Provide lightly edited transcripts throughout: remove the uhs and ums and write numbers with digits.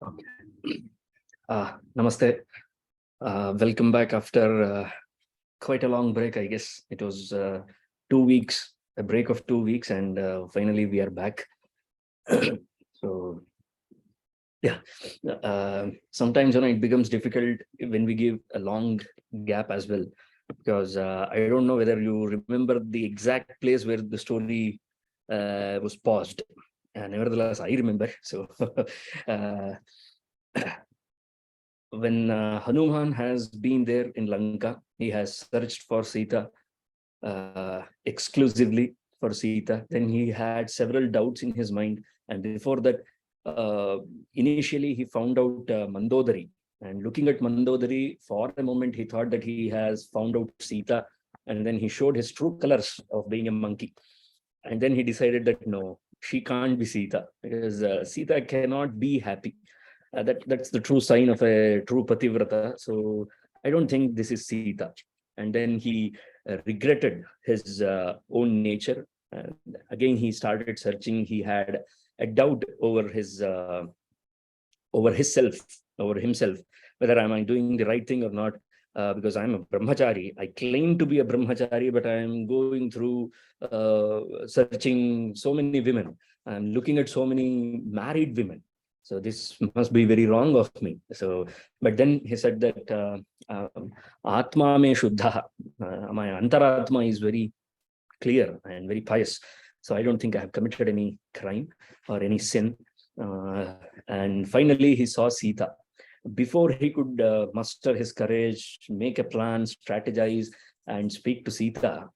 Okay. Namaste. Welcome back after quite a long break, I guess. It was 2 weeks, a break of 2 weeks, and finally we are back. So, yeah, sometimes it becomes difficult when we give a long gap as well, because I don't know whether you remember the exact place where the story was paused. Nevertheless, I remember. So, when Hanūmān has been there in Lanka, he has searched for Sita, exclusively for Sita. Then he had several doubts in his mind. And before that, initially he found out Mandodari. And looking at Mandodari, for a moment, he thought that he has found out Sita. And then he showed his true colors of being a monkey. And then he decided that no, she can't be Sita, because Sita cannot be happy. That's the true sign of a true pativrata. So I don't think this is Sita. And then he regretted his own nature. And again, he started searching. He had a doubt over himself, whether am I doing the right thing or not. Because I'm a brahmachari. I claim to be a brahmachari, but I'm going through searching so many women. I'm looking at so many married women. So this must be very wrong of me. So, but then he said that Atma me shuddha, my antaratma is very clear and very pious. So I don't think I have committed any crime or any sin. And finally, he saw Sita. Before he could muster his courage, make a plan, strategize, and speak to Sita,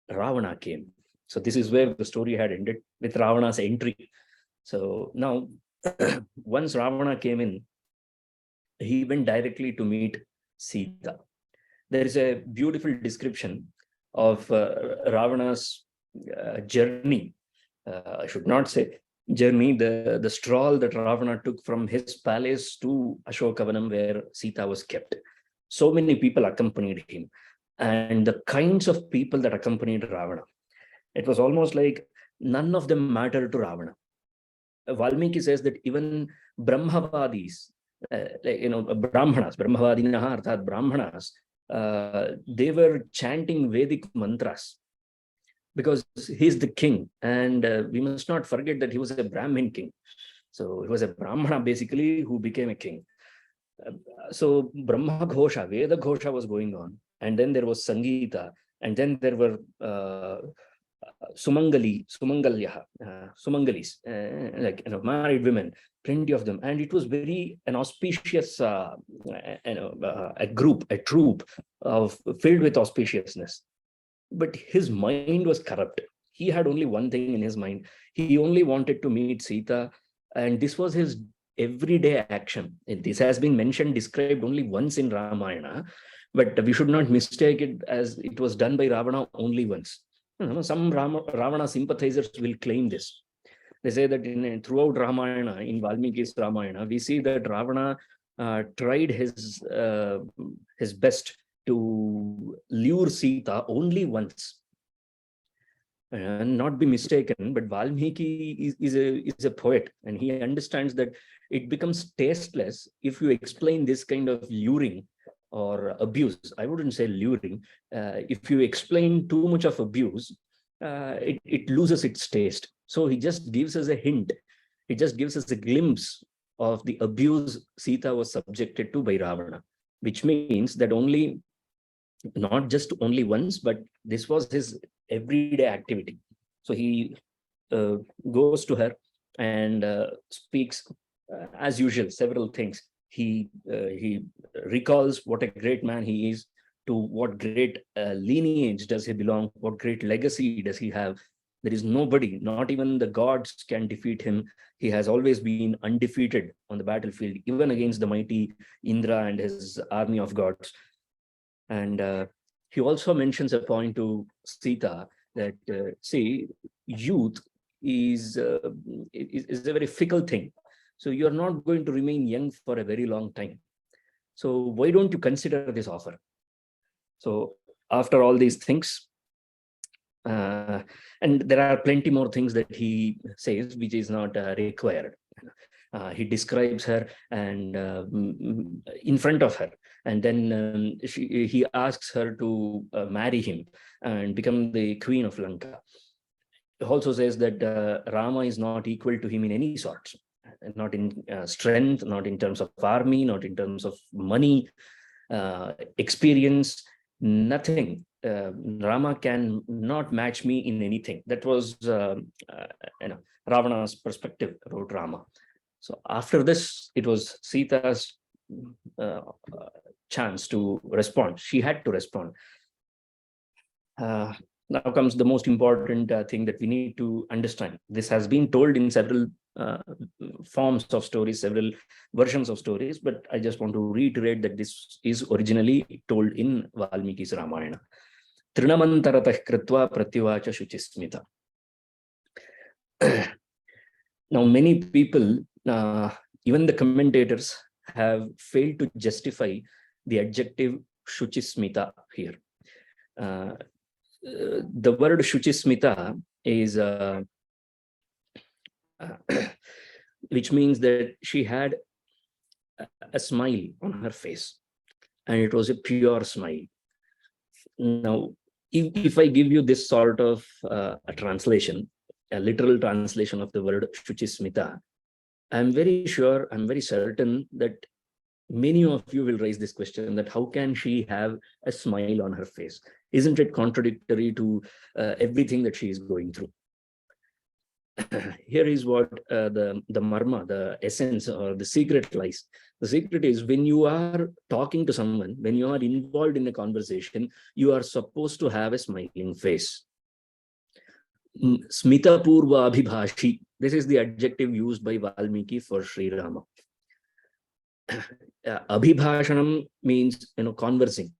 Ravana came. So this is where the story had ended, with Ravana's entry. So now, once Ravana came in, he went directly to meet Sita. There is a beautiful description of Ravana's journey. I should not say journey, the stroll that Ravana took from his palace to Ashokavanam, where Sita was kept. So many people accompanied him, and the kinds of people that accompanied Ravana, it was almost like none of them mattered to Ravana. Valmiki says that even Brahmavadis, Brahmanas, Brahmavadinaha, arthat Brahmanas, they were chanting Vedic mantras because he's the king. And we must not forget that he was a Brahmin king. So he was a Brahmana basically who became a king. So Brahma Ghosha, Veda Ghosha was going on. And then there was Sangeeta. And then there were Sumangalis, married women, plenty of them. And it was very an auspicious, a troop of filled with auspiciousness. But his mind was corrupt. He had only one thing in his mind. He only wanted to meet Sita. And this was his everyday action. This has been mentioned, described only once in Ramayana, but we should not mistake it as it was done by Ravana only once. Some Ravana sympathizers will claim this. They say that throughout Ramayana, in Valmiki's Ramayana, we see that Ravana tried his best to lure Sita only once. And not be mistaken, but Valmiki is a poet, and he understands that it becomes tasteless if you explain this kind of luring or abuse. I wouldn't say luring. If you explain too much of abuse, it loses its taste. So he just gives us a hint. He just gives us a glimpse of the abuse Sita was subjected to by Ravana, which means that not just only once, but this was his everyday activity. So he goes to her and speaks, as usual, several things. He recalls what a great man he is, to what great lineage does he belong, what great legacy does he have. There is nobody, not even the gods, can defeat him. He has always been undefeated on the battlefield, even against the mighty Indra and his army of gods. And he also mentions a point to Sita that, youth is a very fickle thing. So you're not going to remain young for a very long time. So why don't you consider this offer? So after all these things, and there are plenty more things that he says, which is not required. He describes her and in front of her, and then he asks her to marry him and become the queen of Lanka. He also says that Rama is not equal to him in any sort, not in strength, not in terms of army, not in terms of money, experience, nothing. Rama can not match me in anything. That was Ravana's perspective, wrote Rama. So after this, it was Sita's chance to respond. She had to respond. Now comes the most important thing that we need to understand. This has been told in several forms of stories, several versions of stories, but I just want to reiterate that this is originally told in Valmiki's Ramayana. Trinamantaratah kritva pratyuvacha shuchismita. Now, many people, even the commentators, have failed to justify the adjective shuchismita here. The word shuchismita is which means that she had a smile on her face, and it was a pure smile. Now, if I give you this sort of a translation, a literal translation of the word shuchismita, I'm very sure, I'm very certain that many of you will raise this question, that how can she have a smile on her face? Isn't it contradictory to everything that she is going through? Here is what the marma, the essence or the secret lies. The secret is, when you are talking to someone, when you are involved in a conversation, you are supposed to have a smiling face. Smita purva abhibhashi. This is the adjective used by Valmiki for Sri Rama. Abhibhashanam means, conversing,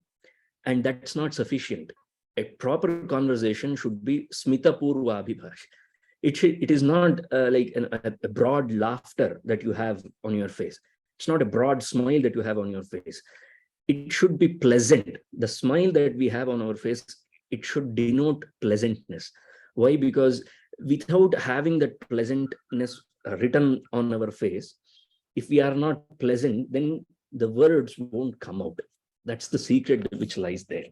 and that's not sufficient. A proper conversation should be smita purva abhibhashi. It is not like a broad laughter that you have on your face. It's not a broad smile that you have on your face. It should be pleasant. The smile that we have on our face, it should denote pleasantness. Why? Because without having that pleasantness written on our face, if we are not pleasant, then the words won't come out. That's the secret which lies there.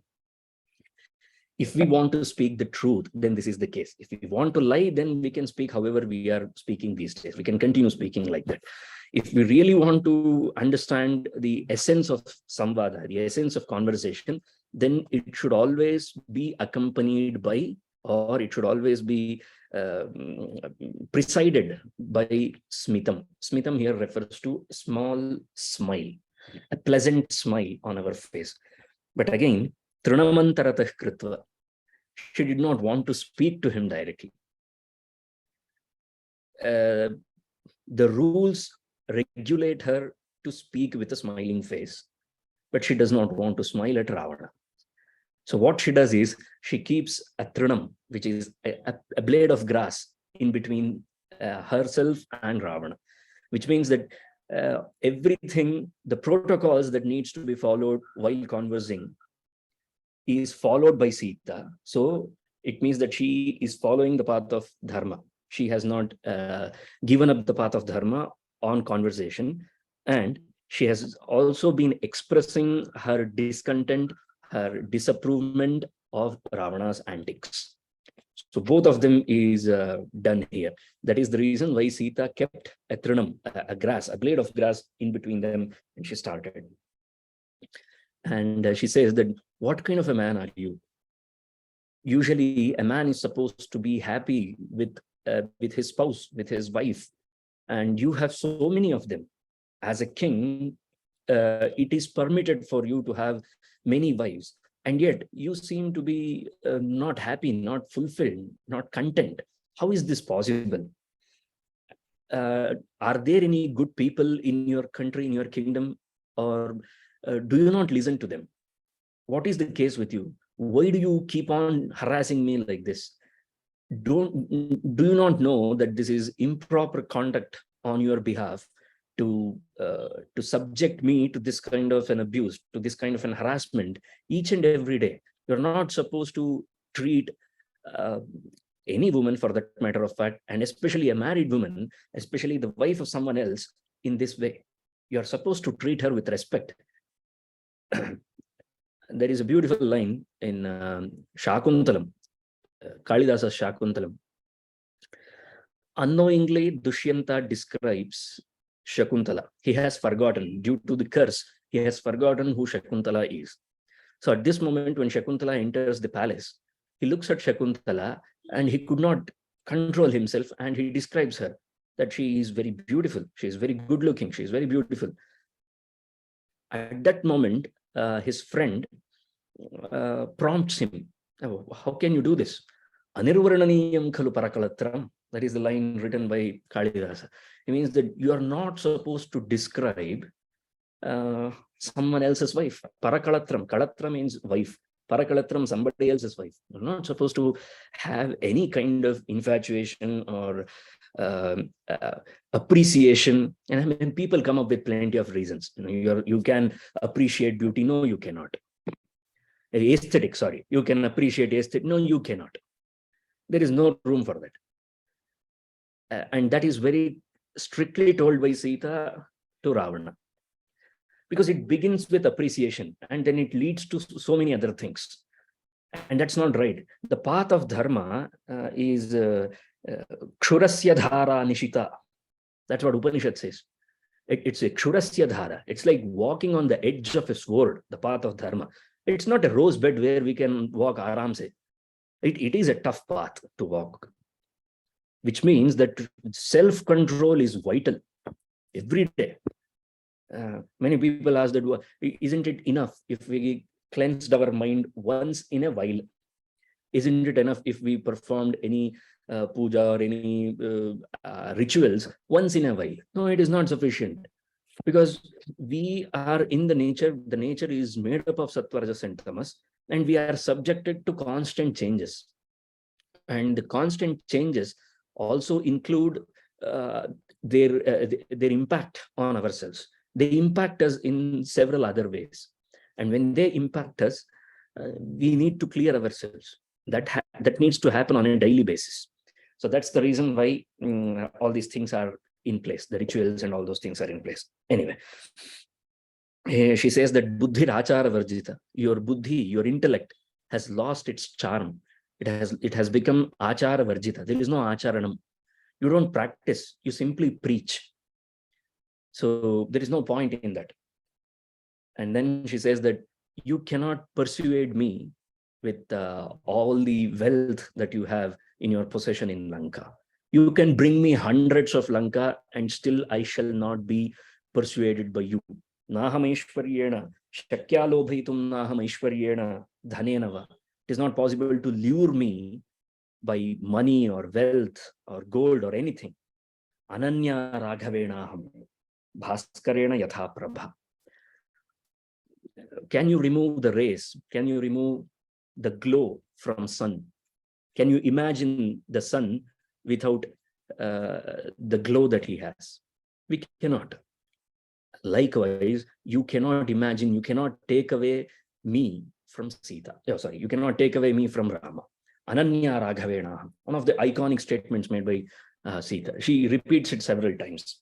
If we want to speak the truth, then this is the case. If we want to lie, then we can speak however we are speaking these days. We can continue speaking like that. If we really want to understand the essence of samvada, the essence of conversation, then it should always be accompanied by, or it should always be presided by smitam. Smitam here refers to small smile, a pleasant smile on our face. But again, trinamantaratah kritva, she did not want to speak to him directly. The rules regulate her to speak with a smiling face, but she does not want to smile at Ravana. So what she does is, she keeps a trinam, which is a blade of grass, in between herself and Ravana, which means that everything, the protocols that needs to be followed while conversing, is followed by Sita. So it means that she is following the path of dharma. She has not given up the path of dharma on conversation, and she has also been expressing her discontent, her disapproval of Ravana's antics. So both of them is done here. That is the reason why Sita kept a trinam, a grass, a blade of grass in between them, and she started. And she says that, what kind of a man are you? Usually a man is supposed to be happy with his spouse, with his wife, and you have so many of them. As a king, it is permitted for you to have many wives, and yet you seem to be not happy, not fulfilled, not content. How is this possible? Are there any good people in your country, in your kingdom, or do you not listen to them? What is the case with you? Why do you keep on harassing me like this? Do you not know that this is improper conduct on your behalf to subject me to this kind of an abuse, to this kind of an harassment each and every day? You're not supposed to treat any woman for that matter of fact, and especially a married woman, especially the wife of someone else, in this way. You're supposed to treat her with respect. There is a beautiful line in Shakuntalam, Kalidasa's Shakuntalam. Unknowingly, Dushyanta describes Shakuntala. He has forgotten, due to the curse, he has forgotten who Shakuntala is. So at this moment, when Shakuntala enters the palace, he looks at Shakuntala and he could not control himself, and he describes her that she is very beautiful, she is very good looking, she is very beautiful. At that moment, his friend prompts him, oh, how can you do this? Anirvarnaniyam khalu parakalatram. That is the line written by Kalidasa. It means that you are not supposed to describe someone else's wife. Parakalatram. Kalatra means wife. Parakalatram, somebody else's wife. You're not supposed to have any kind of infatuation or appreciation. And I mean, people come up with plenty of reasons. You can appreciate beauty. No, you cannot. Aesthetic, sorry. You can appreciate aesthetic. No, you cannot. There is no room for that. And that is very strictly told by Sita to Rāvana. Because it begins with appreciation and then it leads to so many other things. And that's not right. The path of dharma is kshurasya dhara nishita. That's what Upanishad says. It's a kshurasya dhara. It's like walking on the edge of a sword, the path of dharma. It's not a rose bed where we can walk aramse. It is a tough path to walk, which means that self-control is vital every day. Many people ask that, isn't it enough if we cleansed our mind once in a while? Isn't it enough if we performed any puja or any rituals once in a while? No, it is not sufficient, because we are in the nature is made up of sattva, rajas and tamas, and we are subjected to constant changes. And the constant changes also include their impact on ourselves. They impact us in several other ways. And when they impact us, we need to clear ourselves. That needs to happen on a daily basis. So that's the reason why all these things are in place. The rituals and all those things are in place. Anyway, she says that buddhi achara varjita. Your buddhi, your intellect has lost its charm. It has become achara varjita. There is no acharanam. You don't practice, you simply preach. So there is no point in that. And then she says that you cannot persuade me with all the wealth that you have in your possession in Lanka. You can bring me hundreds of Lanka and still I shall not be persuaded by you. Naham aishwaryena shakya lobhaitum naham aishwaryena dhanenava. It is not possible to lure me by money or wealth or gold or anything. Ananya raghavenaham bhaskarena yatha prabha. Can you remove the rays? Can you remove the glow from sun? Can you imagine the sun without the glow that he has? We cannot. Likewise, you cannot imagine, you cannot take away me from Sita. Oh, sorry, you cannot take away me from Rama. Ananya Raghavena, one of the iconic statements made by Sita. She repeats it several times.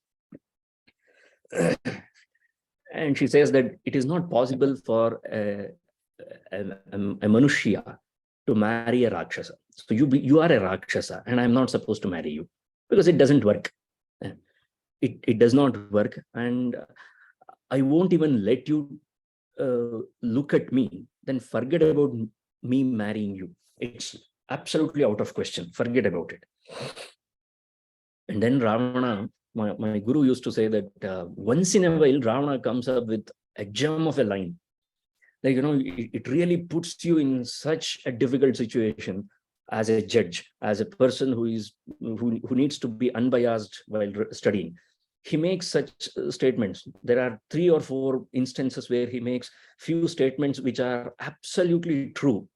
And she says that it is not possible for a Manushya to marry a Rakshasa. So you are a Rakshasa and I'm not supposed to marry you, because it doesn't work. It does not work, and I won't even let you look at me, then forget about me marrying you. It's absolutely out of question. Forget about it. And then Ravana, my guru used to say that once in a while, Ravana comes up with a gem of a line. Like, it really puts you in such a difficult situation as a judge, as a person who needs to be unbiased while studying. He makes such statements. There are 3 or 4 instances where he makes few statements which are absolutely true,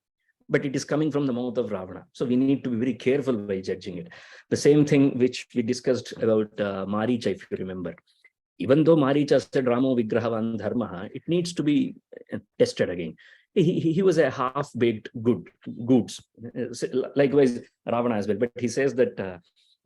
but it is coming from the mouth of Ravana. So we need to be very careful while judging it. The same thing which we discussed about Maricha, if you remember. Even though Maricha said Ramo Vigrahavan Dharmaha, it needs to be tested again. he was a half-baked goods. Likewise, Ravana as well. But he says that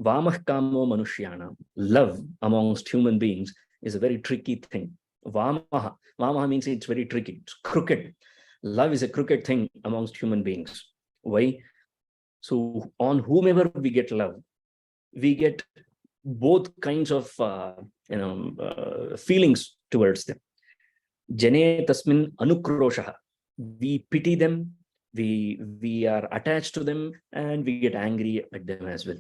Vāmah Kāmo Manushyanam, love amongst human beings, is a very tricky thing. Vāmaha means it's very tricky. It's crooked. Love is a crooked thing amongst human beings. Why? So on whomever we get love, we get both kinds of feelings towards them. Jane tasmin anukroshaha. We pity them, we are attached to them, and we get angry at them as well.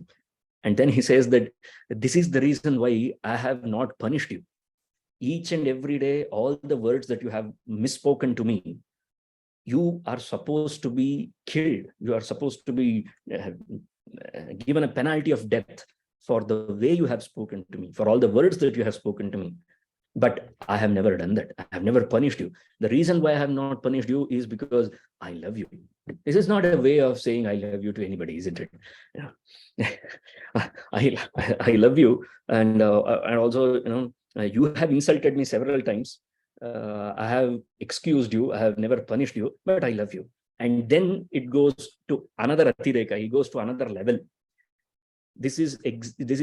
And then he says that this is the reason why I have not punished you. Each and every day, all the words that you have misspoken to me, you are supposed to be killed. You are supposed to be given a penalty of death for the way you have spoken to me, for all the words that you have spoken to me. But I have never done that. I have never punished you. The reason why I have not punished you is because I love you. This is not a way of saying I love you to anybody, isn't it? I love you, and also, you have insulted me several times. I have excused you. I have never punished you, but I love you. And then it goes to another atireka. It goes to another level. This is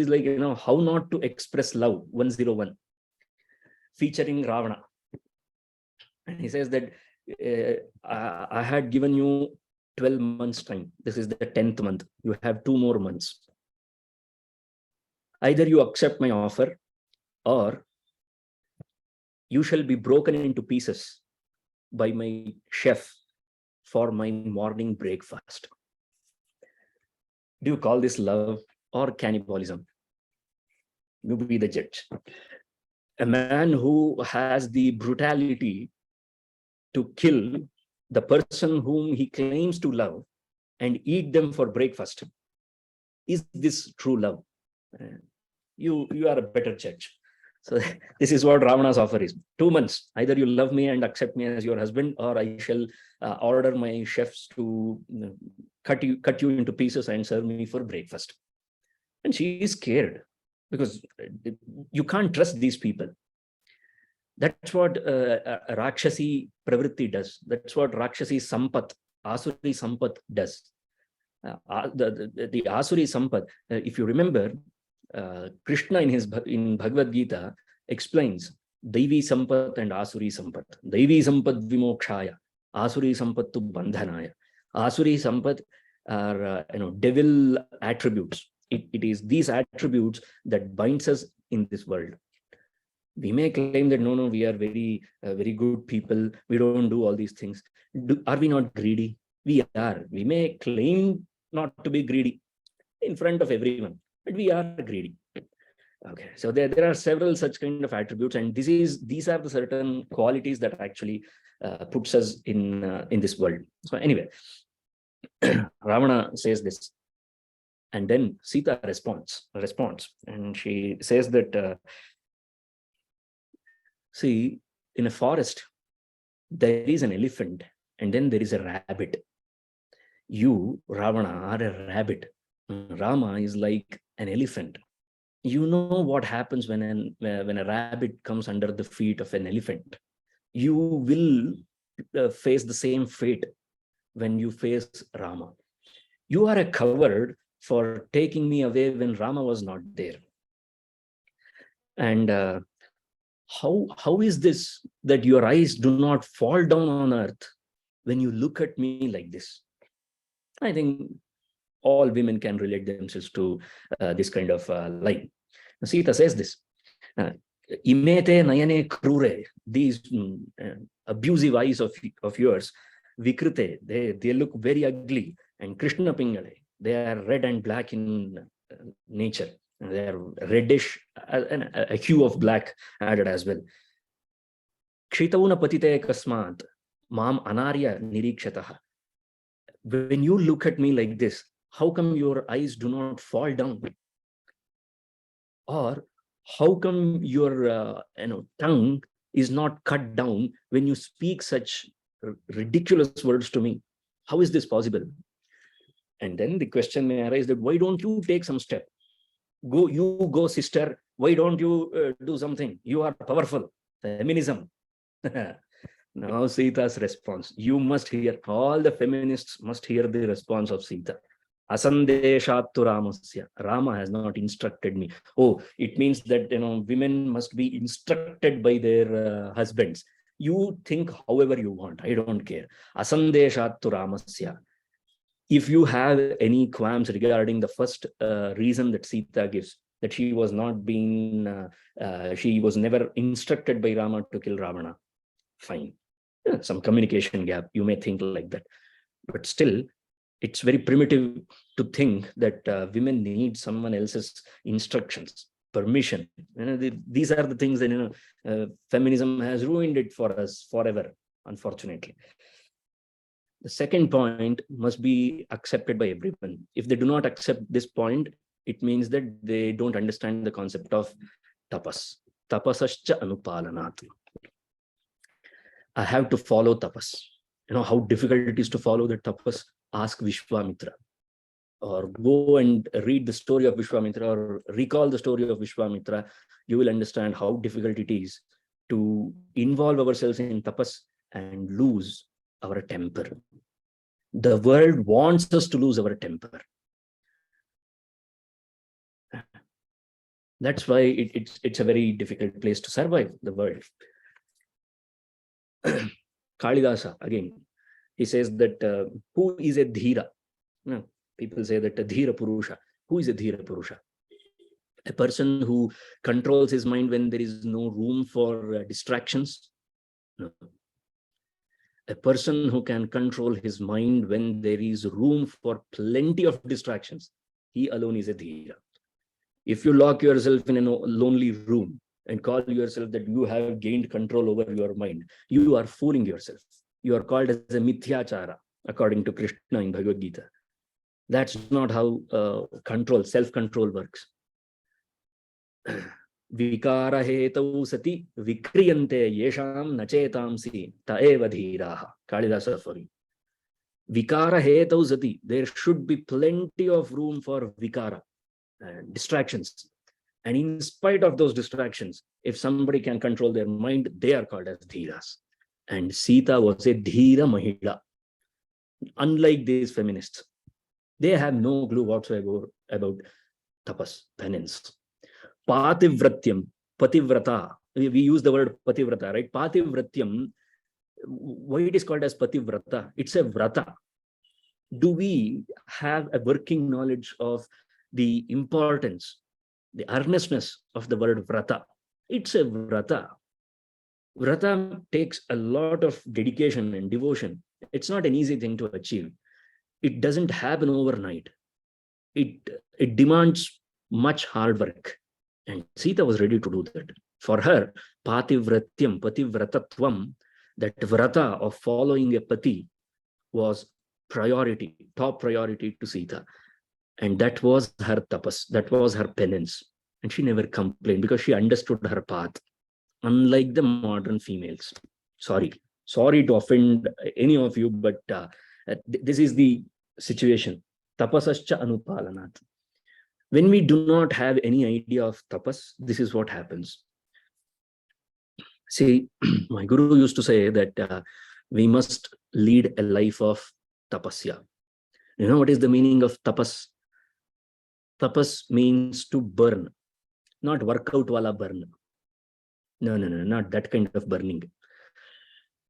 like, how not to express love 101. Featuring Ravana. And he says that I had given you 12 months time. This is the 10th month. You have 2 more months. Either you accept my offer, or you shall be broken into pieces by my chef for my morning breakfast. Do you call this love or cannibalism? You be the judge. A man who has the brutality to kill the person whom he claims to love and eat them for breakfast. Is this true love? You are a better judge. So this is what Ravana's offer is. 2 months. Either you love me and accept me as your husband, or I shall order my chefs to cut you into pieces and serve me for breakfast. And she is scared, because you can't trust these people. That's what Rakshasi Pravritti does. That's what Rakshasi Sampat, Asuri Sampat does. The Asuri Sampat, if you remember, Krishna in Bhagavad Gita explains Daivi Sampat and Asuri Sampat. Daivi Sampat Vimokshaya, Asuri Sampat tu Bandhanaya. Asuri Sampat are devil attributes. It is these attributes that binds us in this world. We may claim that no, we are very good people. We don't do all these things. Are we not greedy? We are. We may claim not to be greedy in front of everyone, but we are greedy. Okay, so there are several such kind of attributes, and these are the certain qualities that actually puts us in this world. So anyway, Ravana says this. And then Sita responds, and she says that, see, in a forest, there is an elephant, and then there is a rabbit. You, Ravana, are a rabbit. Rama is like an elephant. You know what happens when a rabbit comes under the feet of an elephant. You will face the same fate when you face Rama. You are a coward for taking me away when Rama was not there. And how is this that your eyes do not fall down on earth when you look at me like this? I think all women can relate themselves to this kind of line. Sita says this. Imete nayane krure, these abusive eyes of yours, vikrite, they look very ugly, and Krishna pingale, they are red and black in nature. They are reddish, and a hue of black added as well. Kshitauna patite kasmat, mam anarya nirikshataha. When you look at me like this, how come your eyes do not fall down? Or how come your tongue is not cut down when you speak such ridiculous words to me? How is this possible? And then the question may arise that why don't you take some step? Go, sister. Why don't you do something? You are powerful. Feminism. Now Sita's response. You must hear, all the feminists must hear the response of Sita. Asandeshattu Ramasya. Rama has not instructed me. Oh, it means that women must be instructed by their husbands. You think however you want. I don't care. Asandeshattu Ramasya. If you have any qualms regarding the first reason that Sita gives, that she was never instructed by Rama to kill Ravana, fine. Yeah, some communication gap, you may think like that. But still, it's very primitive to think that women need someone else's instructions, permission. These are the things that feminism has ruined it for us forever, unfortunately. The second point must be accepted by everyone. If they do not accept this point, it means that they don't understand the concept of tapas. Tapasascha anupalanat. I have to follow tapas. How difficult it is to follow the tapas? Ask Viśvāmitra, or go and read the story of Viśvāmitra, or recall the story of Viśvāmitra. You will understand how difficult it is to involve ourselves in tapas and lose our temper. The world wants us to lose our temper. That's why it's a very difficult place to survive, the world. Kalidasa, again, he says that who is a dhira? People say that a dhira purusha. Who is a dhira purusha? A person who controls his mind when there is no room for distractions? No. A person who can control his mind when there is room for plenty of distractions, he alone is a dhira. If you lock yourself in a lonely room and call yourself that you have gained control over your mind, you are fooling yourself. You are called as a mithyachara, according to Krishna in Bhagavad Gita. That's not how self-control works. Vikara hetau sati vikriyante yesham nachetamsi taeva dhiraha. Kalidasa for you. Vikara hetau sati. There should be plenty of room for vikara, distractions. And in spite of those distractions, if somebody can control their mind, they are called as dhiras. And Sita was a dhira mahila. Unlike these feminists, they have no clue whatsoever about tapas, penance. Pativratyam, pativrata. We use the word pativrata, right? Pativratyam, why it is called as pativrata? It's a vrata. Do we have a working knowledge of the importance, the earnestness of the word vrata? It's a vrata. Vrata takes a lot of dedication and devotion. It's not an easy thing to achieve. It doesn't happen overnight. It demands much hard work. And Sita was ready to do that. For her, pativratyam, pativratatvam, that vrata of following a pati was priority, top priority to Sita. And that was her tapas, that was her penance. And she never complained because she understood her path. Unlike the modern females. Sorry to offend any of you, but this is the situation. Tapasascha anupalanat. When we do not have any idea of tapas, this is what happens. See, my guru used to say that we must lead a life of tapasya. You know what is the meaning of tapas? Tapas means to burn, not workout wala burn. No, not that kind of burning.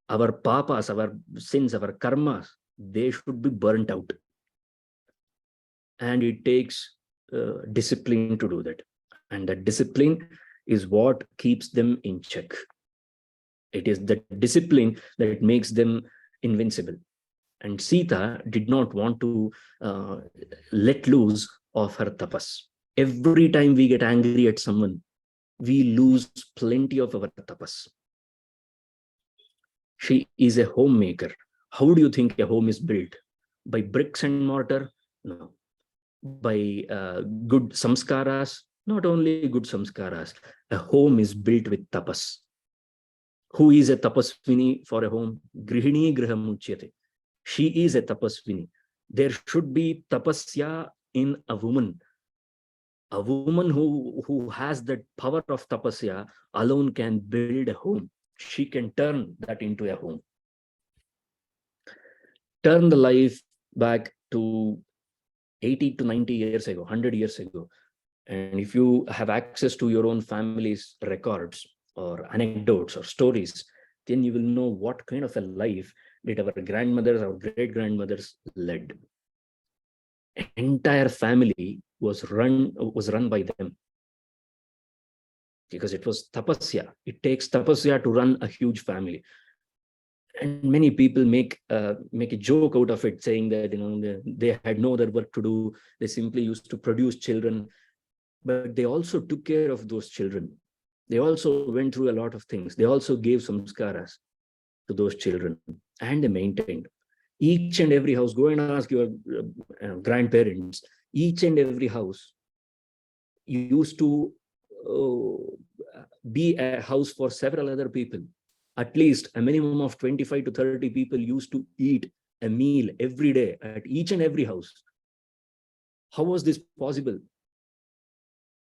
Our papas, our sins, our karmas, they should be burnt out. And it takes discipline to do that. And that discipline is what keeps them in check. It is the discipline that makes them invincible. And Sita did not want to let loose of her tapas. Every time we get angry at someone, we lose plenty of our tapas. She is a homemaker. How do you think a home is built? By bricks and mortar? No. By good samskaras? Not only good samskaras. A home is built with tapas. Who is a tapasvini for a home? Grihini griham uchyate. She is a tapasvini. There should be tapasya in a woman. A woman who has that power of tapasya alone can build a home. she can turn that into a home. Turn the life back to 80 to 90 years ago, 100 years ago. And if you have access to your own family's records or anecdotes or stories, then you will know what kind of a life did our grandmothers, our great-grandmothers led. Entire family was run by them, because it was tapasya. It takes tapasya to run a huge family. And many people make a joke out of it, saying that they had no other work to do. They simply used to produce children, but they also took care of those children. They also went through a lot of things. They also gave samskaras to those children, and they maintained. Each and every house, go and ask your grandparents, each and every house used to be a house for several other people. At least a minimum of 25 to 30 people used to eat a meal every day at each and every house. How was this possible?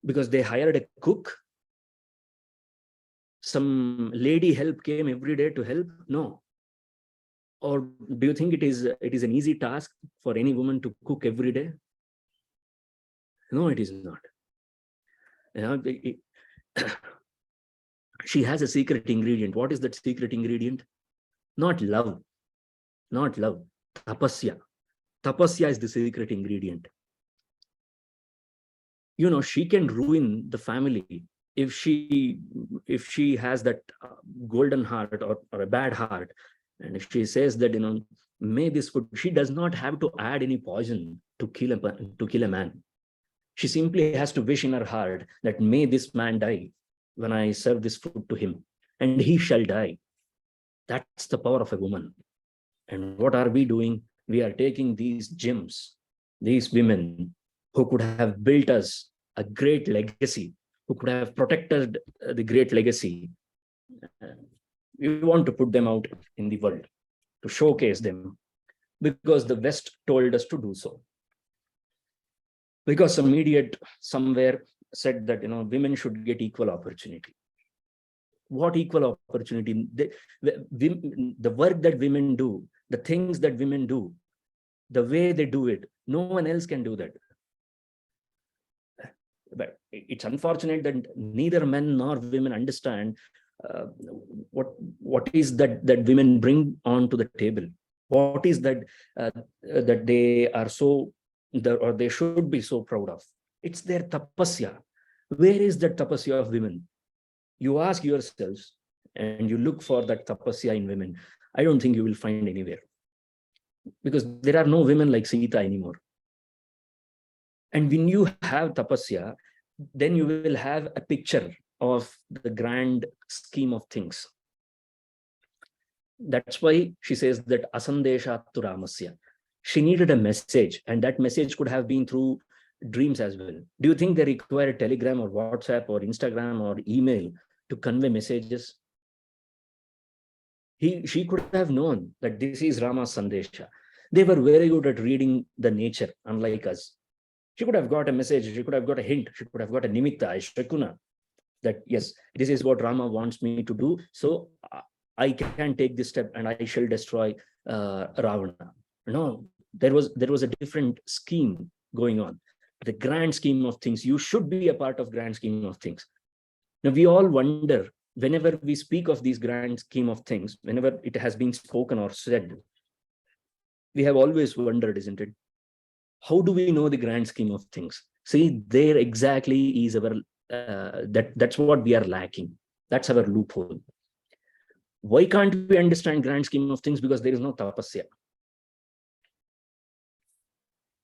Because they hired a cook? Some lady help came every day to help? No. Or do you think it is an easy task for any woman to cook every day? No, it is not. She has a secret ingredient. What is that secret ingredient? Not love. Not love. Tapasya. Tapasya is the secret ingredient. She can ruin the family if she has that golden heart or a bad heart. And if she says that, may this food, she does not have to add any poison to kill a man. She simply has to wish in her heart that may this man die when I serve this food to him, and he shall die. That's the power of a woman. And what are we doing? We are taking these gems, these women who could have built us a great legacy, who could have protected the great legacy. We want to put them out in the world, to showcase them, because the West told us to do so. Because some idiot somewhere said that women should get equal opportunity. What equal opportunity? The work that women do, the things that women do, the way they do it, no one else can do that. But it's unfortunate that neither men nor women understand what is that women bring onto the table. What is that that they are so, or they should be so proud of? It's their tapasya. Where is that tapasya of women? You ask yourselves and you look for that tapasya in women. I don't think you will find anywhere, because there are no women like Sita anymore. And when you have tapasya, then you will have a picture of the grand scheme of things. That's why she says that asandeshat tu Ramasya. She needed a message, and that message could have been through dreams as well. Do you think they require a telegram or WhatsApp or Instagram or email to convey messages? She could have known that this is Rama's Sandesha. They were very good at reading the nature, unlike us. She could have got a message, she could have got a hint, she could have got a nimitta, a shakuna, that yes, this is what Rama wants me to do, so I can take this step and I shall destroy Ravana. No, there was a different scheme going on. The grand scheme of things. You should be a part of grand scheme of things. Now we all wonder, whenever we speak of these grand scheme of things, whenever it has been spoken or said, we have always wondered, isn't it? How do we know the grand scheme of things? See, there exactly is our that's what we are lacking. That's our loophole. Why can't we understand grand scheme of things? Because there is no tapasya.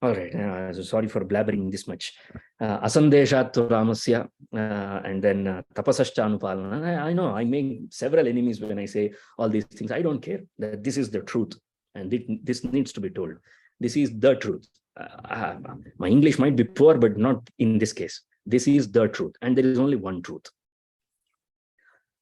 All right, so sorry for blabbering this much. Asandeshat tu Ramasya, and then tapasascha anupalana. I know I make several enemies when I say all these things. I don't care. That this is the truth, and this needs to be told. This is the truth. My English might be poor, but not in this case. This is the truth, and there is only one truth.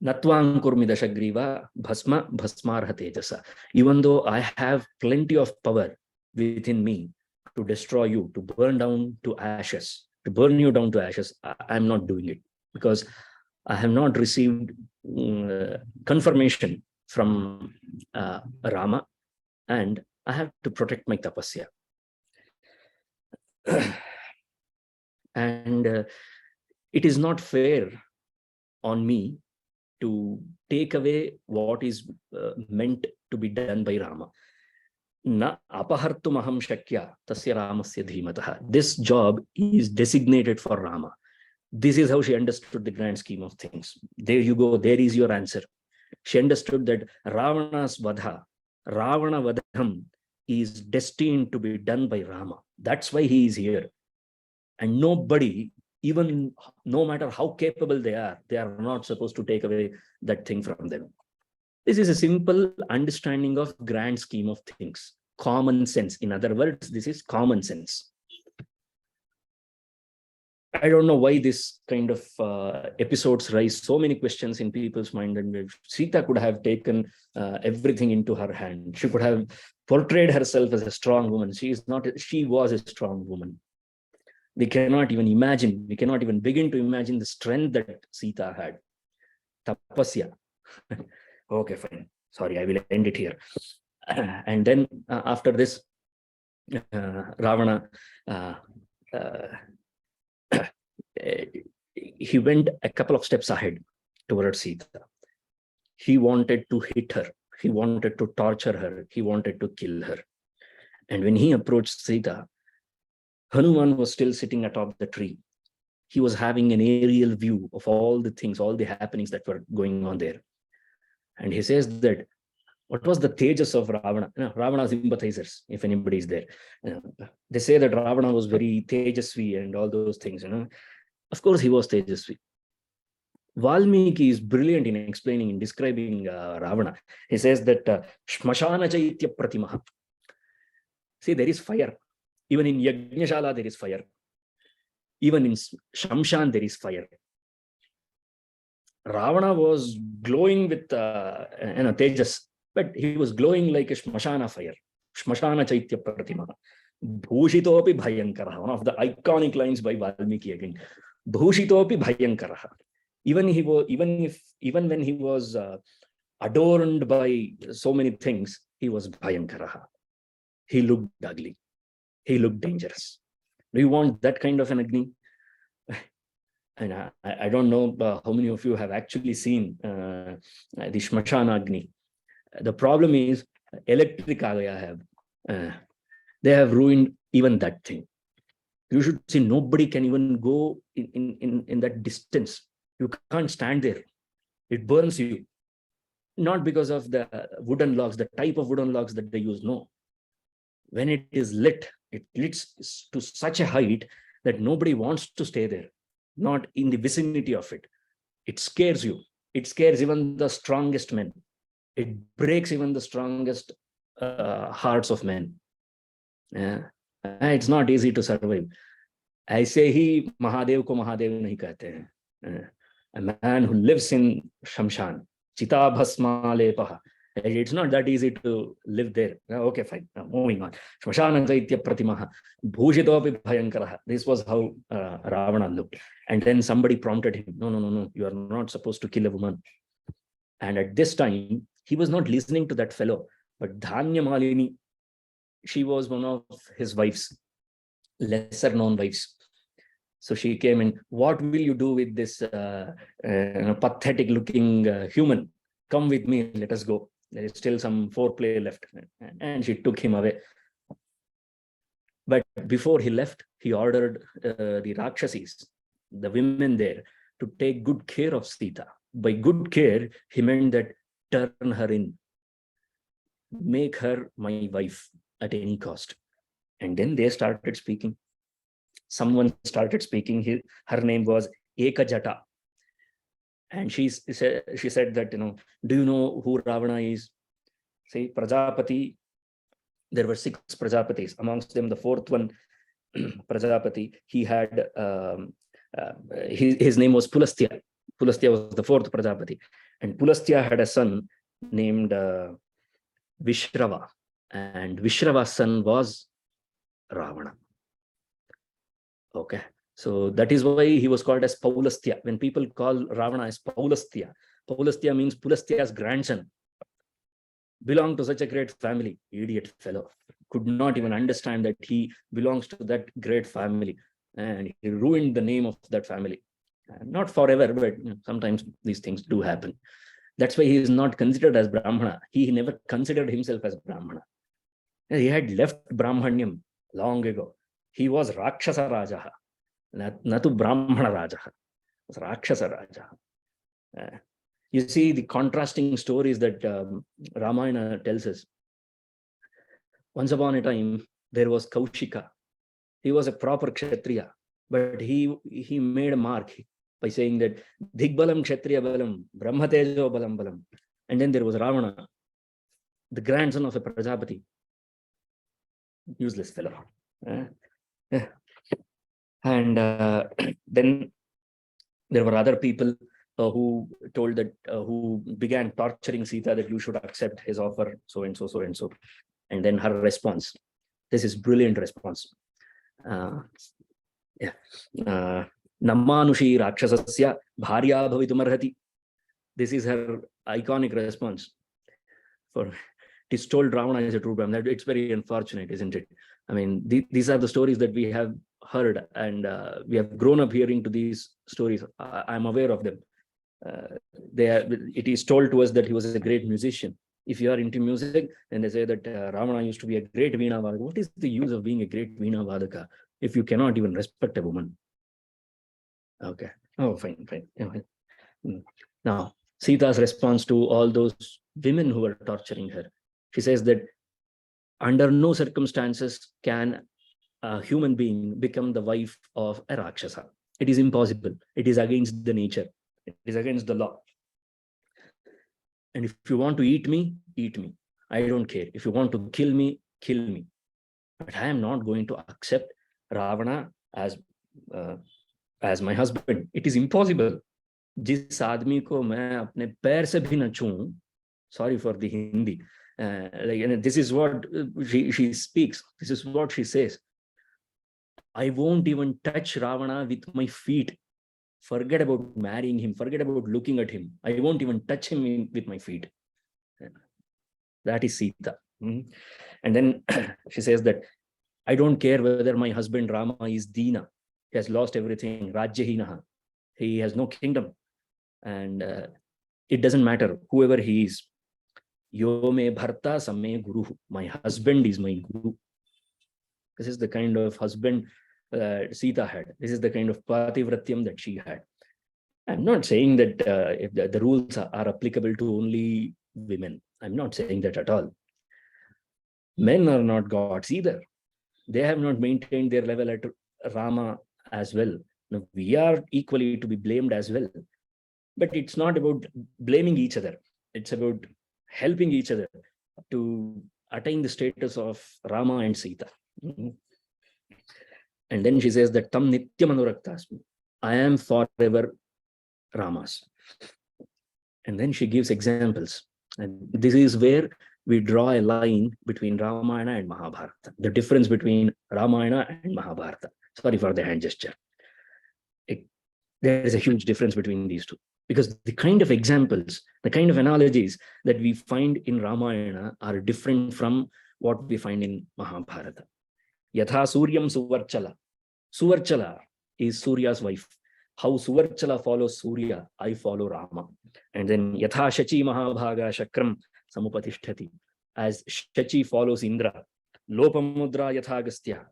Natvang kurmi Sugrīva bhasma bhasmarha tejasa. Even though I have plenty of power within me to destroy you, to burn down to ashes, to burn you down to ashes, I'm not doing it, because I have not received confirmation from Rama, and I have to protect my tapasya. And it is not fair on me to take away what is meant to be done by Rama. Na apahartumaham shakya tasya ramasya dhimatah. This job is designated for Rama. This is how she understood the grand scheme of things. There you go. There is your answer. She understood that Ravana Vadham is destined to be done by Rama. That's why he is here. And nobody, even no matter how capable they are not supposed to take away that thing from them. This is a simple understanding of grand scheme of things. Common sense. In other words, this is common sense. I don't know why this kind of episodes raise so many questions in people's mind. And Sita could have taken everything into her hand. She could have portrayed herself as a strong woman. She is not. She was a strong woman. We cannot even imagine. We cannot even begin to imagine the strength that Sita had. Tapasya. Okay, fine. Sorry, I will end it here. And then after this, Ravana. He went a couple of steps ahead towards Sita. He wanted to hit her. He wanted to torture her. He wanted to kill her. And when he approached Sita, Hanūmān was still sitting atop the tree. He was having an aerial view of all the things, all the happenings that were going on there. And he says that, what was the tejas of Ravana? Ravana's sympathizers, if anybody is there. They say that Ravana was very tejasvi and all those things. Of course, he was tejasvi. Valmiki is brilliant in explaining, in describing Ravana. He says that Shmashana Chaitya Pratimaha. See, there is fire. Even in Yajñashala, there is fire. Even in Shamshan, there is fire. Ravana was glowing with tejas, but he was glowing like a Shmashana fire. Shmashana Chaitya Pratimaha. Bhushitopi Bhayankaraha. One of the iconic lines by Valmiki again. Bhushitopi Bhayankaraha. Even when he was adorned by so many things, he was Bhayankaraha. He looked ugly. He looked dangerous. Do you want that kind of an Agni? And I don't know how many of you have actually seen the Shmashana Agni. The problem is electric Agaya they have ruined even that thing. You should see, nobody can even go in that distance. You can't stand there. It burns you. Not because of the wooden logs, the type of wooden logs that they use. No. When it is lit, it lits to such a height that nobody wants to stay there. Not in the vicinity of it. It scares you. It scares even the strongest men. It breaks even the strongest hearts of men. It's not easy to survive. I say he Mahadev ko Mahadev nahi kehte hain. A man who lives in Shamshan, Chita Bhasma Lepaha. It's not that easy to live there. Okay, fine. Moving on. Shmashana Chaitya Pratimaha. Bhushitopi Bhayankaraha. This was how Ravana looked. And then somebody prompted him, no. You are not supposed to kill a woman. And at this time, he was not listening to that fellow. But Dhanya Malini, she was one of his wives, lesser known wives. So she came in. What will you do with this pathetic looking human? Come with me, let us go. There is still some foreplay left. And she took him away. But before he left, he ordered the Rakshasis, the women there, to take good care of Sita. By good care, he meant that turn her in. Make her my wife at any cost. And then they started speaking. Someone started speaking. Her name was Ekajata. And she said that, do you know who Ravana is? Say, Prajapati. There were 6 Prajapatis. Amongst them, the 4th one, Prajapati, he had, his name was Pulastya. Pulastya was the 4th Prajapati. And Pulastya had a son named Vishrava. And Vishrava's son was Ravana. Okay. So that is why he was called as Paulastya. When people call Ravana as Paulastya, Paulastya means Pulastya's grandson. Belonged to such a great family. Idiot fellow. Could not even understand that he belongs to that great family. And he ruined the name of that family. Not forever, but sometimes these things do happen. That's why he is not considered as Brahmana. He never considered himself as Brahmana. He had left Brahmanyam long ago. He was Rakshasa Rajaha, natu Brahmana Rajaha. It was Rakshasa Rajaha. You see the contrasting stories that Ramayana tells us. Once upon a time, there was Kaushika. He was a proper Kshatriya, but he made a mark by saying that Digbalam Kshatriya Balam, Brahmatejo Balam Balam. And then there was Ravana, the grandson of a Prajapati. Useless fellow. And then there were other people who told that, who began torturing Sita, that you should accept his offer, so and so, so and so. And then her response. This is brilliant response. Nammanushi Rakshasasya Bharya Bhavitumarhati. This is her iconic response. For it is told Ravana is a true Brahman. It's very unfortunate, isn't it? I mean, these are the stories that we have heard, and we have grown up hearing to these stories. I'm aware of them. It is told to us that he was a great musician. If you are into music, then they say that Ravana used to be a great Veena Vadaka. What is the use of being a great Veena Vadaka if you cannot even respect a woman? Okay. Oh, fine. Now, Sita's response to all those women who were torturing her. She says that under no circumstances can a human being become the wife of a Rakshasa. It is impossible. It is against the nature. It is against the law. And if you want to eat me, eat me. I don't care. If you want to kill me, kill me. But I am not going to accept Ravana as my husband. It is impossible. जिस आदमी को मैं अपने पैर से भी न छूं, sorry for the Hindi, this is what she speaks. This is what she says. I won't even touch Ravana with my feet. Forget about marrying him. Forget about looking at him. I won't even touch him with my feet. That is Sita. And then she says that I don't care whether my husband Rama is Dina. He has lost everything. Rajyahinaha. He has no kingdom. And it doesn't matter whoever he is. Yo me bharta samme guru. My husband is my guru. This is the kind of husband Sita had. This is the kind of pativratyam that she had. I'm not saying that if the rules are applicable to only women. I'm not saying that at all. Men are not gods either. They have not maintained their level at Rama as well. Now, we are equally to be blamed as well. But it's not about blaming each other. It's about helping each other to attain the status of Rama and Sita. And then she says that Tam Nityam Anuraktasmi. I am forever Rama's. And then she gives examples. And this is where we draw a line between Ramayana and Mahabharata. The difference between Ramayana and Mahabharata. Sorry for the hand gesture. There is a huge difference between these two. Because the kind of examples, the kind of analogies that we find in Ramayana are different from what we find in Mahabharata. Yatha Suryam Suvarchala. Suvarchala is Surya's wife. How Suvarchala follows Surya, I follow Rama. And then Yatha Shachi Mahabhaga Shakram Samupatishtati. As Shachi follows Indra. Lopamudra Yatha Agastya.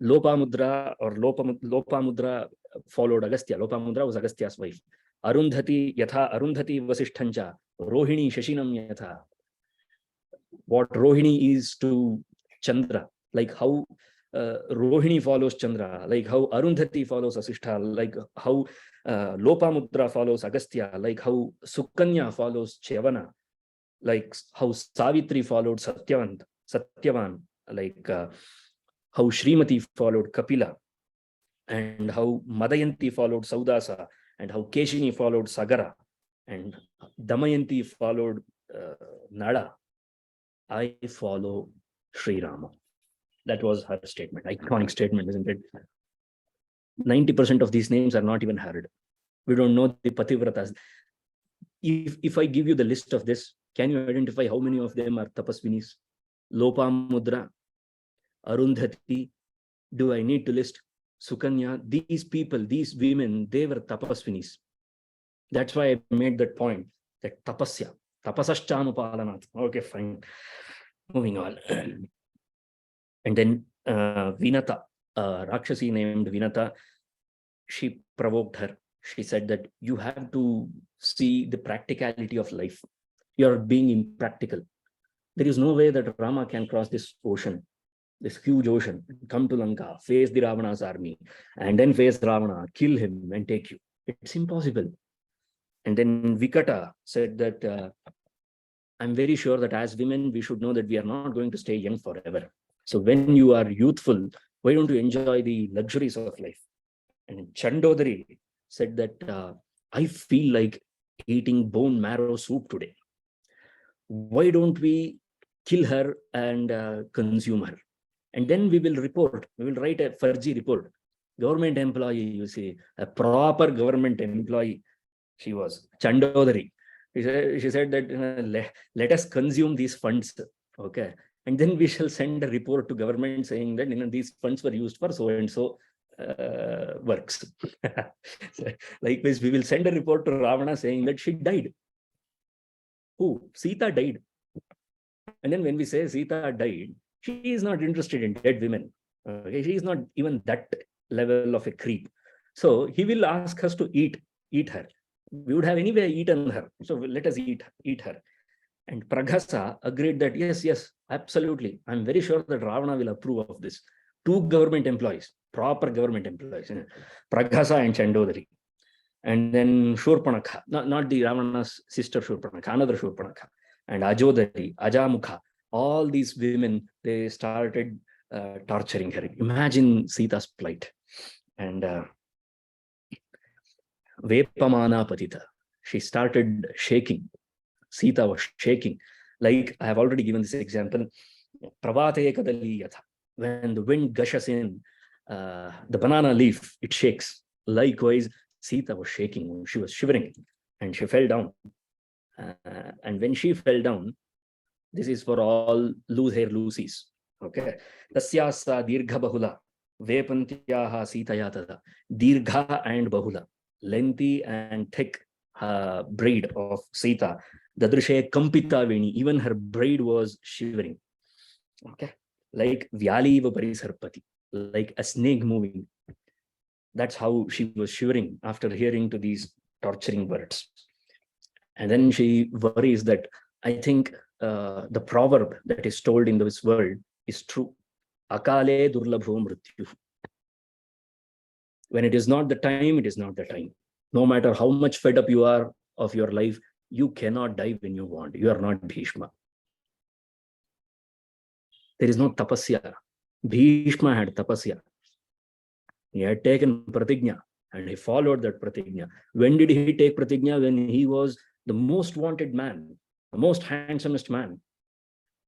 Lopamudra or Lopamudra followed Agastya. Lopamudra was Agastya's wife. Arundhati Yatha Arundhati Vasishthancha. Rohini Shashinam Yatha. What Rohini is to Chandra, like how Rohini follows Chandra, like how Arundhati follows Vasishtha, like how Lopamudra follows Agastya, like how Sukanya follows Chavana, like how Savitri followed Satyavan, like how Srimati followed Kapila, and how Madayanti followed Saudasa, and how Keshini followed Sagara, and Damayanti followed Nada. I follow Sri Rama. That was her statement. Iconic statement, isn't it? 90% of these names are not even heard. We don't know the Pativratas. If I give you the list of this, can you identify how many of them are tapasvinis? Lopamudra, Arundhati, do I need to list Sukanya? These people, these women, they were tapasvinis. That's why I made that point, that tapasya, tapasaschānupalanāt. Okay, fine. Moving on. And then Vinata, Rakshasi named Vinata, she provoked her. She said that you have to see the practicality of life. You're being impractical. There is no way that Rama can cross this ocean, this huge ocean, come to Lanka, face the Ravana's army, and then face Ravana, kill him and take you. It's impossible. And then Vikata said that I'm very sure that as women, we should know that we are not going to stay young forever. So when you are youthful, why don't you enjoy the luxuries of life? And Chandodari said that I feel like eating bone marrow soup today. Why don't we kill her and consume her? And then we will report, we will write a Farji report. Government employee, you see, a proper government employee. She was Chandodari. She said that let us consume these funds. Okay. And then we shall send a report to government saying that these funds were used for so-and-so works. Likewise, we will send a report to Ravana saying that she died. Who? Sita died. And then when we say Sita died, she is not interested in dead women. Okay? She is not even that level of a creep. So he will ask us to eat her. We would have anyway eaten her. So let us eat her. And Praghasa agreed that yes, absolutely. I'm very sure that Ravana will approve of this. Two government employees, proper government employees, Praghasa and Chandodari. And then Shurpanakha, not the Ravana's sister Shurpanakha, another Shurpanakha. And Ajodari, Ajamukha, all these women, they started torturing her. Imagine Sita's plight. And Vepamana Patita, she started shaking. Sita was shaking. Like I have already given this example. Pravate kadali yatha. When the wind gushes in, the banana leaf, it shakes. Likewise, Sita was shaking. She was shivering and she fell down. And when she fell down, this is for all loose hair Lucies. Okay. Tasyasa dirgha bahula. Vepantyaha Sitaya tada. Dirgha and bahula. Lengthy and thick braid of Sita. Dadrishe Kampita Veni. Even her braid was shivering. Okay. Like Vālī Parisarpati. Like a snake moving. That's how she was shivering after hearing to these torturing words. And then she worries that I think the proverb that is told in this world is true. Akale durlabho mrityu. When it is not the time, it is not the time. No matter how much fed up you are of your life, you cannot die when you want. You are not Bhishma. There is no tapasya. Bhishma had tapasya. He had taken pratigna and he followed that pratigna. When did he take pratigna? When he was the most wanted man, the most handsomest man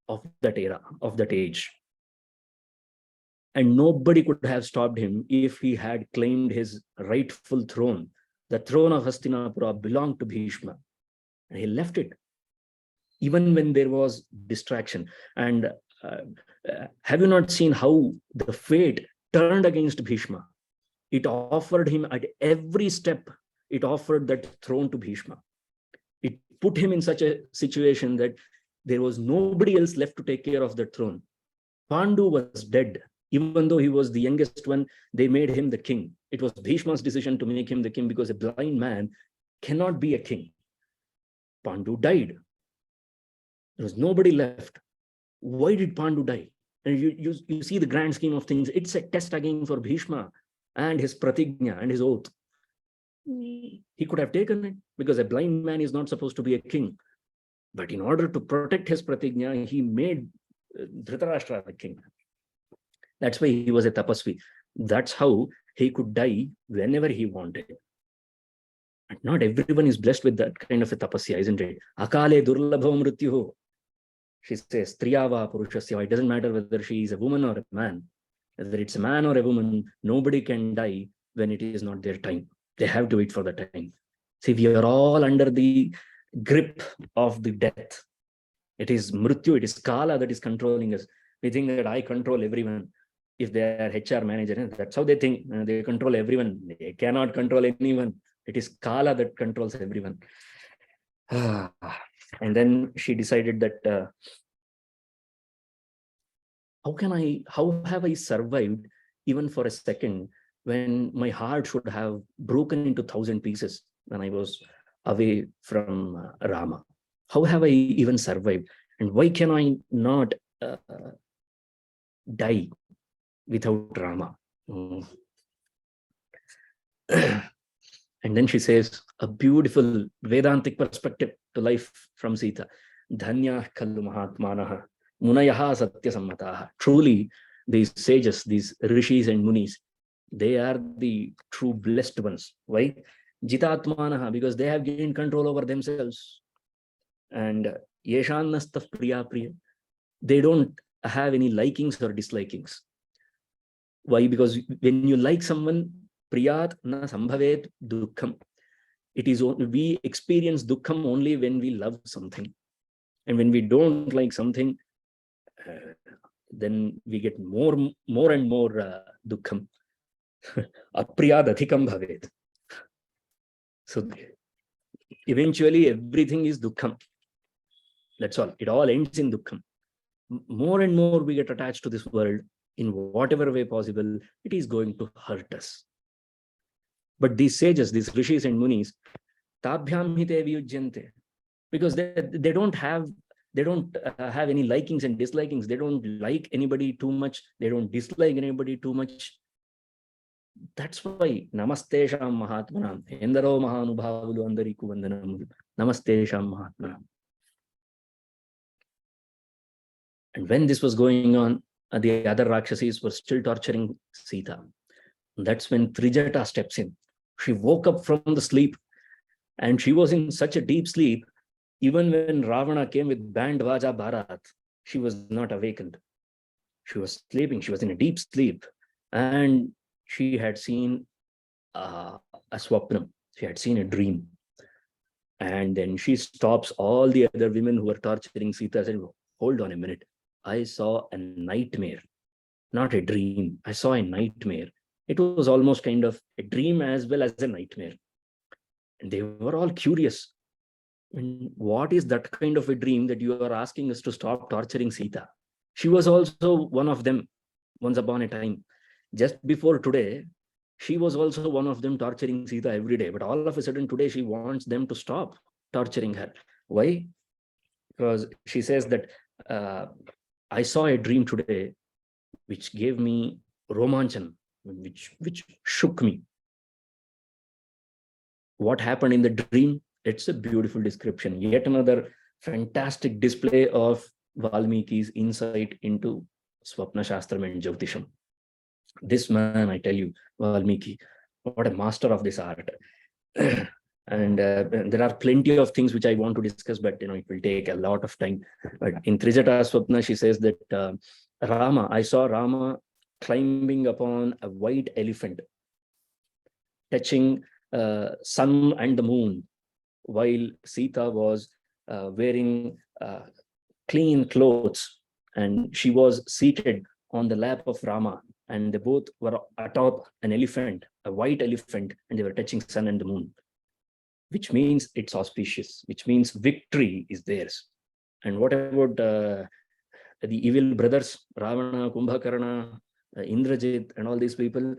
of that era, of that age. And nobody could have stopped him if he had claimed his rightful throne. The throne of Hastinapura belonged to Bhishma. And he left it, even when there was distraction. And have you not seen how the fate turned against Bhishma? It offered him at every step, it offered that throne to Bhishma. It put him in such a situation that there was nobody else left to take care of that throne. Pandu was dead. Even though he was the youngest one, they made him the king. It was Bhishma's decision to make him the king because a blind man cannot be a king. Pandu died. There was nobody left. Why did Pandu die? And you see the grand scheme of things. It's a test again for Bhishma and his pratigna and his oath. He could have taken it because a blind man is not supposed to be a king. But in order to protect his pratigna, he made Dhritarashtra the king. That's why he was a tapasvi. That's how he could die whenever he wanted. And not everyone is blessed with that kind of a tapasya, isn't it? Akale durlabho mrityuho. She says, Triyava Purushasya. It doesn't matter whether she is a woman or a man. Whether it's a man or a woman, nobody can die when it is not their time. They have to wait for the time. See, we are all under the grip of the death. It is Mrityu, it is Kala that is controlling us. We think that I control everyone. If they are HR manager, that's how they think. They control everyone. They cannot control anyone. It is Kala that controls everyone. And then she decided that how have I survived even for a second when my heart should have broken into 1,000 pieces when I was away from Rama? How have I even survived? And why can I not die without Rama? And then she says a beautiful Vedantic perspective to life from Sita. Dhanya kallu mahatmanaha munayaha satya sammataha. Truly, these sages, these rishis and munis, they are the true blessed ones. Why? Jitatmanaha, because they have gained control over themselves. And yeshannastaf priya priya, they don't have any likings or dislikings. Why? Because when you like someone, priyat na sambhavet dukkham. It is, we experience dukkham only when we love something. And when we don't like something, then we get more and more dukkham. Apriyad adhikam bhavet. So eventually everything is dukkham. That's all. It all ends in dukkham. More and more we get attached to this world in whatever way possible. It is going to hurt us. But these sages, these rishis and munis, tabhyam hite viyujyante, because they don't have any likings and dislikings. They don't like anybody too much. They don't dislike anybody too much. That's why namastesham mahatmanam endaro mahanubhavulu andariku vandanam namastesham mahatmanam. And when this was going on, the other Rakshasis were still torturing Sita. That's when Trijata steps in. She woke up from the sleep, and she was in such a deep sleep. Even when Ravana came with band Vaja Bharat, she was not awakened. She was sleeping. She was in a deep sleep. And she had seen a swapnam. She had seen a dream. And then she stops all the other women who were torturing Sita and said, hold on a minute. I saw a nightmare, not a dream. I saw a nightmare. It was almost kind of a dream as well as a nightmare. And they were all curious. And what is that kind of a dream that you are asking us to stop torturing Sita? She was also one of them once upon a time. Just before today, she was also one of them torturing Sita every day. But all of a sudden today, she wants them to stop torturing her. Why? Because she says that I saw a dream today which gave me romanchan, which shook me. What happened in the dream? It's a beautiful description. Yet another fantastic display of Valmiki's insight into Swapna Shastram and Jyotisham. This man, I tell you, Valmiki, what a master of this art. And there are plenty of things which I want to discuss, but it will take a lot of time. But in Trijata Swapna, she says that Rama, I saw Rama climbing upon a white elephant, touching sun and the moon, while Sita was wearing clean clothes, and she was seated on the lap of Rama, and they both were atop an elephant, a white elephant, and they were touching sun and the moon, which means it's auspicious, which means victory is theirs. And what about the evil brothers, Ravana, Kumbhakarna, Indrajit, and all these people?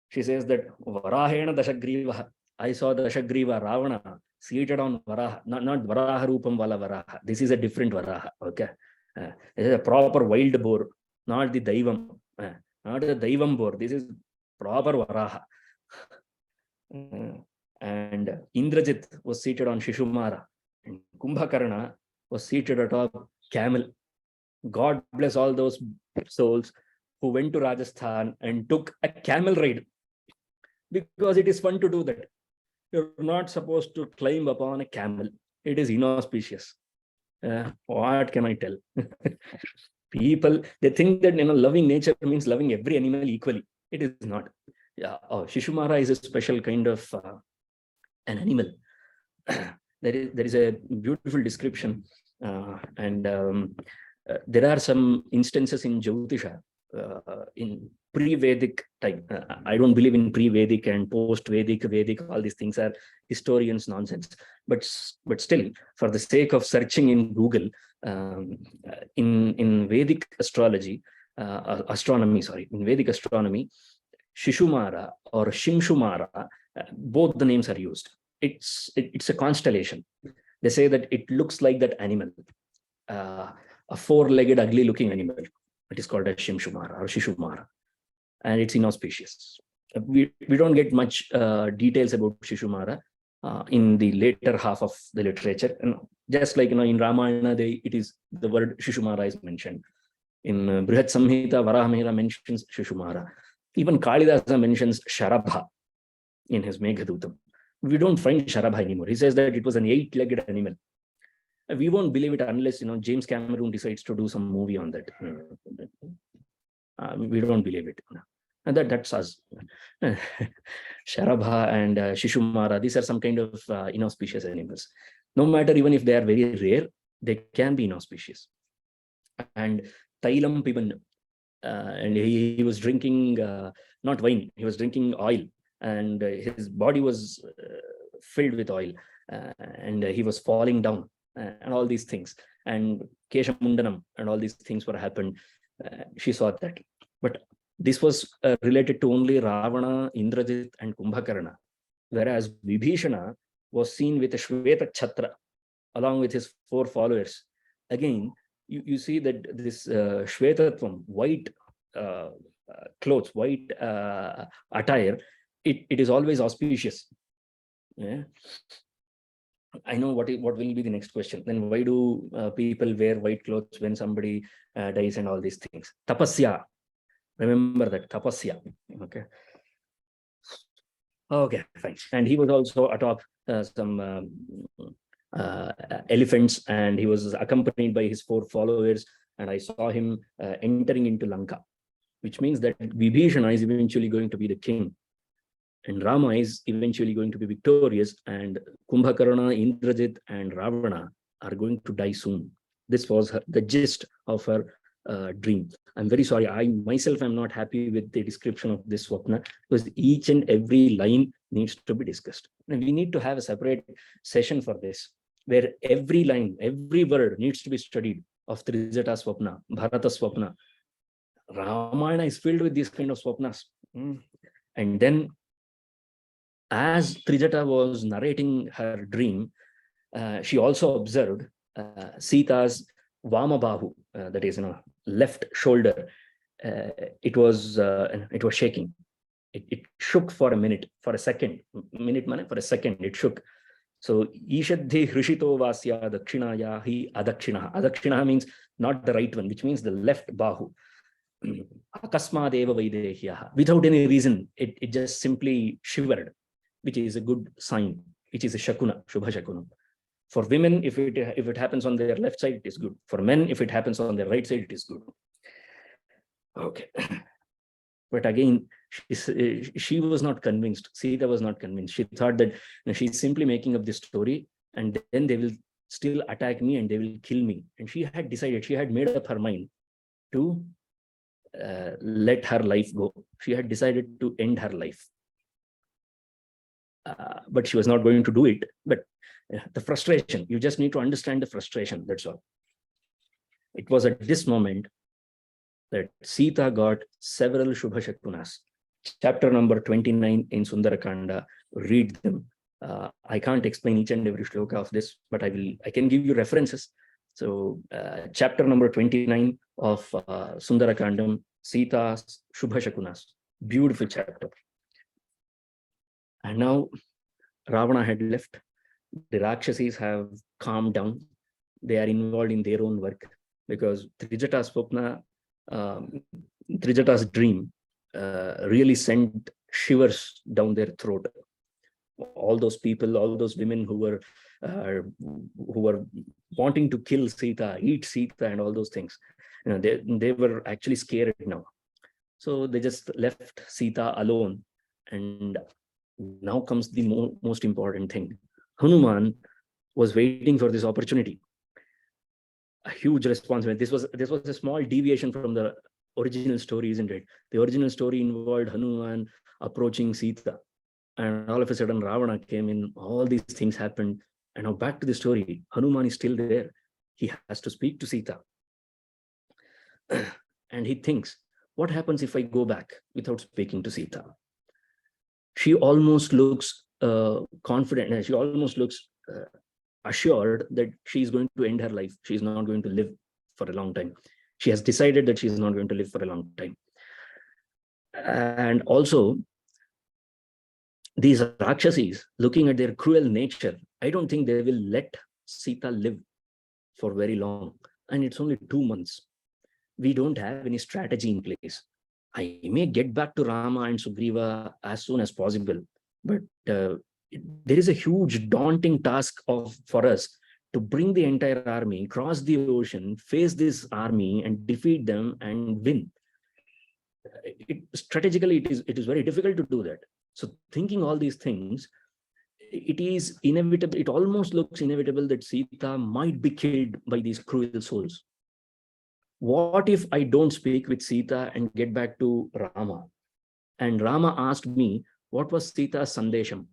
She says that Varahena Daśagriva, I saw Daśagriva, Ravana, seated on Varaha, not Varaha Rupam Vala Varaha. This is a different Varaha, okay? This is a proper wild boar, not the Daivam, not the Daivam boar. This is proper Varaha. And Indrajit was seated on Shishumara, and Kumbhakarna was seated atop camel. God bless all those souls who went to Rajasthan and took a camel ride, because it is fun to do that. You're not supposed to climb upon a camel. It is inauspicious. What can I tell? People, they think that loving nature means loving every animal equally. It is not. Yeah, Shishumara is a special kind of an animal. There is a beautiful description, and there are some instances in Jyotisha, in pre-Vedic time. I don't believe in pre-Vedic and post-Vedic, Vedic, all these things are historians' nonsense. But still, for the sake of searching in Google, in Vedic astrology, in Vedic astronomy, Shishumara or Shimshumara, both the names are used. It's a constellation. They say that it looks like that animal, a four-legged, ugly-looking animal. It is called a Shimshumara or Shishumara, and it's inauspicious. We don't get much details about Shishumara in the later half of the literature. And just like in Ramayana, the word Shishumara is mentioned. In Brihat Samhita, Varahamihira mentions Shishumara. Even Kalidasa mentions Sharabha in his Meghadutam. We don't find Sharabha anymore. He says that it was an 8-legged animal. We won't believe it unless James Cameron decides to do some movie on that. We don't believe it. And that's us. Sharabha and Shishumara, these are some kind of inauspicious animals. No matter even if they are very rare, they can be inauspicious. And Tailam Piban, and he was drinking not wine, he was drinking oil, and his body was filled with oil, and he was falling down, and all these things, and Keshamundanam and all these things were happened. She saw that, but this was related to only Ravana, Indrajit, and Kumbhakarna, whereas Vibhishana was seen with a Shveta Chhatra along with his 4 followers. Again, you see that this Shvetatvam, white clothes, white attire, it is always auspicious. Yeah. I know what will be the next question. Then why do people wear white clothes when somebody dies and all these things? Tapasya. Remember that, tapasya. Okay. Okay, fine. And he was also atop some elephants, and he was accompanied by his 4 followers, and I saw him entering into Lanka, which means that Vibhishana is eventually going to be the king, and Rama is eventually going to be victorious, and Kumbhakarna, Indrajit, and Ravana are going to die soon. This was the gist of her dream. I'm very sorry, I myself am not happy with the description of this swapna, because each and every line needs to be discussed. And we need to have a separate session for this, where every line, every word needs to be studied of Trijata Swapna, Bharata Swapna. Ramayana is filled with these kind of swapnas. And then, as Trijata was narrating her dream, she also observed Sita's Vamabahu, that is, left shoulder. It was shaking. It shook for a minute, for a second. For a second, it shook. So, Ishadhi Hrishito Vasya Dakshinaya hi Adakshinaha. Adakshinaha means not the right one, which means the left bahu. Akasmadeva Vaidehyaha. Without any reason, it just simply shivered, which is a good sign, which is a Shakuna, Shubha Shakuna. For women, if it happens on their left side, it is good. For men, if it happens on their right side, it is good. Okay. But again, she was not convinced. Sita was not convinced. She thought that she's simply making up this story, and then they will still attack me and they will kill me. And she had decided, she had made up her mind to let her life go. She had decided to end her life. But she was not going to do it. But the frustration, you just need to understand the frustration, that's all. It was at this moment that Sita got several Shubha Shakunas. Chapter number 29 in Sundarakanda, read them. I can't explain each and every shloka of this, but I can give you references. So chapter number 29 of Sundarakandam, Sita's Shubha Shakunas, beautiful chapter. And now Ravana had left. The Rakshasis have calmed down. They are involved in their own work, because Trijata's Swapna, Trijata's dream really sent shivers down their throat. All those people, all those women who were wanting to kill Sita, eat Sita, and all those things, they were actually scared now. So they just left Sita alone, And now comes the most important thing. Hanūmān was waiting for this opportunity. A huge responsibility. This was a small deviation from the original story, isn't it? The original story involved Hanūmān approaching Sita, and all of a sudden Rāvana came in. All these things happened, and now back to the story. Hanūmān is still there. He has to speak to Sita, and he thinks, what happens if I go back without speaking to Sita? She almost looks confident, and she almost looks assured that she is going to end her life. She is not going to live for a long time. She has decided that she is not going to live for a long time. And also, these Rakshasis, looking at their cruel nature, I don't think they will let Sita live for very long. And it's only 2 months. We don't have any strategy in place. I may get back to Rama and Sugrīva as soon as possible, but there is a huge daunting task for us to bring the entire army, cross the ocean, face this army and defeat them and win. Strategically, it is very difficult to do that. So thinking all these things, it is inevitable. It almost looks inevitable that Sita might be killed by these cruel souls. What if I don't speak with Sita and get back to Rama? And Rama asked me, what was Sita's sandesham?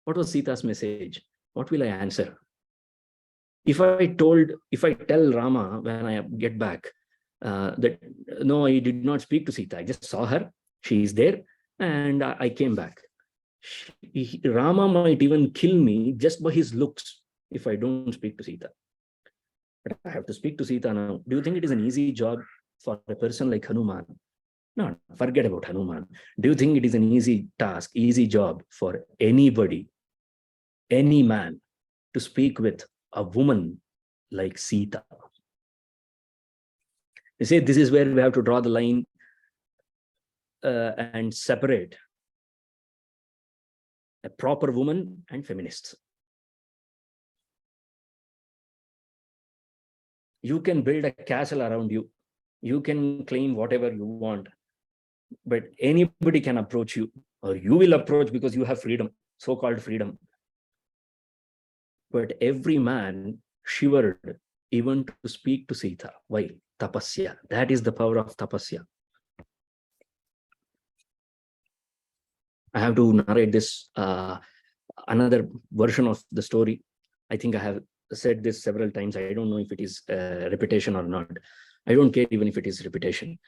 What was Sita's message? What will I answer? If I tell Rama when I get back that, no, I did not speak to Sita. I just saw her. She is there. And I came back. Rama might even kill me just by his looks if I don't speak to Sita. But I have to speak to Sita now. Do you think it is an easy job for a person like Hanūmān? No, forget about Hanūmān. Do you think it is an easy task, easy job for anybody, any man, to speak with a woman like Sita? They say this is where we have to draw the line and separate a proper woman and feminists. You can build a castle around you. You can claim whatever you want, but anybody can approach you, or you will approach because you have freedom, so-called freedom. But every man shivered even to speak to Sita. Why? Tapasya. That is the power of tapasya. I have to narrate this, another version of the story. I think I have said this several times. I don't know if it is repetition or not. I don't care even if it is repetition.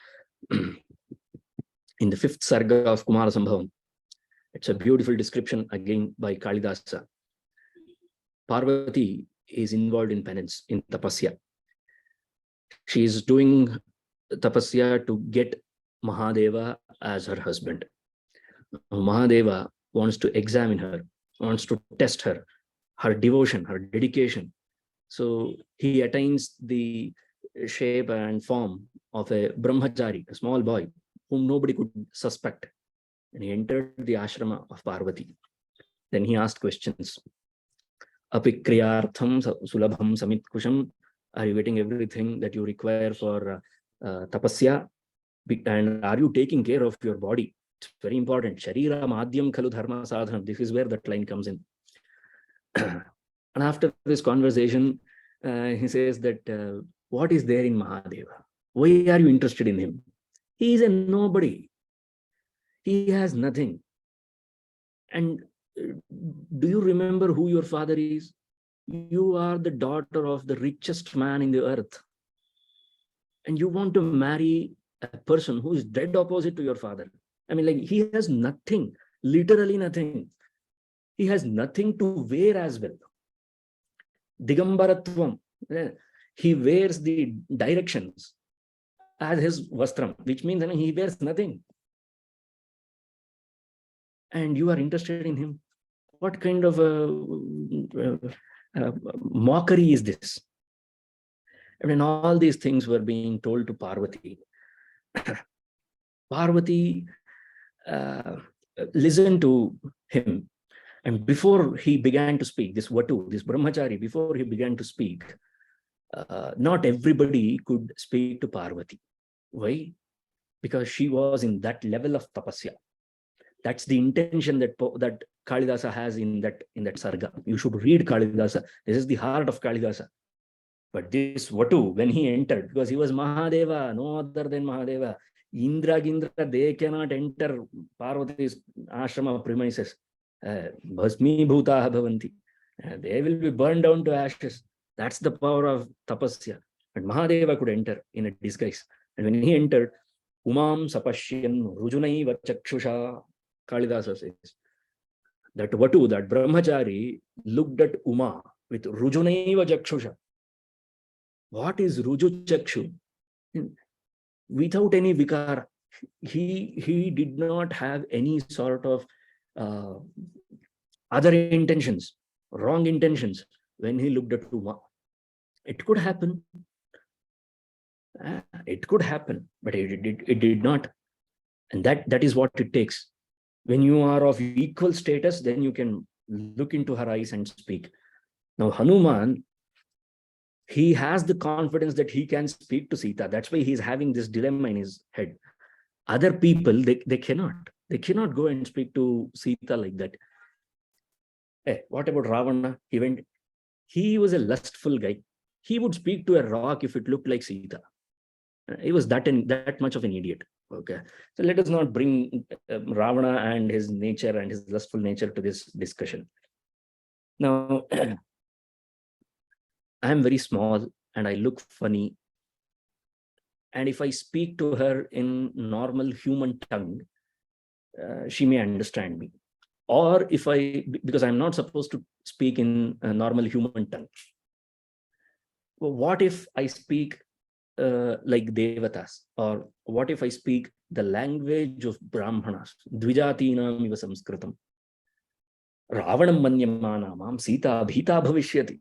In the 5th Sarga of Kumara Sambhavam, it's a beautiful description again by Kalidasa. Parvati is involved in penance, in tapasya. She is doing tapasya to get Mahadeva as her husband. Mahadeva wants to examine her, wants to test her devotion, her dedication. So he attains the shape and form of a brahmachari, a small boy, whom nobody could suspect. And he entered the ashrama of Parvati. Then he asked questions. Apikriyartham sulabham samitkusham. Are you getting everything that you require for tapasya? And are you taking care of your body? It's very important. Sharira madhyam khalu dharma sadhanam. This is where that line comes in. And after this conversation, he says that what is there in Mahadeva? Why are you interested in him? He is a nobody. He has nothing. And do you remember who your father is? You are the daughter of the richest man in the earth. And you want to marry a person who is dead opposite to your father. I mean, like, he has nothing, literally nothing. He has nothing to wear as well. Digambaratvam. He wears the directions as his vastram, which means, I mean, he wears nothing. And you are interested in him. What kind of mockery is this? I mean, all these things were being told to Parvati. Parvati listened to him. And before he began to speak, this Vatu, this brahmachari, before he began to speak, not everybody could speak to Parvati. Why? Because she was in that level of tapasya. That's the intention that Kalidasa has in that sarga. You should read Kalidasa. This is the heart of Kalidasa. But this Vatu, when he entered, because he was Mahadeva, no other than Mahadeva, Indra, they cannot enter Parvati's ashrama premises. Bhasmi bhutaha bhavanti. They will be burned down to ashes. That's the power of tapasya. But Mahadeva could enter in a disguise. And when he entered, Umam sapashyan rujunaiva chakshusha, Kalidasa says, that Vatu, that brahmachari, looked at Uma with rujunaiva chakshusha. What is ruju chakshu? Without any vikara. He did not have any sort of other intentions, wrong intentions when he looked at Uma. It could happen. It could happen, but it did not. And that is what it takes. When you are of equal status, then you can look into her eyes and speak. Now, Hanūmān, he has the confidence that he can speak to Sita. That's why he's having this dilemma in his head. Other people, they cannot. They cannot go and speak to Sita like that. Hey, what about Rāvana? He was a lustful guy. He would speak to a rock if it looked like Sita. He was that much of an idiot. Okay. So let us not bring Rāvana and his nature and his lustful nature to this discussion. Now, I am very small and I look funny. And if I speak to her in normal human tongue, she may understand me. Or because I'm not supposed to speak in a normal human tongue. Well, what if I speak like Devatas? Or what if I speak the language of Brahmanas? Dvijatinam iva samskritam. Ravanam manyamanamam Sita bhita bhavishyati.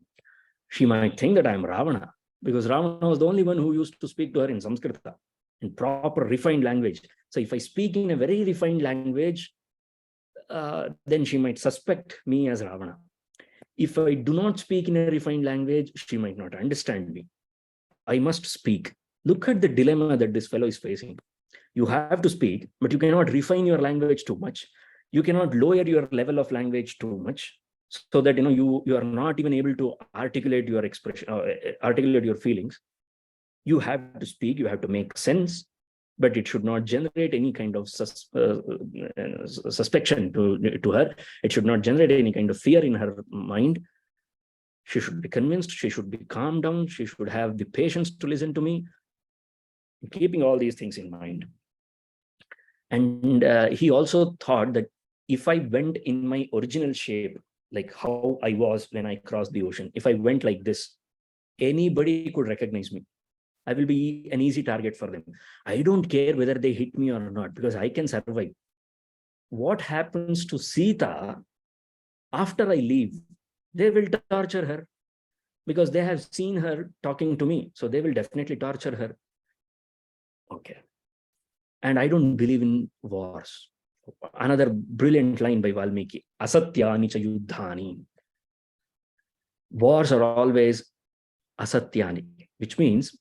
She might think that I am Rāvana, because Rāvana was the only one who used to speak to her in Sanskrita, in proper refined language. So if I speak in a very refined language, then she might suspect me as Rāvana. If I do not speak in a refined language, she might not understand me. I must speak. Look at the dilemma that this fellow is facing. You have to speak, but you cannot refine your language too much. You cannot lower your level of language too much, so that you are not even able to articulate your expression, articulate your feelings. You have to speak, you have to make sense, but it should not generate any kind of suspicion to her. It should not generate any kind of fear in her mind. She should be convinced, she should be calmed down, she should have the patience to listen to me, keeping all these things in mind. And he also thought that if I went in my original shape, like how I was when I crossed the ocean, if I went like this, anybody could recognize me. I will be an easy target for them. I don't care whether they hit me or not, because I can survive. What happens to Sita after I leave? They will torture her, because they have seen her talking to me. So they will definitely torture her. Okay. And I don't believe in wars. Another brilliant line by Valmiki, asatyani cha yuddhani. Wars are always asatyani, which means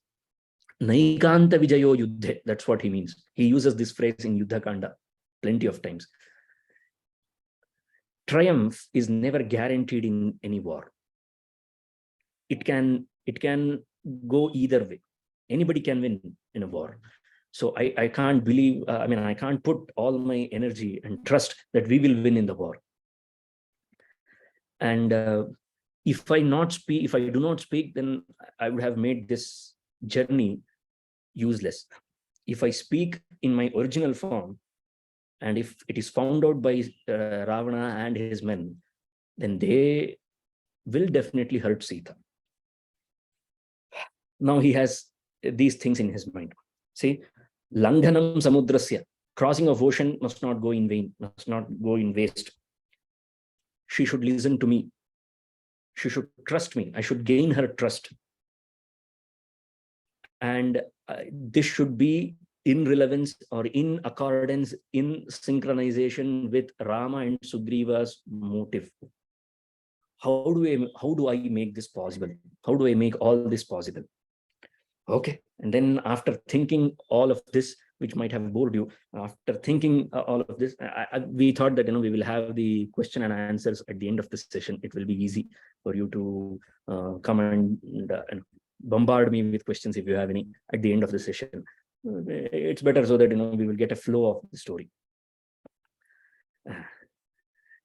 naikanta vijayo yuddhe. That's what he means. He uses this phrase in Yuddha Kanda plenty of times. Triumph is never guaranteed in any war. It can go either way. Anybody can win in a war. So I can't believe, I can't put all my energy and trust that we will win in the war. And if I do not speak, then I would have made this journey useless. If I speak in my original form, and if it is found out by Rāvana and his men, then they will definitely hurt Sita. Now he has these things in his mind. See, Langhanam samudrasya, crossing of ocean must not go in vain, must not go in waste. She should listen to me. She should trust me. I should gain her trust. And this should be in relevance or in accordance, in synchronization with Rama and Sugrīva's motive. How do I make this possible? How do I make all this possible? Okay. And then after thinking all of this, which might have bored you. After thinking all of this, we thought that we will have the question and answers at the end of the session. It will be easy for you to come and bombard me with questions if you have any at the end of the session. It's better so that we will get a flow of the story.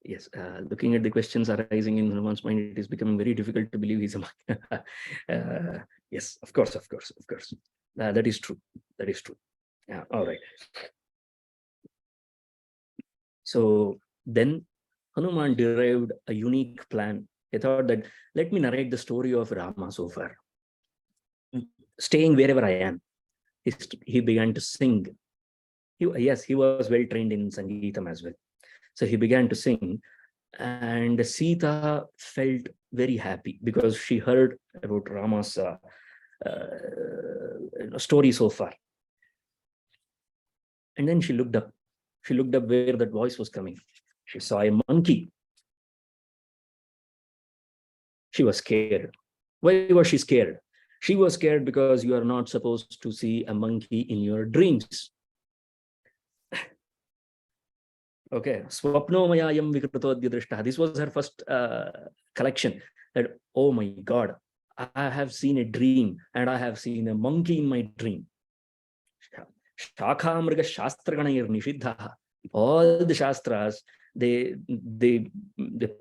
Yes, looking at the questions arising in Hanūmān's mind, it is becoming very difficult to believe he's a monk. Yes, of course. That is true. Yeah, all right. So then Hanūmān derived a unique plan. He thought that, let me narrate the story of Rama so far. Staying wherever I am, he began to sing. He was well trained in Sangeetam as well. So he began to sing, and Sita felt very happy because she heard about Rama's story so far. And then she looked up. She looked up where that voice was coming. She saw a monkey. She was scared. Why was she scared? She was scared because you are not supposed to see a monkey in your dreams. Okay, Swapnomayayam Vikratodya Drishta. This was her first collection. That, oh my God, I have seen a dream and I have seen a monkey in my dream. Shakhamriga Shastraganayir Nishiddha. All the Shastras, they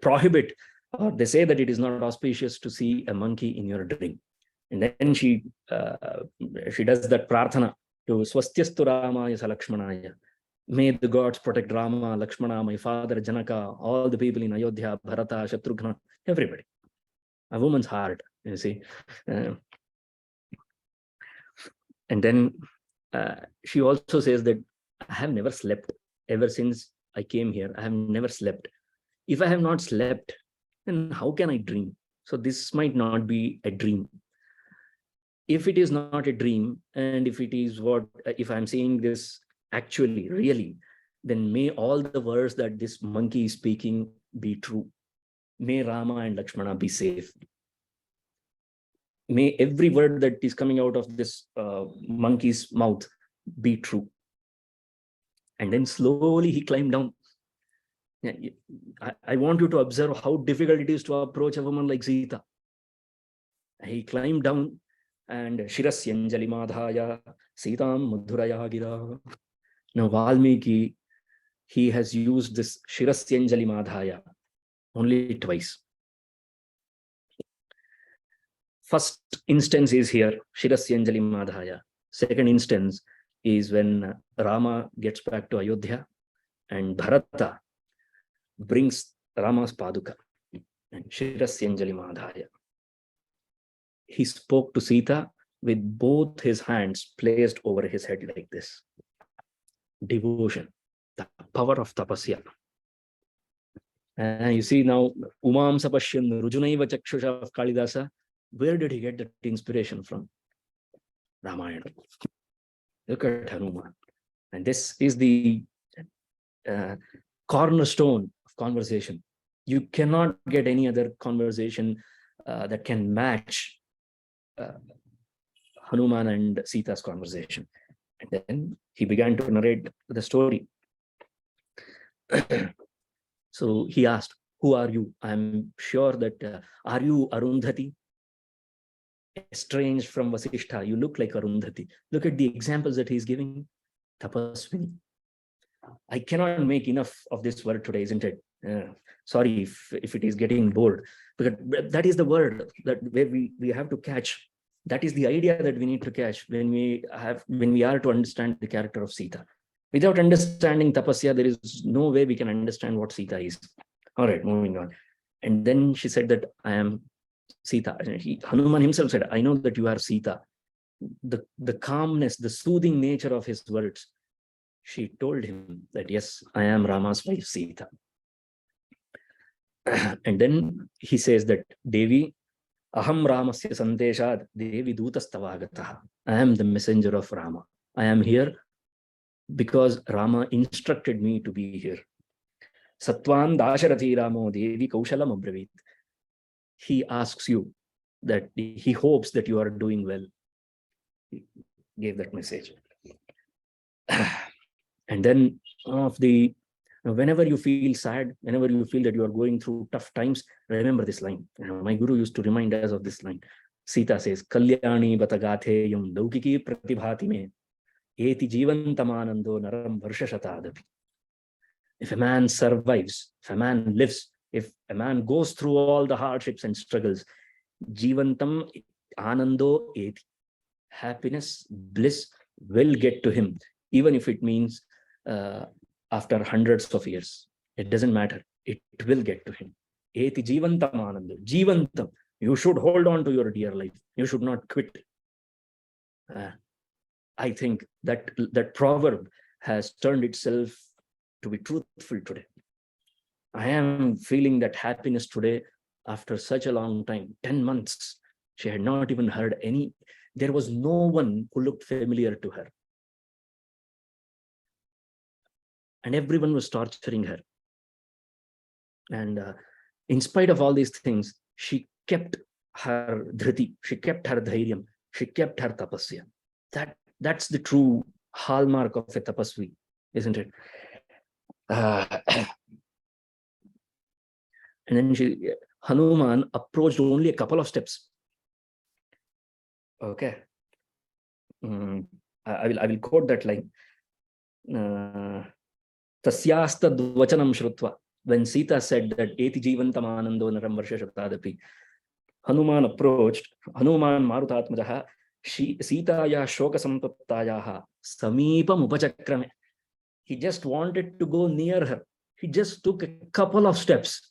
prohibit, or they say that it is not auspicious to see a monkey in your dream. And then she does that prarthana to Swastyastu Ramaya Salakshmanaya. May the gods protect Rama, Lakshmana, my father, Janaka, all the people in Ayodhya, Bharata, Shatrughna, everybody. A woman's heart, you see. And then she also says that I have never slept. Ever since I came here, I have never slept. If I have not slept, then how can I dream? So this might not be a dream. If it is not a dream, and if it is if I'm seeing this actually, really, then may all the words that this monkey is speaking be true. May Rama and Lakshmana be safe. May every word that is coming out of this monkey's mouth be true. And then slowly he climbed down. I want you to observe how difficult it is to approach a woman like Sita. He climbed down and Shirasyanjali Madhaya Sitam Madhuraya Gira. Now Valmiki, he has used this Shirasyanjali Madhaya only twice. First instance is here, Shirasyanjali Madhaya. Second instance is when Rama gets back to Ayodhya and Bharata brings Rama's Paduka and Shirasyanjali Madhaya. He spoke to Sita with both his hands placed over his head like this. Devotion, the power of tapasya. And you see now, Umam Sapashyan Rujunaiva Chakshusha of Kalidasa, where did he get that inspiration from? Ramayana. Look at Hanūmān. And this is the cornerstone of conversation. You cannot get any other conversation that can match Hanūmān and Sita's conversation. And then he began to narrate the story. So he asked, who are you? I'm sure that, are you Arundhati? Estranged from Vasishtha, you look like Arundhati. Look at the examples that he's giving. Tapaswini. I cannot make enough of this word today, isn't it? Sorry if it is getting bored, because that is the word that where we have to catch. That is the idea that we need to catch when we are to understand the character of Sita. Without understanding tapasya, there is no way we can understand what Sita is. All right, moving on. And then she said that I am Sita. Hanūmān himself said, I know that you are Sita. The calmness, the soothing nature of his words. She told him that, yes, I am Rama's wife, Sita. And then he says that, Devi, Aham Ramasya Sandeshad Devi Dutastavagataha. I am the messenger of Rama. I am here because Rama instructed me to be here. Satwan Daśarathi Ramo Devi Kaushalam Abravit. He asks you that he hopes that you are doing well. He gave that message. And then whenever you feel sad, whenever you feel that you are going through tough times, remember this line. My guru used to remind us of this line. Sita says, Kalyani batagatheyam laukiki pratibhati me eti jivantamanando naram varshashatadapi. If a man survives, if a man lives, if a man goes through all the hardships and struggles, jivantam anando eti. Happiness, bliss will get to him, even if it means after hundreds of years. It doesn't matter. It will get to him. Eti jivantam anando. Jivantam. You should hold on to your dear life. You should not quit. I think that proverb has turned itself to be truthful today. I am feeling that happiness today after such a long time, 10 months. She had not even heard any. There was no one who looked familiar to her. And everyone was torturing her. And in spite of all these things, she kept her dhriti, she kept her dhairyam, she kept her tapasya. That's the true hallmark of a tapasvi, isn't it? And then Hanūmān approached only a couple of steps. Okay. I will quote that line. Tasyasta dvachanam shrutva. When Sita said that eti jivantam anando naram varshashatadapi, Hanūmān approached. Hanūmān marutatmajaha Sitaya shoka sampaptayaha samipam upachakrame. He just wanted to go near her. He just took a couple of steps.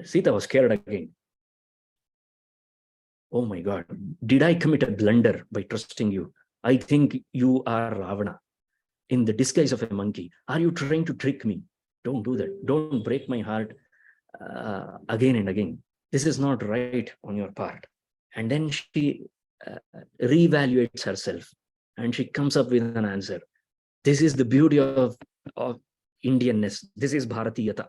Sita was scared again. Oh my God, did I commit a blunder by trusting you? I think you are Rāvana in the disguise of a monkey. Are you trying to trick me? Don't do that. Don't break my heart again and again. This is not right on your part. And then she reevaluates herself and she comes up with an answer. This is the beauty of Indianness. This is Bharatiyata.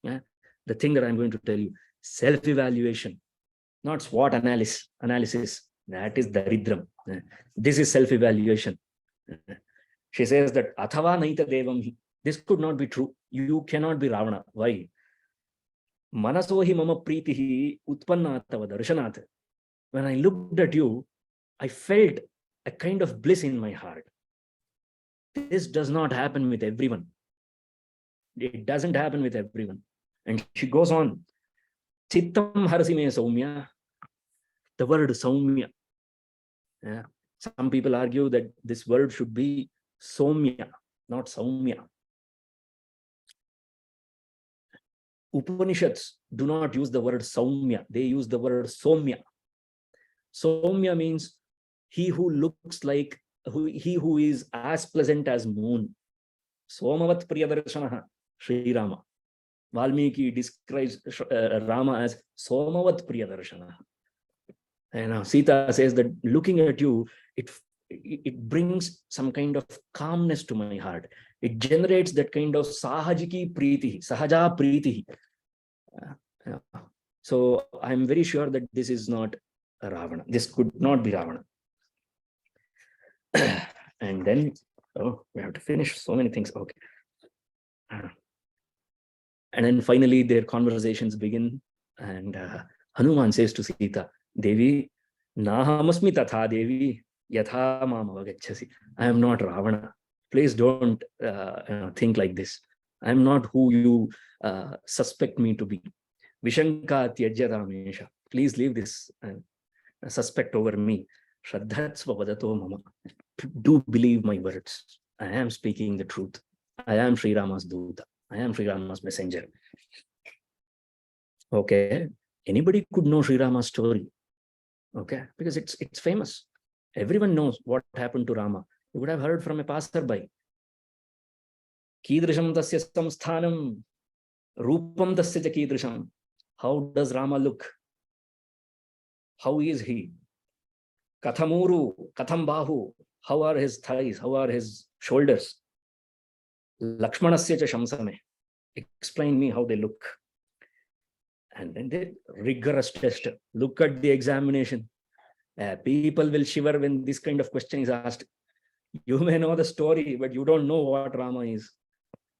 Yeah? The thing that I'm going to tell you, self-evaluation, not SWOT analysis. That is daridram. This is self-evaluation. She says that athava naita devam. This could not be true. You cannot be Ravana. Why? Manasohi mama pritihi utpannatava darshanat. When I looked at you, I felt a kind of bliss in my heart. This does not happen with everyone. It doesn't happen with everyone. And she goes on. Chittam harasime saumya. The word saumya. Yeah. Some people argue that this word should be somya, not saumya. Upanishads do not use the word saumya. They use the word somya. Somya means he who looks like, he who is as pleasant as moon. Somavat priyadarshanaha, Sri Rama. Valmiki describes Rama as Somavat priyadarshanaha. And Sita says that looking at you, it brings some kind of calmness to my heart. It generates that kind of sahajiki priti, sahaja priti. So I'm very sure that this is not Ravana. This could not be Ravana. And then, we have to finish so many things. Okay. And then finally their conversations begin. And Hanūmān says to Sita, Devi, nahamasmi tatha Devi, yatha mam avagacchasi. I am not Ravana. Please don't think like this. I am not who you suspect me to be. Vishanka tyajya ramesha. Please leave this suspect over me. Shraddhatsva vadato mama. Do believe my words. I am speaking the truth. I am Sri Rama's Duta. I am Sri Rama's messenger. Okay. Anybody could know Sri Rama's story. Okay. Because it's famous. Everyone knows what happened to Rama. You would have heard from a passerby. Kīdrisham tasya samsthanam, rupam tasya cha kīdrisham. How does Rama look? How is he? Kathamuru, katham how are his thighs? How are his shoulders? Lakshmanasya cha shamsame. Explain me how they look. And then the rigorous test. Look at the examination. People will shiver when this kind of question is asked. You may know the story, but you don't know what Rama is.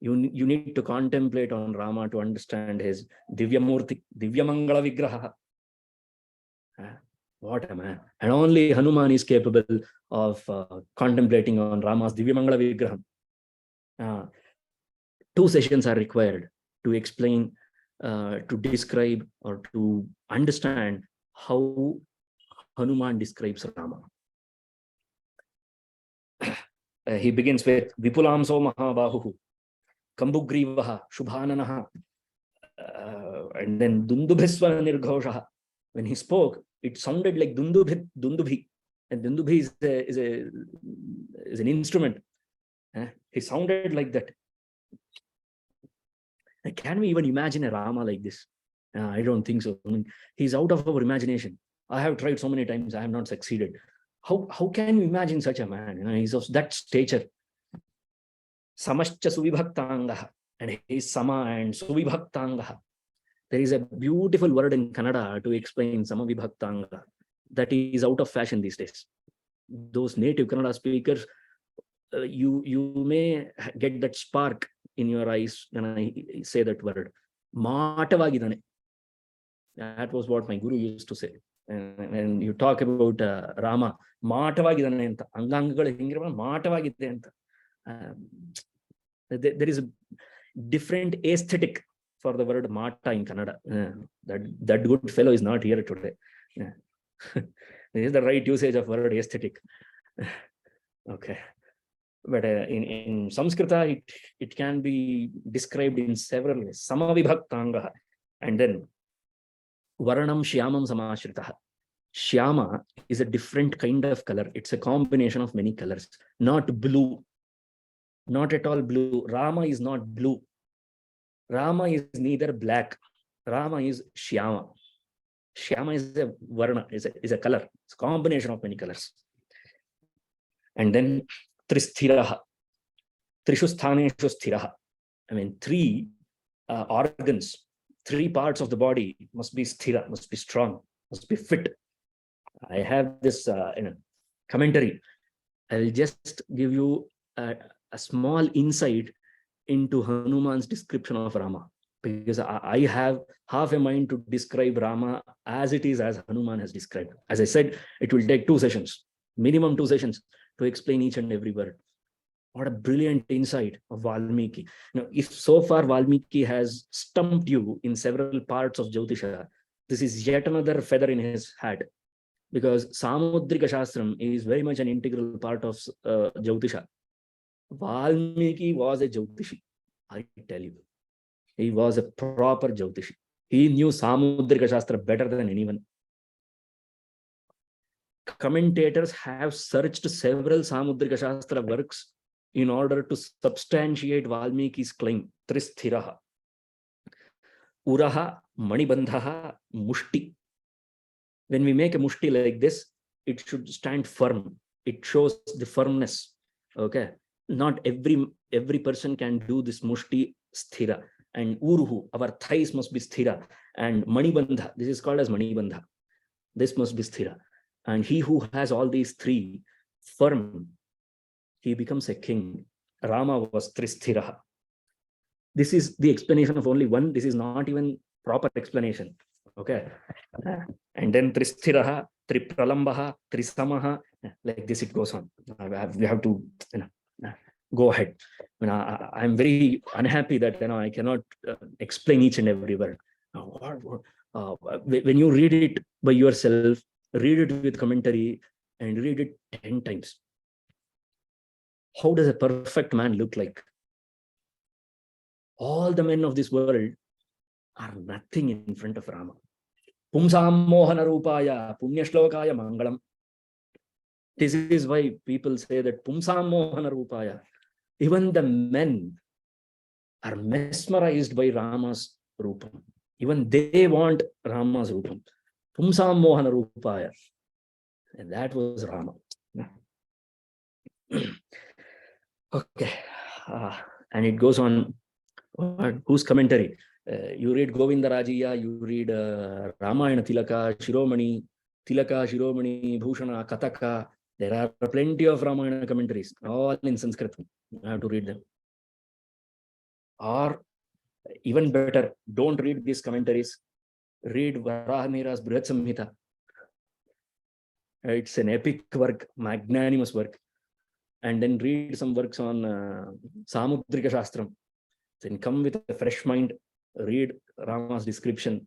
You need to contemplate on Rama to understand his Divyamurti, Divyamangala Vigraha. What a man. And only Hanūmān is capable of contemplating on Rama's Divyamangala Vigraham. 2 sessions are required to explain, to describe, or to understand how Hanūmān describes Rama. He begins with Vipulamso Mahabahu, Kambugrivaha, Shubhananaha, and then Dundubhisvana Nirghoshaha. When he spoke, it sounded like Dundubhi. And Dundubhi is an instrument. He sounded like that. Can we even imagine a Rama like this? I don't think so. I mean, he's out of our imagination. I have tried so many times. I have not succeeded. How can you imagine such a man? He's of that stature. Samascha Suvibhaktangaha. And he's Sama and Suvibhaktangaha. There is a beautiful word in Kannada to explain Samavibhaktanga that is out of fashion these days. Those native Kannada speakers, you may get that spark in your eyes when I say that word. Matavagidane. That was what my guru used to say. And when you talk about Rama, Matavagidane anta. Angangalu hingirava Matavagide anta. There is a different aesthetic for the word Mata in Kannada. That good fellow is not here today. This is the right usage of word aesthetic. Okay. But in Sanskrita, it can be described in several ways. Samavibhaktanga. And then Varanam Shyamam Samashritaha. Shyama is a different kind of color. It's a combination of many colors. Not blue. Not at all blue. Rama is not blue. Rama is neither black. Rama is Shyama. Shyama is a Varna, is a color. It's a combination of many colors. And then Tristhiraha. Trishu Sthaneshu Sthiraha. I mean, 3 organs, 3 parts of the body must be sthira, must be strong, must be fit. I have this commentary. I'll just give you a small insight into Hanūmān's description of Rama, because I have half a mind to describe Rama as it is, as Hanūmān has described. As I said, it will take 2 sessions, minimum 2 sessions, to explain each and every word. What a brilliant insight of Valmiki. If so far Valmiki has stumped you in several parts of Jyotisha, this is yet another feather in his hat, because Samudrika Shastram is very much an integral part of Jyotisha. Valmiki was a Jyotishi, I tell you. He was a proper Jyotishi. He knew Samudrika Shastra better than anyone. Commentators have searched several Samudrika Shastra works in order to substantiate Valmiki's claim. Tristhiraha. Uraha, Manibandhaha, Mushti. When we make a mushti like this, it should stand firm. It shows the firmness. Okay. Not every person can do this mushti sthira. And uruhu, our thighs must be sthira. And manibandha, this is called as manibandha. This must be sthira. And he who has all these 3 firm, he becomes a king. Rama was Tristhiraha. This is the explanation of only one. This is not even proper explanation. Okay. And then Tristhiraha, Tripralambaha, Trisamaha, like this it goes on. We have to go ahead. I'm very unhappy that I cannot explain each and every word. When you read it by yourself, read it with commentary, and read it 10 times. How does a perfect man look like? All the men of this world are nothing in front of Rama. Pumsam mohana rupaya punyashlokaya mangalam. This is why people say that Pumsam mohana rupaya. Even the men are mesmerized by Rama's rupam. Even they want Rama's rupam. Pumsam mohana rupaya. And that was Rama. Okay. And it goes on. Whose commentary? You read Govinda Rajiya, you read Ramayana Tilaka, Shiromani, Bhushana, Kataka, There are plenty of Ramayana commentaries, all in Sanskrit. You have to read them. Or even better, don't read these commentaries. Read Varahamira's Brihat Samhita. It's an epic work, magnanimous work. And then read some works on Samudrika Shastram. Then come with a fresh mind, read Rama's description.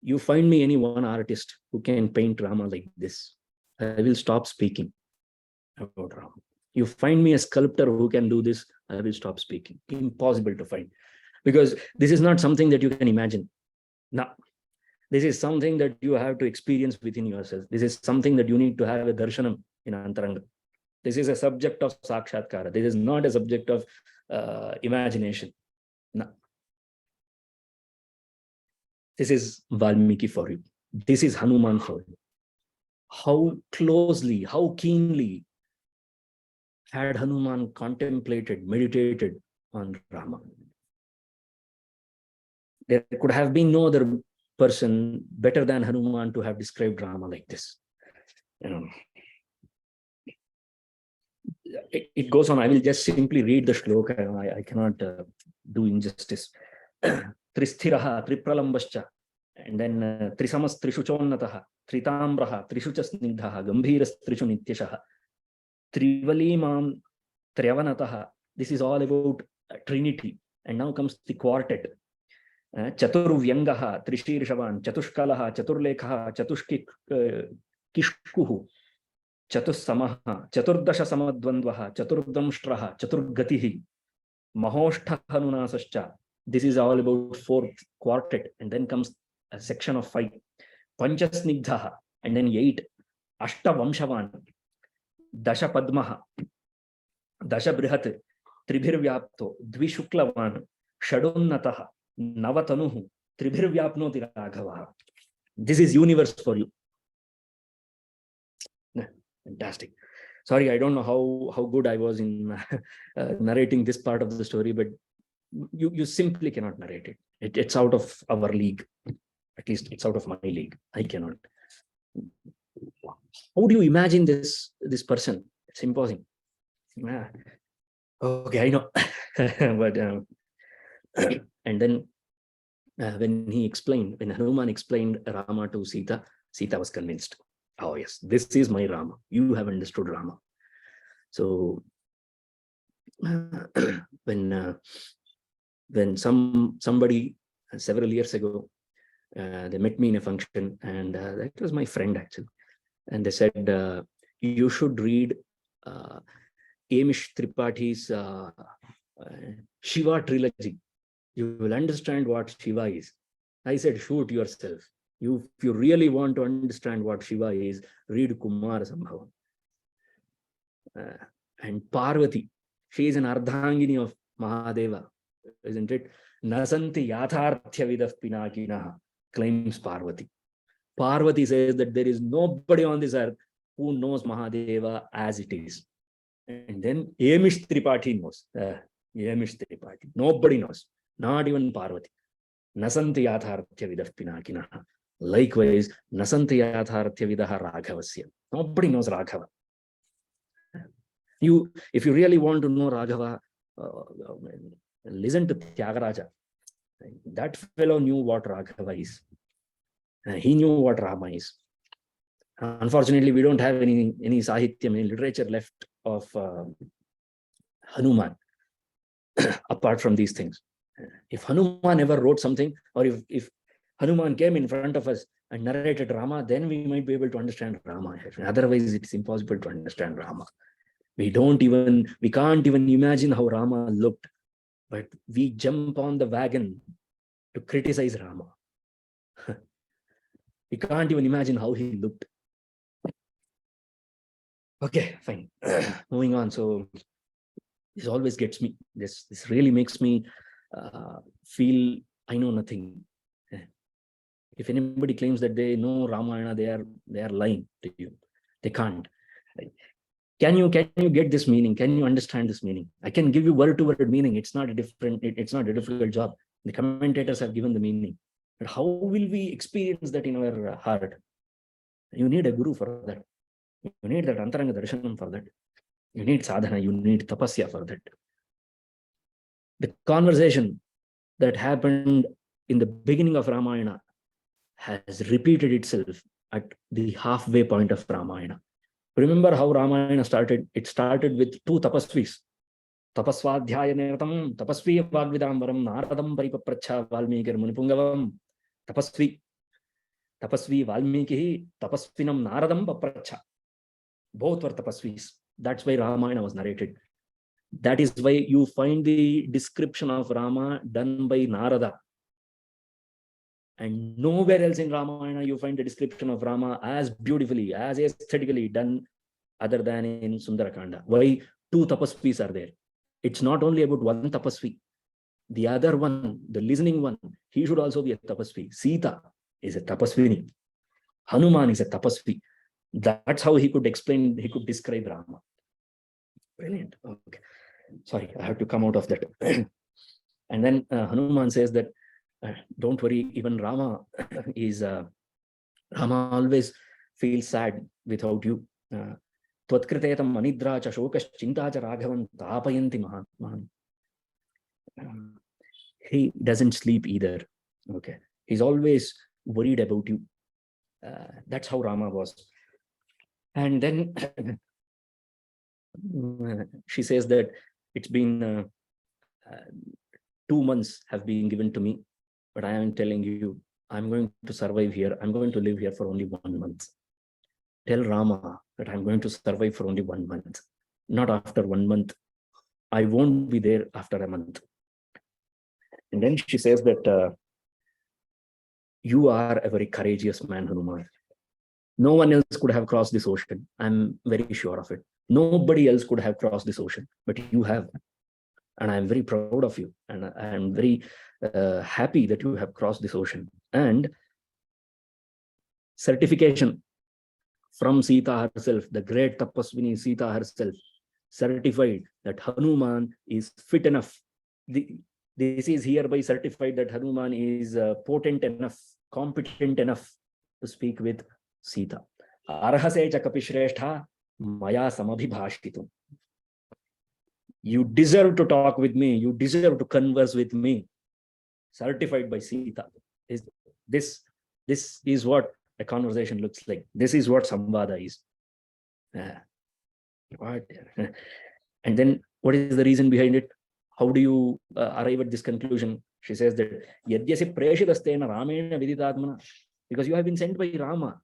You find me any one artist who can paint Rama like this, I will stop speaking about Rama. You find me a sculptor who can do this, I will stop speaking. Impossible to find. Because this is not something that you can imagine. No. This is something that you have to experience within yourself. This is something that you need to have a darshanam in Antaranga. This is a subject of sakshatkara. This is not a subject of imagination. No. This is Valmiki for you. This is Hanūmān for you. How closely, how keenly had Hanūmān contemplated, meditated on Rama. There could have been no other person better than Hanūmān to have described Rama like this. You know, it goes on. I will just simply read the shloka. I cannot do injustice. Tristhiraha, Tripralambascha, and then Trisamas Trishuchonnataha, Tritambraha, Trishucha Snigdhaha, Gambhiras Trishu Nityashaha, Trivalimam Tryavanataha. This is all about Trinity. And now comes the quartet. Chaturvyangaha, Trishirshavan, Chatushkalaha, Chaturlekha, Chatushki Kishkuhu, Chatussamaha, Chaturdasha Samadvandvaha, Chaturdamshtraha, Chaturgatihi, Mahoshta Hanunasascha. This is all about fourth quartet. And then comes a section of 5. Panchasnigdhaha, and then 8. Ashtavamshavan, Dasha Padmaha, Dasha Brihat, Tribhirvyapto, Dvishuklavan, Shadunnataha, Navatanuhu, Tribhirvyapnoti Raghavaha. This is universe for you. Fantastic. Sorry, I don't know how good I was in narrating this part of the story, but you simply cannot narrate it. It's out of our league. At least it's out of my league. I cannot. How do you imagine this person? It's impossible. Okay, I know. But and then when Hanūmān explained Rama to Sita, Sita was convinced. Oh yes, this is my Rama. You have understood Rama. So when somebody several years ago, they met me in a function, and that was my friend actually, and they said, you should read Amish Tripathi's Shiva trilogy. You will understand what Shiva is. I said, shoot yourself. If you really want to understand what Shiva is, read Kumara Sambhavam. And Parvati, she is an Ardhangini of Mahadeva, isn't it? Nasanti Yatharthya Vidah Pinakinaha, claims Parvati. Parvati says that there is nobody on this earth who knows Mahadeva as it is. And then Amish Tripathi knows. Amish Tripathi. Nobody knows. Not even Parvati. Nasanti Yatharthya Vidah Pinakinaha. Likewise, Nasanti Yatharthya Vidah Raghavasya. Nobody knows Raghava. If you really want to know Raghava, listen to Tyagaraja. That fellow knew what Raghava is. He knew what Rama is. Unfortunately, we don't have any Sahityam, any literature left of Hanūmān apart from these things. If Hanūmān ever wrote something, or if Hanūmān came in front of us and narrated Rama, then we might be able to understand Rama. Otherwise, it's impossible to understand Rama. We can't even imagine how Rama looked, but we jump on the wagon to criticize Rama. We can't even imagine how he looked. Okay, fine. Moving on. So this always gets me. This really makes me feel I know nothing. If anybody claims that they know Ramayana, they are lying to you. They can't. Can you get this meaning? Can you understand this meaning? I can give you word-to-word meaning. It's not a difficult job. The commentators have given the meaning. But how will we experience that in our heart? You need a guru for that. You need that antaranga darshanam for that. You need sadhana, you need tapasya for that. The conversation that happened in the beginning of Ramayana has repeated itself at the halfway point of Ramayana. Remember how Ramayana started? It started with two tapasvis. Tapasvadhyaya niratam, tapasvi vagvidamvaram, naradam paripapracha Valmikir munipungavam. Tapasvi Valmiki, tapasvinam naradam papracha. Both were tapasvis. That's why Ramayana was narrated. That is why you find the description of Rama done by Narada. And nowhere else in Ramayana you find the description of Rama as beautifully, as aesthetically done other than in Sundarakanda. Why? Two tapasvis are there. It's not only about one tapasvi. The other one, the listening one, he should also be a tapasvi. Sita is a tapasvini. Hanūmān is a tapasvi. That's how he could explain, he could describe Rama. Brilliant. Okay. Sorry, I have to come out of that. And then Hanūmān says that, don't worry, even Rama Rama always feels sad without you. Tvatkritetam anidra cha shokas chinta cha raghavan tapayanti mahan. He doesn't sleep either. Okay. He's always worried about you. That's how Rama was. And then she says that it's been 2 months have been given to me, but I am telling you, I'm going to survive here. I'm going to live here for only 1 month. Tell Rama that I'm going to survive for only 1 month, not after 1 month. I won't be there after a month. And then she says that you are a very courageous man, Hanūmān. No one else could have crossed this ocean. I'm very sure of it. Nobody else could have crossed this ocean, but you have. And I'm very proud of you. And I'm very happy that you have crossed this ocean. And certification from Sita herself, the great tapaswini Sita herself, certified that Hanūmān is fit enough. This is hereby certified that Hanūmān is potent enough, competent enough to speak with Sita. Arhase cha kapishrestha maya samabhibhashtitum. You deserve to talk with me. You deserve to converse with me. Certified by Sita. This is what a conversation looks like. This is what samvada is. What? And then what is the reason behind it? How do you arrive at this conclusion? She says that yadyasi preshidastena ramena viditatmana, because you have been sent by Rama.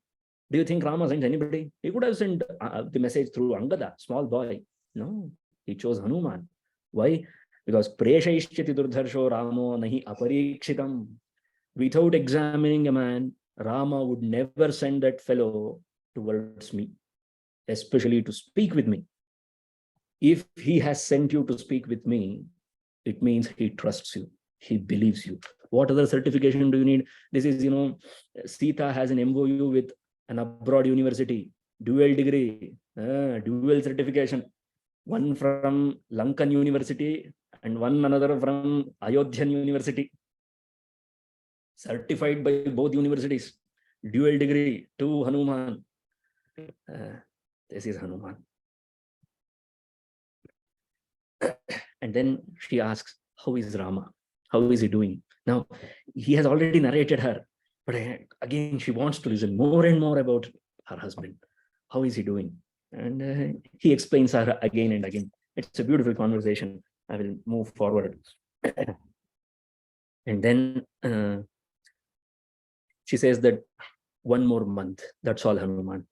Do you think Rama sent anybody? He could have sent the message through Angada, small boy. No, he chose Hanūmān. Why? Because preshaishyati durdharsho Ramo nahi aparikshitam. Without examining a man, Rama would never send that fellow towards me, especially to speak with me. If he has sent you to speak with me, it means he trusts you. He believes you. What other certification do you need? This is, Sita has an MOU with an abroad university, dual degree, dual certification, one from Lankan University and one another from Ayodhyan University. Certified by both universities, dual degree to Hanūmān. This is Hanūmān. And then she asks, how is Rama? How is he doing? Now, he has already narrated her, but again, she wants to listen more and more about her husband. How is he doing? And he explains her again and again. It's a beautiful conversation. I will move forward. And then she says that 1 more month, that's all, Hanūmān.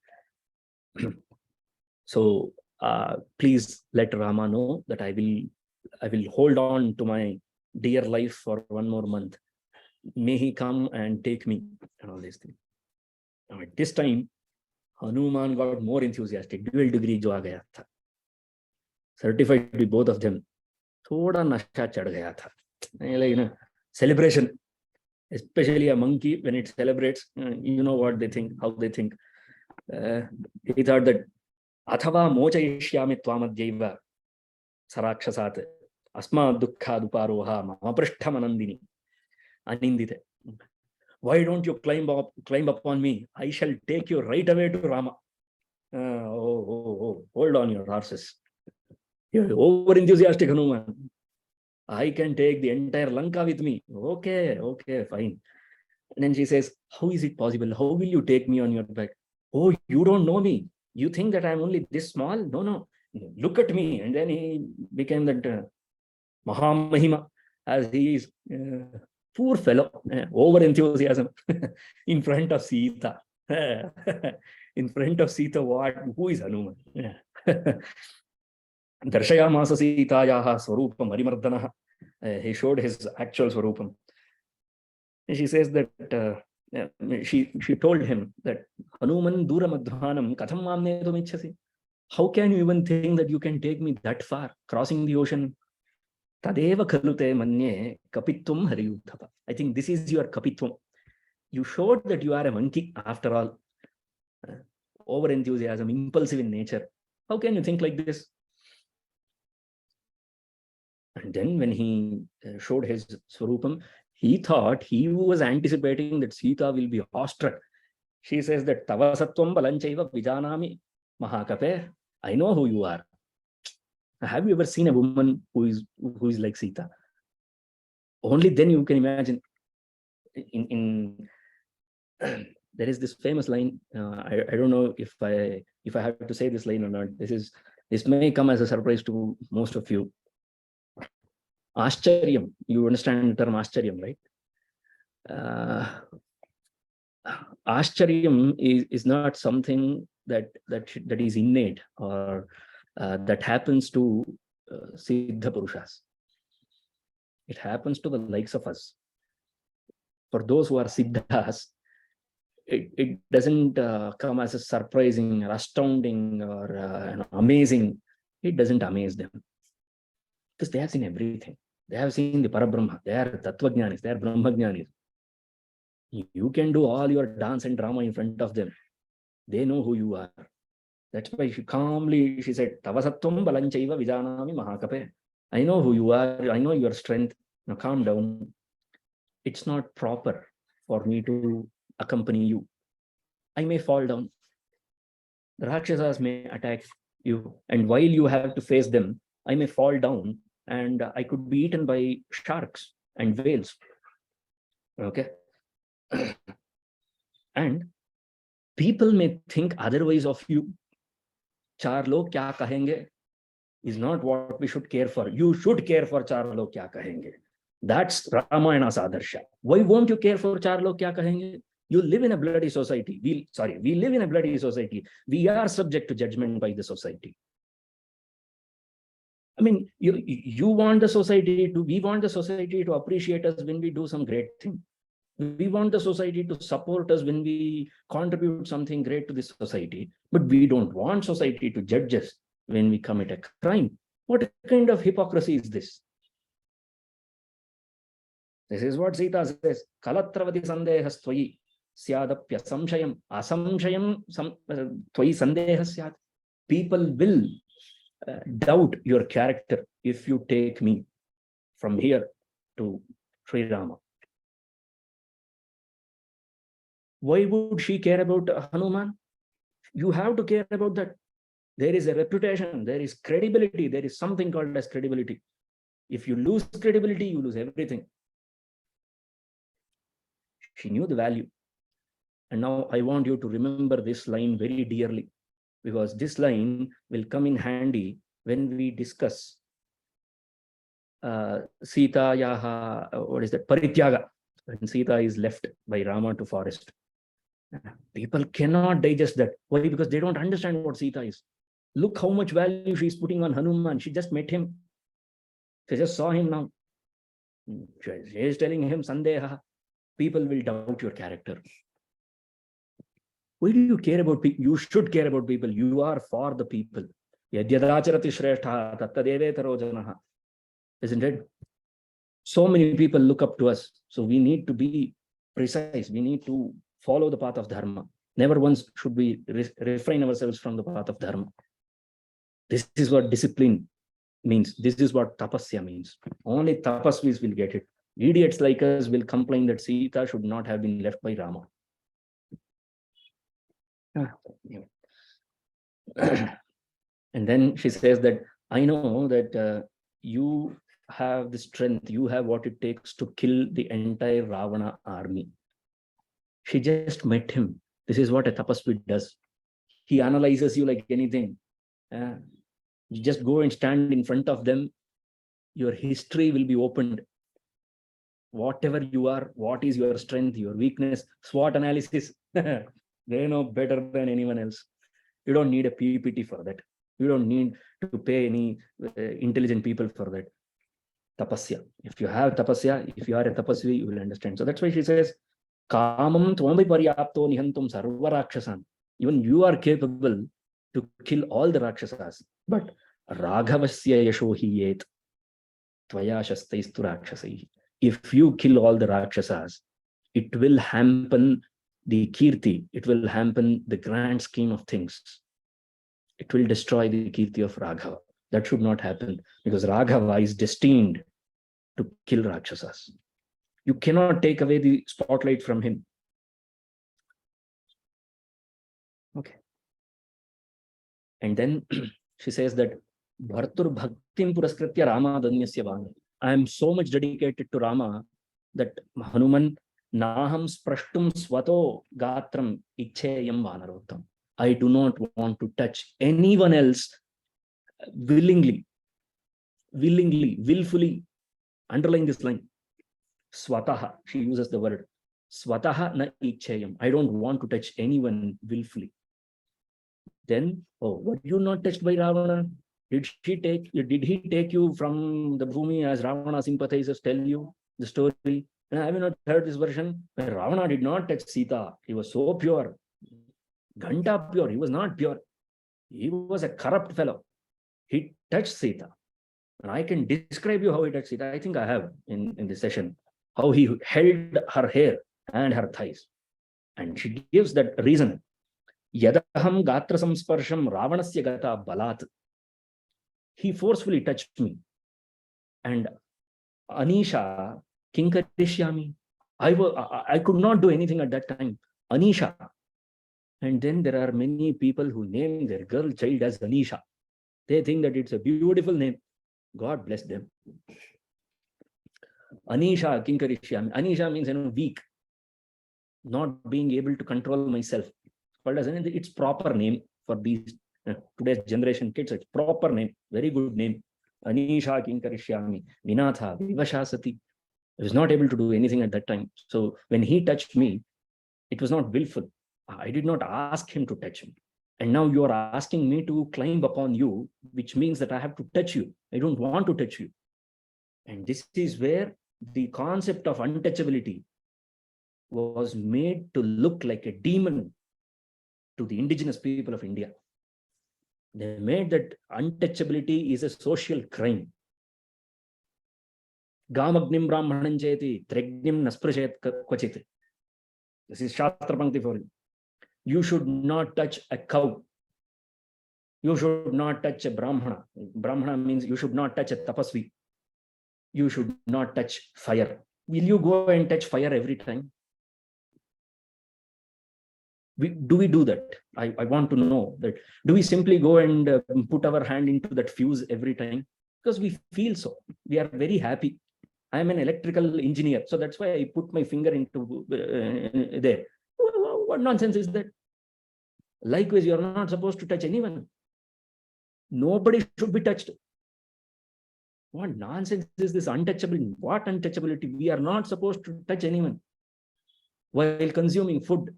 So please let Rama know that I will hold on to my dear life for 1 more month. May he come and take me and all these things. Now at this time, Hanūmān got more enthusiastic. Dual degree jo aa gaya tha. Certified with both of them. Thoda nasha chad gaya tha. Like, celebration. Especially a monkey, when it celebrates, you know what they think, how they think. He thought that Athava mochayishyami tvamadhyaiva sarakshasat asma dukkha duparoha mamaprishtamanandini anindite. Why don't you climb upon me? I shall take you right away to Rama. Hold on your horses. You're over enthusiastic, Hanūmān. I can take the entire Lanka with me. Okay, fine. And then she says, how is it possible? How will you take me on your back? Oh, you don't know me. You think that I'm only this small? No. Look at me. And then he became that Mahamahima, as he is. Poor fellow, over enthusiasm in front of Sita. In front of Sita, what? Who is Hanūmān? Darshayamasa Sītāyaha Swarupam Marimardanaha. He showed his actual Swarupam. And she says that she told him that Hanūmān Duramadhvanam Katham Mamnetum Ichhasi. How can you even think that you can take me that far, crossing the ocean? Tadeva Khalute Manye Kapitvam Hariyuthapa. I think this is your Kapitvam. You showed that you are a monkey after all. Over enthusiasm, impulsive in nature. How can you think like this? And then when he showed his Swarupam, he thought, he was anticipating that Sita will be awestruck. She says that Tavasatvam Balanchaiva Vijanami Mahakape. I know who you are. Have you ever seen a woman who is like Sita? Only then you can imagine. There is this famous line. I don't know if I have to say this line or not. This may come as a surprise to most of you. Ascharyam. You understand the term Ascharyam, right? Ascharyam is not something that is innate or that happens to Siddha Purushas. It happens to the likes of us. For those who are Siddhas, it doesn't come as a surprising or astounding or amazing. It doesn't amaze them. Because they have seen everything. They have seen the Parabrahma. They are Tattvajnanis. They are Brahmajnanis. You can do all your dance and drama in front of them. They know who you are. That's why she said, Tavasatvam Balanchaiva Vijanami Mahakape. I know who you are. I know your strength. Now calm down. It's not proper for me to accompany you. I may fall down. The Rakshasas may attack you. And while you have to face them, I may fall down and I could be eaten by sharks and whales. Okay. And people may think otherwise of you. Char log kya kahenge is not what we should care for. You should care for char log kya kahenge. That's Ramayana's Adarsha. Why won't you care for char log kya kahenge? You live in a bloody society. We live in a bloody society. We are subject to judgment by the society. I mean, we want the society to appreciate us when we do some great thing. We want the society to support us when we contribute something great to the society, but we don't want society to judge us when we commit a crime. What kind of hypocrisy is this? This is what Sita says. Kalatravati sandehas tvayi syadapya samshayam asamshayam tvayi sandehas syad. People will doubt your character if you take me from here to Sri Rama. Why would she care about Hanūmān? You have to care about that. There is a reputation, there is credibility, there is something called as credibility. If you lose credibility, you lose everything. She knew the value. And now I want you to remember this line very dearly, because this line will come in handy when we discuss Sita Yaha, Parityaga, when Sita is left by Rama to forest. People cannot digest that. Why? Because they don't understand what Sita is. Look how much value she's putting on Hanūmān. She just met him. She just saw him now. She is telling him, Sandeha, people will doubt your character. Why do you care about people? You should care about people. You are for the people. Yadyadacharati shrestha tattadevetaro janaha. Isn't it? So many people look up to us. So we need to be precise. We need to follow the path of dharma. Never once should we refrain ourselves from the path of dharma. This is what discipline means. This is what tapasya means. Only tapasvis will get it. Idiots like us will complain that Sita should not have been left by Rama. And then she says that, I know that you have the strength, you have what it takes to kill the entire Ravana army. She just met him. This is what a tapasvi does. He analyzes you like anything. You just go and stand in front of them. Your history will be opened. Whatever you are, what is your strength, your weakness, SWOT analysis. They know better than anyone else. You don't need a PPT for that. You don't need to pay any intelligent people for that. Tapasya. If you have tapasya, if you are a tapasvi, you will understand. So that's why she says, Kamam tvambi paryapto nihantum sarva rakshasan. Even you are capable to kill all the rakshasas. But Raghavasya yasho hi yet tvaya shastaistu rakshasai. If you kill all the rakshasas, it will hamper the kirti, it will hamper the grand scheme of things. It will destroy the kirti of Raghava. That should not happen, because Raghava is destined to kill rakshasas. You cannot take away the spotlight from him. Okay. And then she says that Bhartur Bhaktim Puraskritya Rama Danyasya Vālī. I am so much dedicated to Rama that Hanūmān Naham Sprashtum Swato Gatram Ichcheyam Vānarotam. I do not want to touch anyone else willingly, willfully. Underline this line. Swataha. She uses the word Swataha na Ichcheyam. I don't want to touch anyone willfully. Then, were you not touched by Ravana? Did he take you from the Bhumi as Ravana sympathizers tell you the story? And have you not heard this version? When Ravana did not touch Sita, he was so pure. Ganta pure, he was not pure. He was a corrupt fellow. He touched Sita. And I can describe you how he touched Sita. I think I have in this session. How he held her hair and her thighs. And she gives that reason. Yadaham gatra samsparsham Ravanasya gata balat. He forcefully touched me. And Anisha kinkarishyami. I could not do anything at that time. Anisha. And then there are many people who name their girl child as Anisha. They think that it's a beautiful name. God bless them. Anisha kinkarishyami. Anisha means weak. Not being able to control myself. It's proper name for these today's generation kids. It's proper name, very good name. Anisha kinkarishyami vinatha vivashasati. I was not able to do anything at that time. So when he touched me, it was not willful. I did not ask him to touch me. And now you are asking me to climb upon you, which means that I have to touch you. I don't want to touch you. And this is where the concept of untouchability was made to look like a demon to the indigenous people of India. They made that untouchability is a social crime. Gamagnim brahmanan jayati tregnim nasprashet kvachit. This is Shastra Pankti for you. You should not touch a cow. You should not touch a brahmana. Brahmana means you should not touch a tapasvi. You should not touch fire. Will you go and touch fire every time? Do we do that? I want to know that. Do we simply go and put our hand into that fuse every time? Because we feel so. We are very happy. I am an electrical engineer, so that's why I put my finger into there. What nonsense is that? Likewise, you are not supposed to touch anyone. Nobody should be touched. What nonsense is this untouchability? What untouchability? We are not supposed to touch anyone while consuming food.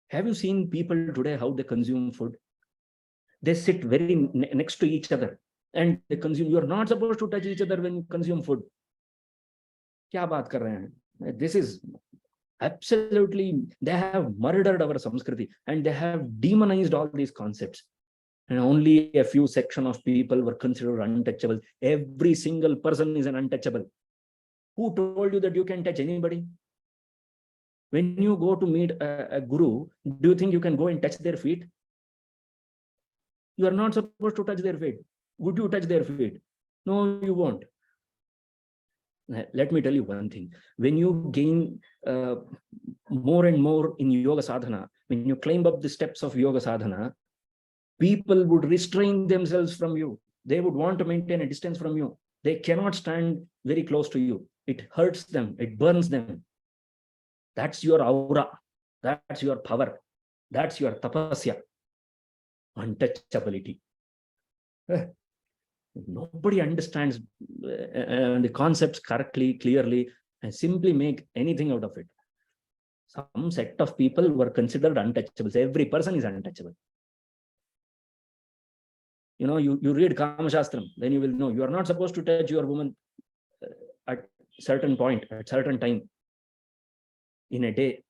Have you seen people today how they consume food? They sit very next to each other and they consume. You are not supposed to touch each other when you consume food. Kya baat kar rahe hain? This is absolutely, they have murdered our Samskriti and they have demonized all these concepts. And only a few section of people were considered untouchable. Every single person is an untouchable. Who told you that you can touch anybody? When you go to meet a guru, do you think you can go and touch their feet? You are not supposed to touch their feet. Would you touch their feet? No, you won't. Let me tell you one thing. When you gain more and more in yoga sadhana, when you climb up the steps of yoga sadhana, People would restrain themselves from you. They would want to maintain a distance from you. They cannot stand very close to you. It hurts them. It burns them. That's your aura. That's your power. That's your tapasya. Untouchability. Nobody understands the concepts correctly, clearly, and simply make anything out of it. Some set of people were considered untouchables. Every person is untouchable. You read Kama Shastram, then you will know you are not supposed to touch your woman at certain point, at certain time in a day.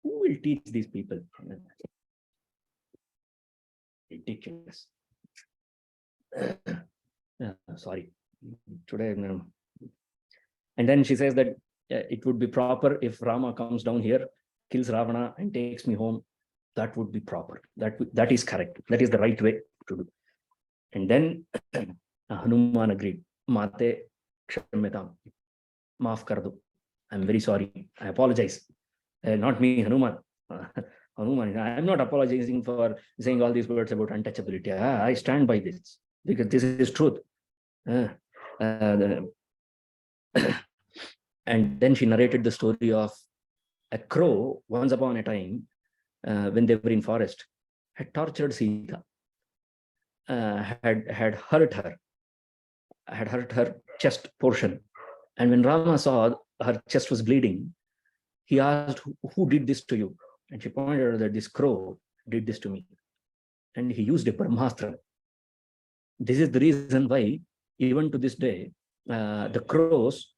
Who will teach these people? Ridiculous. Sorry. Today, and then she says that it would be proper if Rama comes down here, kills Ravana, and takes me home. That would be proper. That is correct. That is the right way to do. And then Hanūmān agreed. Mate kshamyatam. Maaf kar do. I'm very sorry. I apologize. Not me, Hanūmān. Hanūmān. I'm not apologizing for saying all these words about untouchability. I stand by this because this is truth. And then she narrated the story of a crow once upon a time, when they were in forest, had tortured Sīta, had hurt her chest portion. And when Rama saw her chest was bleeding, he asked, who did this to you? And she pointed out that this crow did this to me. And he used a Brahmastra. This is the reason why, even to this day, the crows,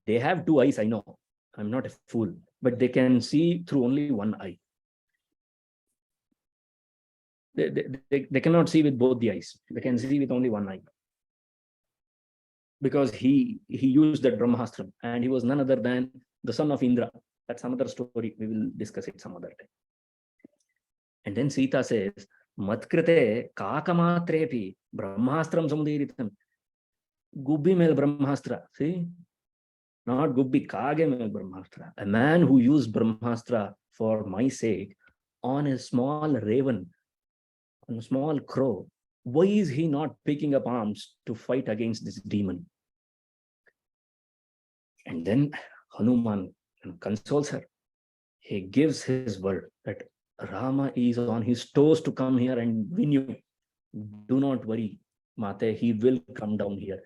they have two eyes, I know. I'm not a fool, but they can see through only one eye. They cannot see with both the eyes. They can see with only one eye. Because he used that Brahmastra, and he was none other than the son of Indra. That's another story. We will discuss it some other time. And then Sita says, Matkrite kakamatrepi Brahmastram samudiritam. Gubbi mel Brahmastra. See? Not Gubbi, Kage mel Brahmastra. A man who used Brahmastra for my sake on a small raven, on a small crow, why is he not picking up arms to fight against this demon? And then Hanūmān consoles her. He gives his word that Rama is on his toes to come here and win you. Do not worry, Mate, he will come down here.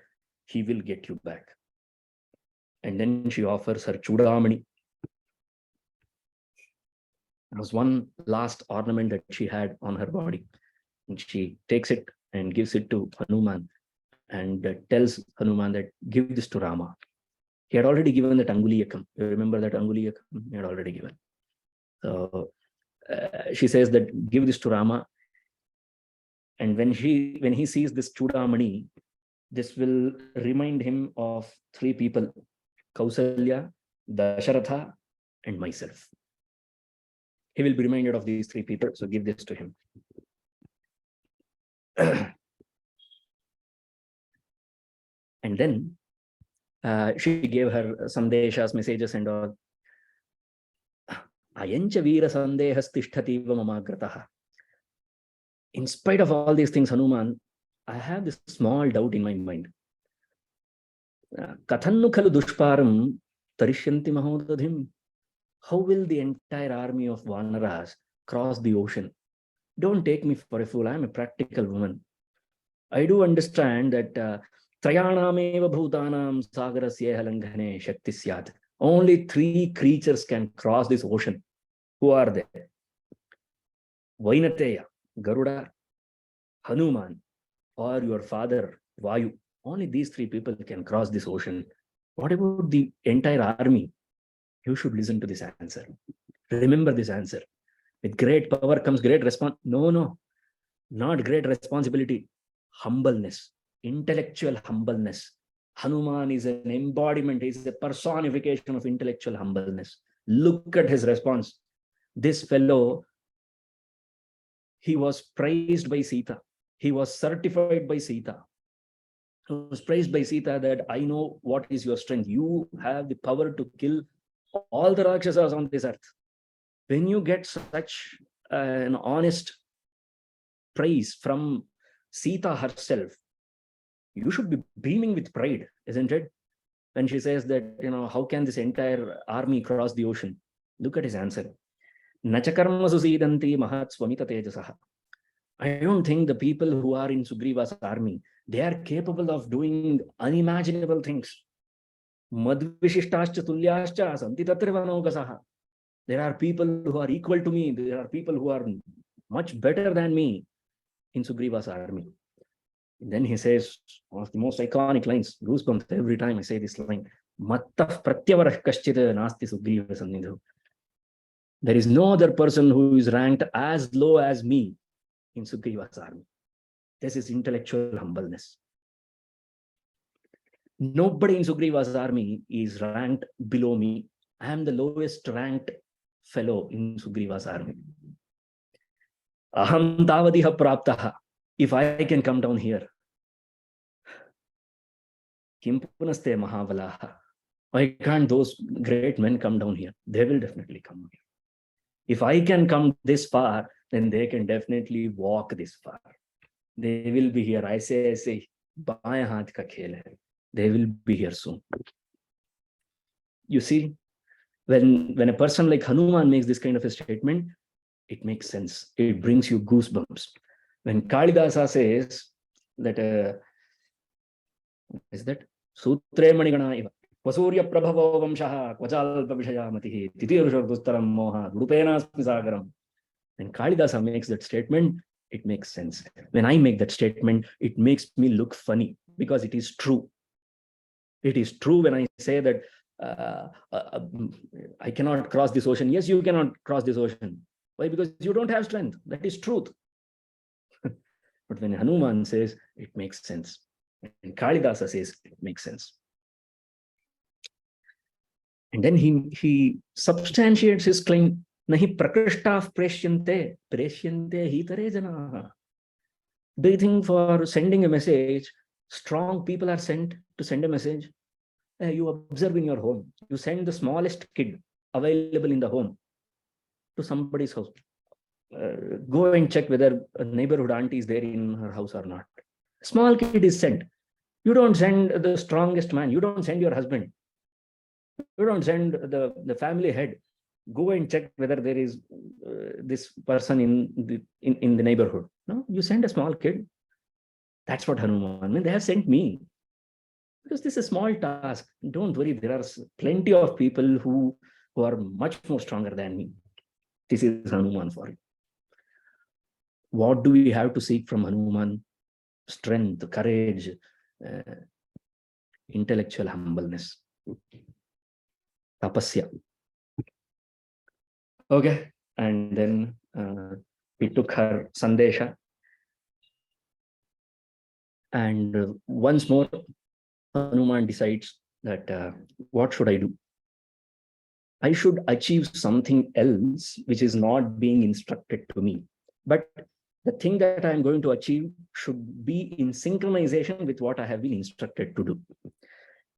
He will get you back. And then she offers her Chudamani. It was one last ornament that she had on her body. And she takes it and gives it to Hanūmān and tells Hanūmān that give this to Rama. He had already given that Anguliyakam. You remember that Anguliyakam? He had already given. So she says that give this to Rama. And when he sees this Chudamani, this will remind him of three people: Kausalya, Daśaratha, and myself. He will be reminded of these three people. So give this to him. And then she gave her sandeshas, messages and all. Ayancha veera sandehas tishthati mamagrataha. In spite of all these things, Hanūmān, I have this small doubt in my mind. Kathannu khalu dushparam tarishyanti mahodadhim. How will the entire army of Vanaras cross the ocean? Don't take me for a fool. I'm a practical woman. I do understand that Trayanameva bhutanam sagarasya langhane shakti syat. Only three creatures can cross this ocean. Who are they? Vainateya, Garuda, Hanūmān, or your father, Vayu. Only these three people can cross this ocean. What about the entire army? You should listen to this answer. Remember this answer. With great power comes great response. No, not great responsibility. Humbleness, intellectual humbleness. Hanūmān is an embodiment, is a personification of intellectual humbleness. Look at his response. This fellow, he was praised by Sita. He was certified by Sita. He was praised by Sita that I know what is your strength. You have the power to kill all the Rakshasas on this earth. When you get such an honest praise from Sita herself, you should be beaming with pride, isn't it? When she says that, how can this entire army cross the ocean? Look at his answer. Nachakarma susidanti mahat swamita tejasaha. I don't think the people who are in Sugrīva's army, they are capable of doing unimaginable things. Madvishishtascha tulyascha santi tatriva naugasaha. There are people who are equal to me. There are people who are much better than me in Sugrīva's army. And then he says one of the most iconic lines, goosebumps every time I say this line, Mattah pratyavarah kaschita nasti Sugrīva sannidhu. There is no other person who is ranked as low as me in Sugrīva's army. This is intellectual humbleness. Nobody in Sugrīva's army is ranked below me. I am the lowest ranked fellow in Sugrīva's army. Aham tavadiha praptaha. If I can come down here, kim punaste mahavalaha. Why can't those great men come down here? They will definitely come here. If I can come this far, then they can definitely walk this far. They will be here. I say, baaya haath ka khel hai. They will be here soon. You see, when a person like Hanūmān makes this kind of a statement, it makes sense. It brings you goosebumps. When Kalidasa says that, is that Sutre Manigana iva Vasurya Prabhavo Vamshaha Kvachalpa Vishaya Matihi Titirusha Dustaram Moha Rupena Sagaram. When Kalidasa makes that statement, it makes sense. When I make that statement, it makes me look funny because it is true. It is true when I say that I cannot cross this ocean. Yes, you cannot cross this ocean. Why? Because you don't have strength. That is truth. But when Hanūmān says, it makes sense. And Kalidasa says, it makes sense. And then he substantiates his claim. Nahi prakrishtav preshyante hitare janaha. Do you think for sending a message, strong people are sent to send a message? You observe in your home. You send the smallest kid available in the home to somebody's house. Go and check whether a neighborhood auntie is there in her house or not. Small kid is sent. You don't send the strongest man. You don't send your husband. You don't send the family head. Go and check whether there is this person in the neighborhood. No, you send a small kid. That's what Hanūmān means. They have sent me. Because this is a small task. Don't worry, there are plenty of people who are much more stronger than me. This is Hanūmān for you. What do we have to seek from Hanūmān? Strength, courage, intellectual humbleness, tapasya. Okay, and then we took her sandesha. And once more, Hanūmān decides that what should I do? I should achieve something else which is not being instructed to me. But the thing that I am going to achieve should be in synchronization with what I have been instructed to do.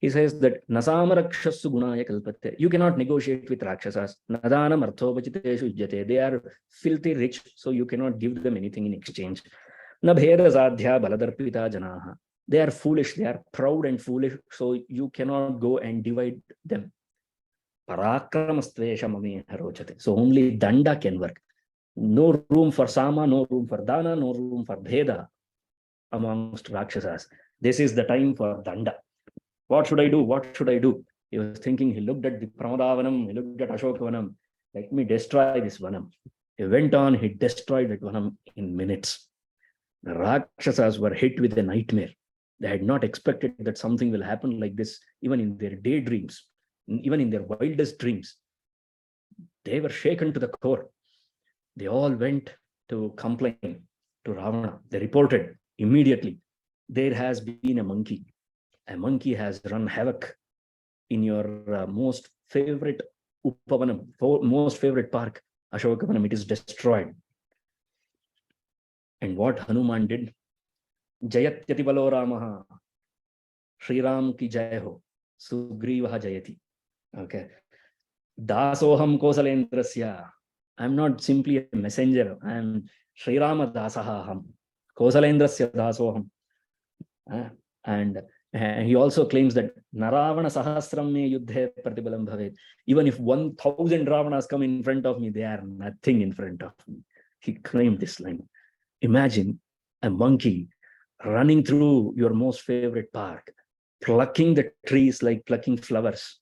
He says that Nasama Rakshassu Gunaya Kalpate. You cannot negotiate with Rakshasas. Nadanam Arthopachiteshu Jate. They are filthy rich, so you cannot give them anything in exchange. Nabheda Zadhya Baladarpita Janaha. They are foolish, they are proud and foolish, so you cannot go and divide them. Parakramastvesha mame harochate. So only danda can work. No room for sama, no room for dana, no room for bheda amongst Rakshasas. This is the time for danda. What should I do? What should I do? He was thinking, he looked at the Pramadavanam, he looked at Ashokavanam. Let me destroy this Vanam. He went on, he destroyed that Vanam in minutes. The Rakshasas were hit with a nightmare. They had not expected that something will happen like this, even in their daydreams, even in their wildest dreams. They were shaken to the core. They all went to complain to Rāvana. They reported immediately, there has been a monkey. A monkey has run havoc in your most favorite Upavanam, most favorite park, Ashokavanam. It is destroyed. And what Hanūmān did? Jayatyati balo Rāmaha, Shri Ram ki jai ho, Sugrīva jayati. Okay. Dasoham kosalendrasya, I'm not simply a messenger. I'm Sri Rama Dasahaham, Kosalendrasya Dasoham. And he also claims that Naravana Sahasram me yuddhe pratibalam bhavet. Even if 1,000 Ravanas come in front of me, they are nothing in front of me. He claimed this line. Imagine a monkey running through your most favorite park, plucking the trees like plucking flowers,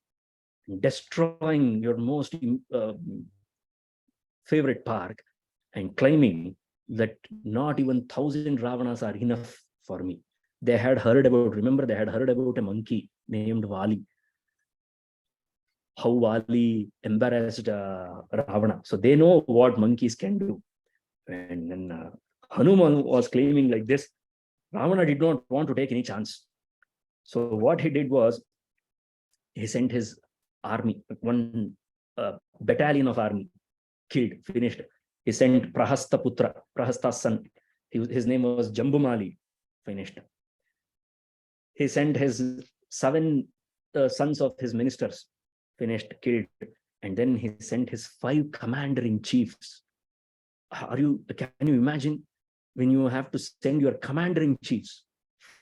destroying your most favorite park, and claiming that not even 1,000 Ravanas are enough for me. They had heard about, remember, they had heard about a monkey named Vālī. How Vālī embarrassed Ravana. So they know what monkeys can do. And then Hanūmān was claiming like this. Ravana did not want to take any chance. So what he did was, he sent his army, one battalion of army, killed, finished. He sent Prahasta Putra, Prahasta's son. His name was Jambumali, finished. He sent his 7 sons of his ministers, finished, killed. And then he sent his 5 commander-in-chiefs. Can you imagine when you have to send your commander-in-chiefs,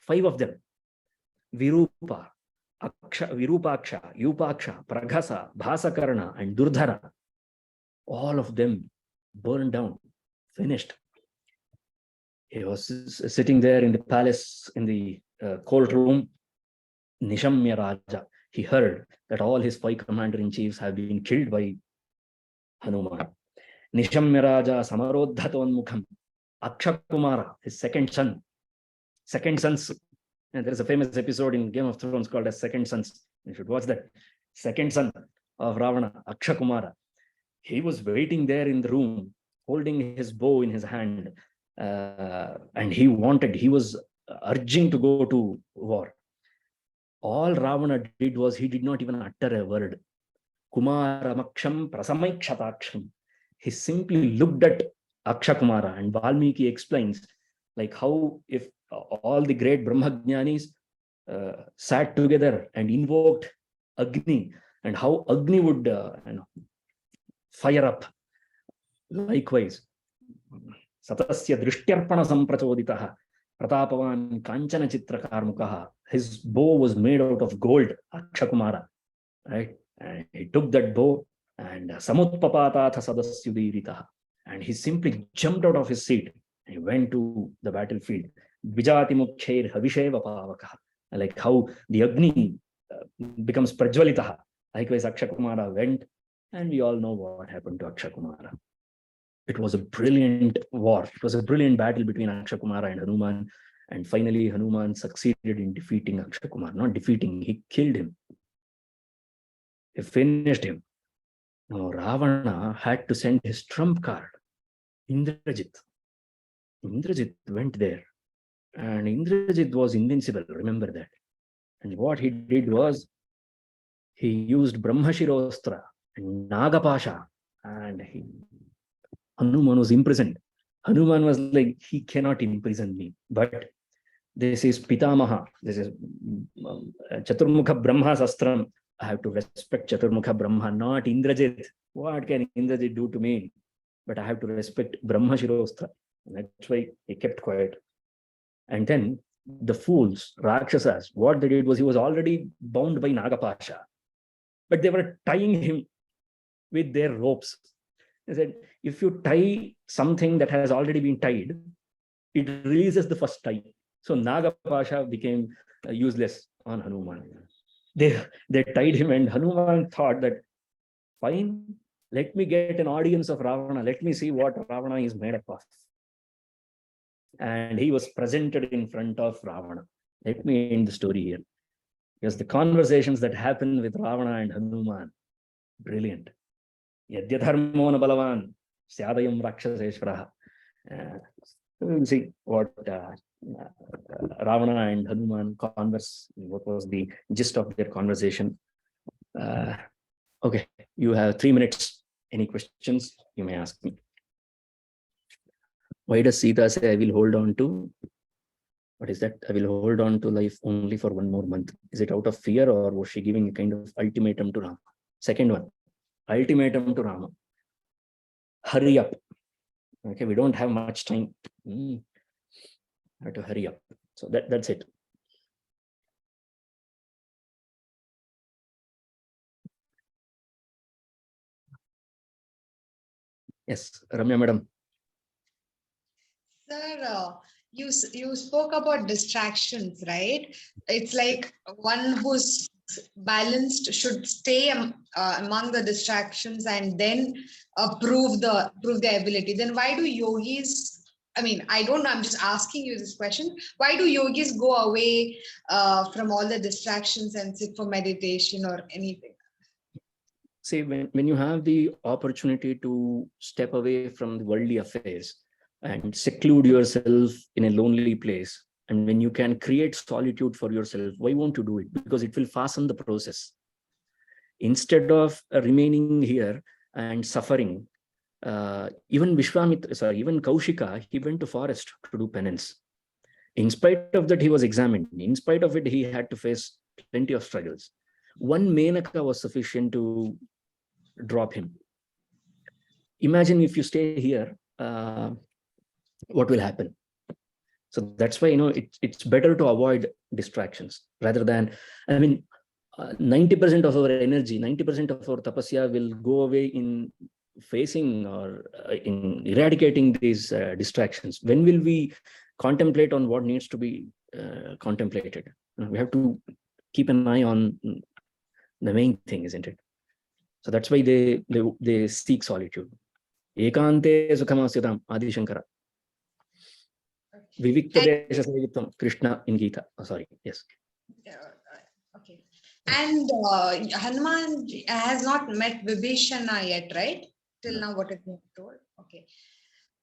5 of them, Virupa, Virupaksha, Yupaksha, Praghasa, Bhasakarna, and Durdhara, all of them burned down, finished. He was sitting there in the palace, in the court room, Nishamya Raja. He heard that all his 5 commander-in-chiefs have been killed by Hanūmān. Nishamya Raja Samarodhatonmukham, Akshakumara, his second sons. And there is a famous episode in Game of Thrones called as Second Sons. You should watch that. Second son of Ravana, Akshakumara. He was waiting there in the room, holding his bow in his hand. And he was urging to go to war. All Ravana did was, he did not even utter a word. Kumaramaksham prasamaikshataksham. He simply looked at Akshakumara, and Valmiki explains like how if all the great Brahmajnanis sat together and invoked Agni, and how Agni would fire up. Likewise, Satasya Drishtyarpana Samprachoditaha Pratapavan Kanchana Chitra Karmukaha. His bow was made out of gold, Akshakumara. Right? And he took that bow and Samutpapatatha Sadasyudiritaha. And he simply jumped out of his seat. He went to the battlefield. Vijati Mukher Havisheva Pavakaha. Like how the Agni becomes Prajwalitaha. Likewise, Akshakumara went, and we all know what happened to Akshakumara. It was a brilliant war. It was a brilliant battle between Akshakumara and Hanūmān. And finally, Hanūmān succeeded in defeating Akshakumara. Not defeating, he killed him. He finished him. Now, Ravana had to send his trump card, Indrajit. Indrajit went there. And Indrajit was invincible, remember that. And what he did was, he used Brahmashirostra and Nagapasha, and Hanūmān was imprisoned. Hanūmān was like, he cannot imprison me. But this is Pitamaha, this is Chaturmukha Brahma's Astram. I have to respect Chaturmukha Brahma, not Indrajit. What can Indrajit do to me? But I have to respect Brahmashirostra. That's why he kept quiet. And then the fools, Rakshasas, what they did was, he was already bound by Nagapasha, but they were tying him with their ropes. They said, if you tie something that has already been tied, it releases the first tie. So Nagapasha became useless on Hanūmān. They tied him, and Hanūmān thought that, fine, let me get an audience of Ravana. Let me see what Ravana is made up of. And he was presented in front of Ravana. Let me end the story here. Because the conversations that happened with Ravana and Hanūmān, brilliant. Yadyadharmo na balavan, syadayam rakshaseshvaraha. We'll see what Ravana and Hanūmān converse, what was the gist of their conversation. Okay, you have 3 minutes. Any questions? You may ask me. Why does Sita say, I will hold on to, what is that? I will hold on to life only for 1 more month. Is it out of fear, or was she giving a kind of ultimatum to Rama? Second one, ultimatum to Rama. hurry up. Okay, we don't have much time. Have to hurry up. So that's it. Yes, Ramya madam. Sir, you spoke about distractions, right? It's like one who's balanced should stay among the distractions and then prove the ability. Then why do yogis? I mean, I don't know. I'm just asking you this question. Why do yogis go away from all the distractions and sit for meditation or anything? See, when you have the opportunity to step away from the worldly affairs and seclude yourself in a lonely place, and when you can create solitude for yourself, why won't you do it? Because it will fasten the process. Instead of remaining here and suffering, even Kaushika, he went to forest to do penance. In spite of that, he was examined. In spite of it, he had to face plenty of struggles. One Menaka was sufficient to drop him. Imagine if you stay here, what will happen? So that's why, it's better to avoid distractions rather than, 90% of our energy, 90% of our tapasya will go away in facing or in eradicating these distractions. When will we contemplate on what needs to be contemplated? We have to keep an eye on the main thing, isn't it? So that's why they seek solitude. Ekante sukhamasyatam, Adi Shankara. Vivikta desha savitam, Krishna in Gita. Oh, sorry, yes. Okay. And Hanūmān has not met Vibhishana yet, right? Till now, what have you told? Okay.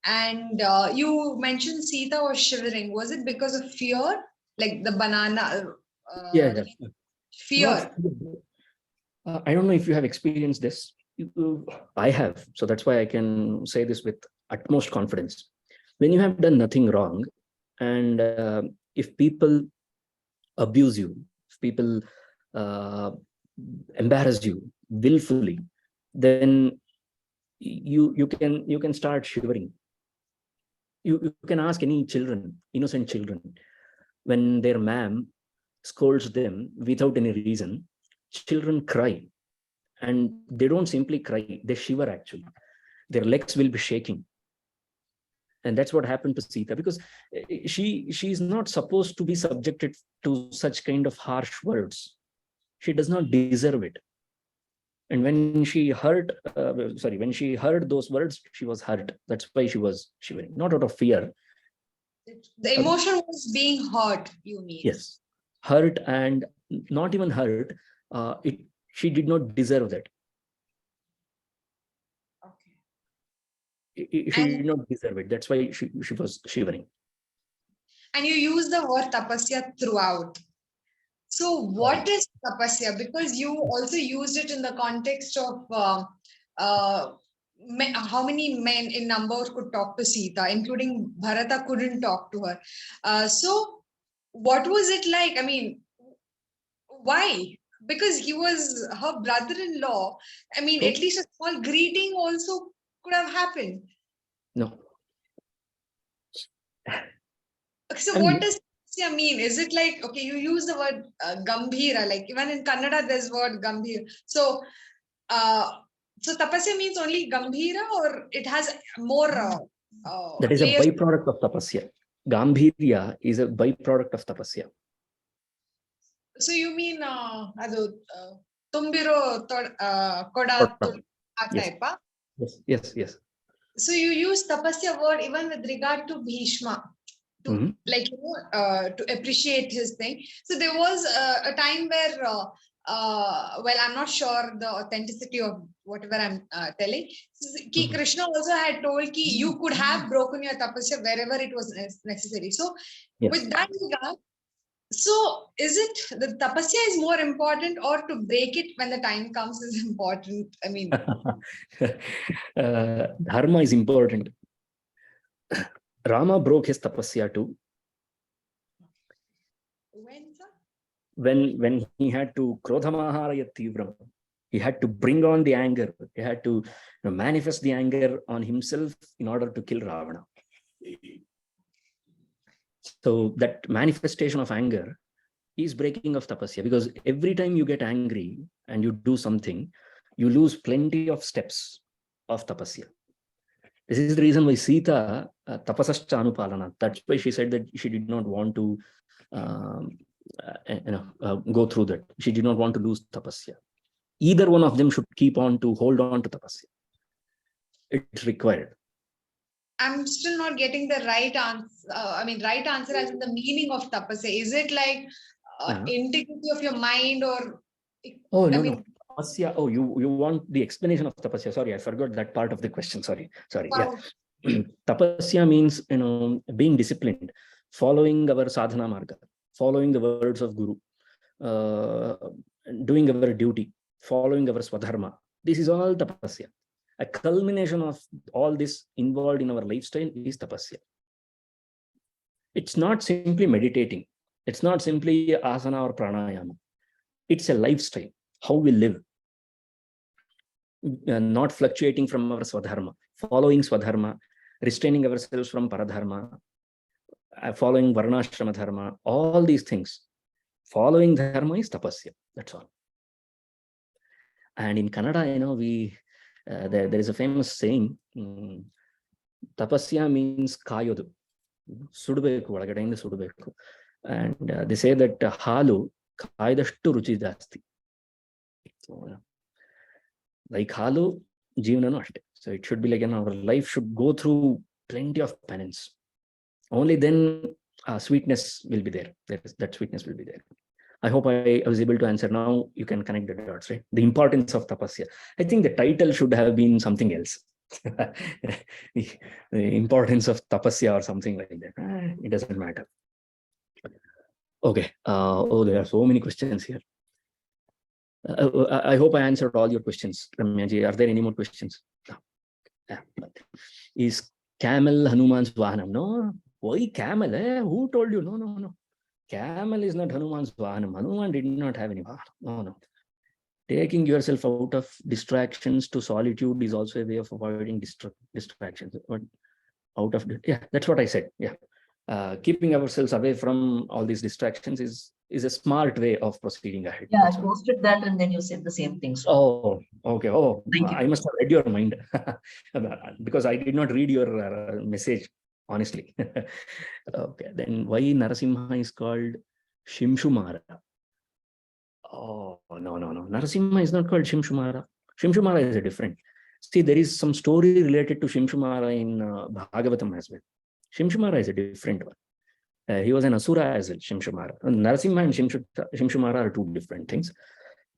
And you mentioned Sita was shivering. Was it because of fear? Like the banana? Yeah. Fear. I don't know if you have experienced this. I have. So that's why I can say this with utmost confidence. When you have done nothing wrong, and if people abuse you, if people embarrass you willfully, then you can start shivering. You can ask any children, innocent children, when their ma'am scolds them without any reason, children cry, and they don't simply cry, they shiver. Actually, their legs will be shaking. And that's what happened to Sita, because she is not supposed to be subjected to such kind of harsh words. She does not deserve it. And when she heard those words, she was hurt. That's why she was shivering, not out of fear. The emotion was being hurt, you mean? Yes, hurt, and not even hurt. She did not deserve that. Okay. She did not deserve it. That's why she was shivering. And you use the word tapasya throughout. So what is tapasya? Because you also used it in the context of how many men in number could talk to Sita, including Bharata couldn't talk to her. So what was it like? I mean, why? Because he was her brother-in-law. I mean, at least a small greeting also could have happened. No. So what does tapasya mean? Is it like, okay, you use the word gambhira, like even in Kannada there's word gambhir. So tapasya means only gambhira, or it has more that is layers? A byproduct of tapasya. Gambhirya is a byproduct of tapasya. So you mean tumbiro koda type? Yes. So you use tapasya word even with regard to Bhishma, to to appreciate his thing. So there was a time where well, I'm not sure the authenticity of whatever I'm telling. Krishna also had told ki you could have broken your tapasya wherever it was necessary. So with that regard, so is it the tapasya is more important, or to break it when the time comes is important? I mean, dharma is important. Rama broke his tapasya too. When, sir? When he had to krodhamaharaya tivram. He had to bring on the anger. He had to manifest the anger on himself in order to kill Ravana. So that manifestation of anger is breaking of tapasya, because every time you get angry and you do something, you lose plenty of steps of tapasya. This is the reason why Sita tapasascha anupalana. That's why she said that she did not want to go through that. She did not want to lose tapasya. Either one of them should keep on to hold on to tapasya. It's required. I'm still not getting the right answer. Right answer as in the meaning of tapasya. Is it like integrity of your mind, or? Oh, no. Tapasya. Oh, you want the explanation of tapasya? Sorry, I forgot that part of the question. Sorry. Wow. Yeah. Tapasya means, being disciplined, following our sadhana marga, following the words of Guru, doing our duty, following our swadharma. This is all tapasya. A culmination of all this involved in our lifestyle is tapasya. It's not simply meditating. It's not simply asana or pranayama. It's a lifestyle, how we live. Not fluctuating from our swadharma, following swadharma, restraining ourselves from paradharma, following varnashrama dharma, all these things. Following dharma is tapasya. That's all. And in Kannada, there is a famous saying, tapasya means kayodu, sudubeku, olagadainda sudubeku. And they say that halu kaidashtu ruchi jasti. So, like halu, jeevananu ashte. So it should be like, our life should go through plenty of penance. Only then sweetness will be there. That sweetness will be there. I hope I was able to answer. Now you can connect the dots, right? The importance of tapasya. I think the title should have been something else. The importance of tapasya or something like that. It doesn't matter. Okay. There are so many questions here. I hope I answered all your questions, Ramyaji. Are there any more questions? No. Is camel Hanūmān's Vahanam? No. Why camel? Who told you? No. Camel is not Hanūmān's Vahanam. Hanūmān did not have any Vahanam. No. Taking yourself out of distractions to solitude is also a way of avoiding distractions. But that's what I said. Yeah. Keeping ourselves away from all these distractions is a smart way of proceeding ahead. Yeah, I posted that and then you said the same thing. So. Oh, okay. Oh, thank you. I must have read your mind because I did not read your message, honestly. Okay, then why Narasimha is called Shimshumara? Oh, no. Narasimha is not called Shimshumara. Shimshumara is a different. See, there is some story related to Shimshumara in Bhagavatam as well. Shimshumara is a different one. He was an asura as well, Shimshumara. Narasimha and Shimshumara are two different things.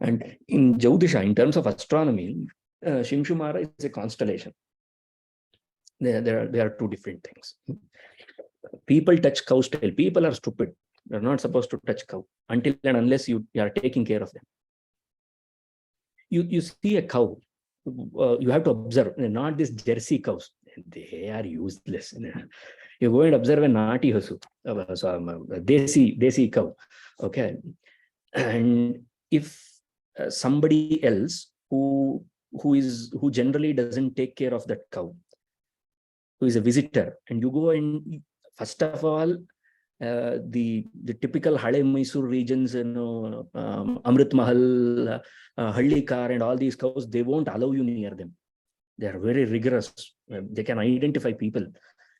And in Jyotisha, in terms of astronomy, Shimshumara is a constellation. There are two different things. People touch cows' tail. People are stupid. They're not supposed to touch cow until and unless you are taking care of them. You see a cow, you have to observe, not these Jersey cows. They are useless. You go and observe a Nati Hasu, desi cow. Okay. And if somebody else who generally doesn't take care of that cow, who is a visitor, and you go and first of all, the typical Hale Mysore regions, Amrit Mahal, Hallikar, and all these cows, they won't allow you near them. They are very rigorous. They can identify people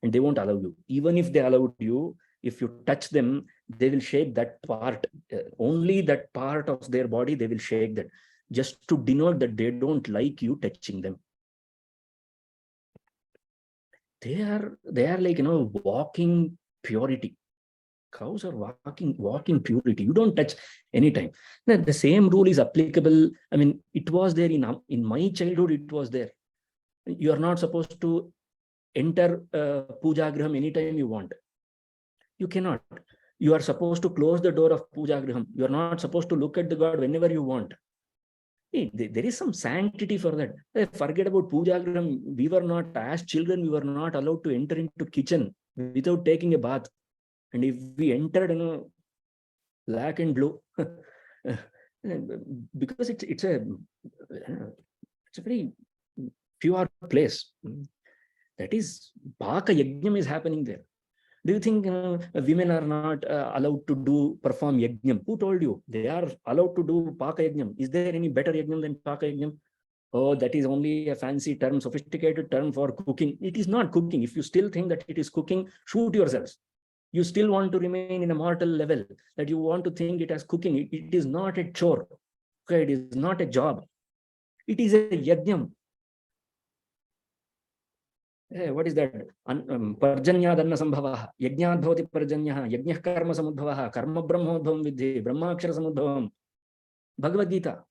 and they won't allow you. Even if they allowed you, if you touch them, they will shake that part. Only that part of their body, they will shake that, just to denote that they don't like you touching them. They are like, walking purity. Cows are walking purity. You don't touch anytime. Now, the same rule is applicable. I mean, it was there in my childhood. It was there. You are not supposed to enter Puja Graham anytime you want. You cannot. You are supposed to close the door of Puja Graham. You are not supposed to look at the God whenever you want. Hey, there is some sanctity for that. Forget about Puja Graham. We were not, as children, we were not allowed to enter into kitchen without taking a bath. And if we entered, black and blue, because it's a It's a very pure place. That is, Paka Yajnam is happening there. Do you think women are not allowed to perform Yajnam? Who told you? They are allowed to do Paka Yajnam. Is there any better Yajnam than Paka Yajnam? Oh, that is only a fancy term, sophisticated term for cooking. It is not cooking. If you still think that it is cooking, shoot yourselves. You still want to remain in a mortal level, that you want to think it as cooking. It is not a chore. Okay, it is not a job. It is a yajnam. What is that? Parjanya dhanna sambhavaha, yajnat bhavati parjanyaha, yajnah karma samudbhavaha, karma brahmodbhavam vidhi, brahmakshara samudbhavam. Bhagavad Gita.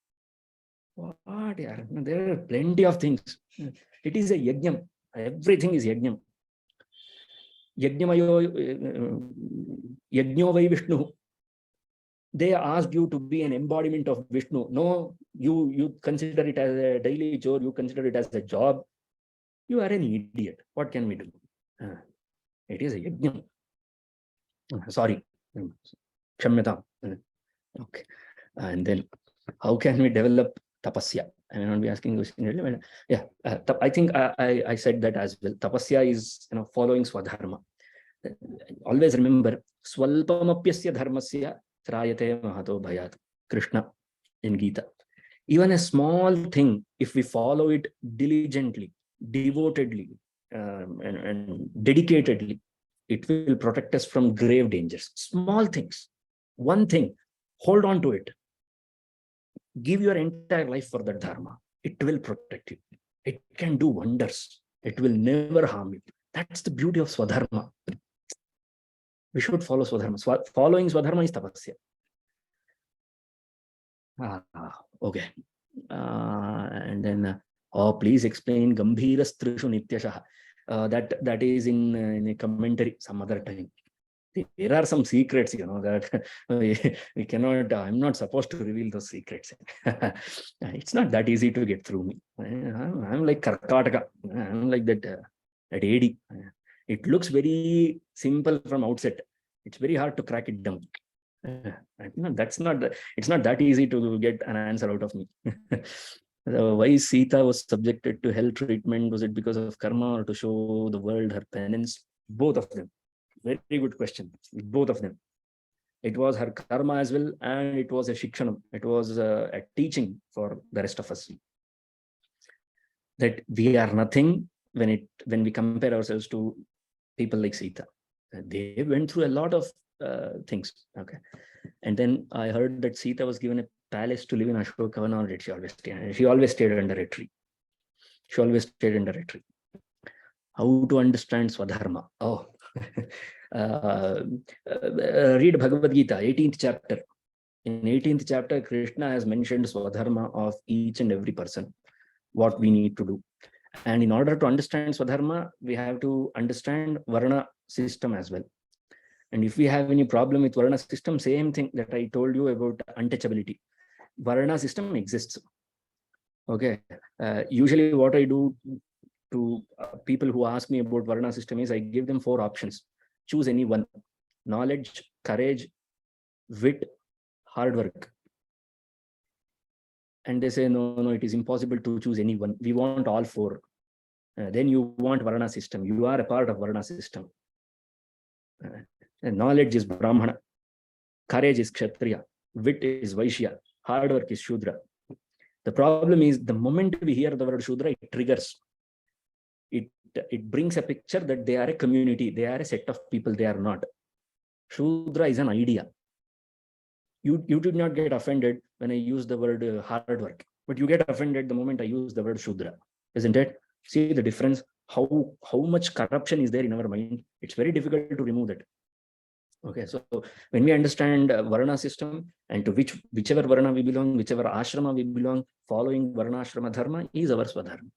What? There are plenty of things. It is a yajnam. Everything is yajnam. Yajnamayo yajno vai Vishnu. They asked you to be an embodiment of Vishnu. No, you consider it as a daily chore, you consider it as a job. You are an idiot. What can we do? It is a yajna. Sorry. Kshamyatam. Okay. And then how can we develop tapasya? I may not be asking this really, but yeah. I think I said that as well. Tapasya is following swadharma. Always remember, swalpamapyasya dharmasya trayate mahato bhayat. Krishna in Gita. Even a small thing, if we follow it diligently, devotedly, and dedicatedly, it will protect us from grave dangers. Small things, one thing, hold on to it. Give your entire life for that dharma. It will protect you. It can do wonders. It will never harm you. That's the beauty of swadharma. We should follow swadharma. Following swadharma is tapasya. Okay. And then, please explain Gambhiras Trishu Nityashaha. That is in a commentary some other time. There are some secrets, that we cannot, I'm not supposed to reveal those secrets. It's not that easy to get through me. I'm like Karkataka. I'm like that AD. It looks very simple from outset. It's very hard to crack it down. It's not that easy to get an answer out of me. Why Sita was subjected to hell treatment? Was it because of karma or to show the world her penance? Both of them. Very good question. Both of them. It was her karma as well, and it was a shikshanam. It was a teaching for the rest of us. That we are nothing when we compare ourselves to people like Sita. They went through a lot of things. Okay. And then I heard that Sita was given a palace to live in Ashokavana, or did she always stay? She always stayed under a tree. She always stayed under a tree. How to understand Swadharma? Read Bhagavad Gita, 18th chapter. In 18th chapter, Krishna has mentioned Swadharma of each and every person, what we need to do. And in order to understand Swadharma, we have to understand Varna system as well. And if we have any problem with Varna system, same thing that I told you about untouchability. Varna system exists. Okay. Usually what I do to people who ask me about Varna system is I give them 4 options. Choose any one: knowledge, courage, wit, hard work. And they say, no, it is impossible to choose any one. We want all 4. Then you want Varna system. You are a part of Varna system. Knowledge is Brahmana. Courage is Kshatriya. Wit is Vaishya. Hard work is Shudra. The problem is, the moment we hear the word Shudra, it triggers. It brings a picture that they are a community. They are a set of people. They are not. Shudra is an idea. You did not get offended when I use the word hard work, but you get offended the moment I use the word Shudra, isn't it? See the difference, how much corruption is there in our mind. It's very difficult to remove that. Okay, so when we understand Varna system, and to whichever Varna we belong, whichever ashrama we belong, following Varna ashrama dharma is our Swadharma.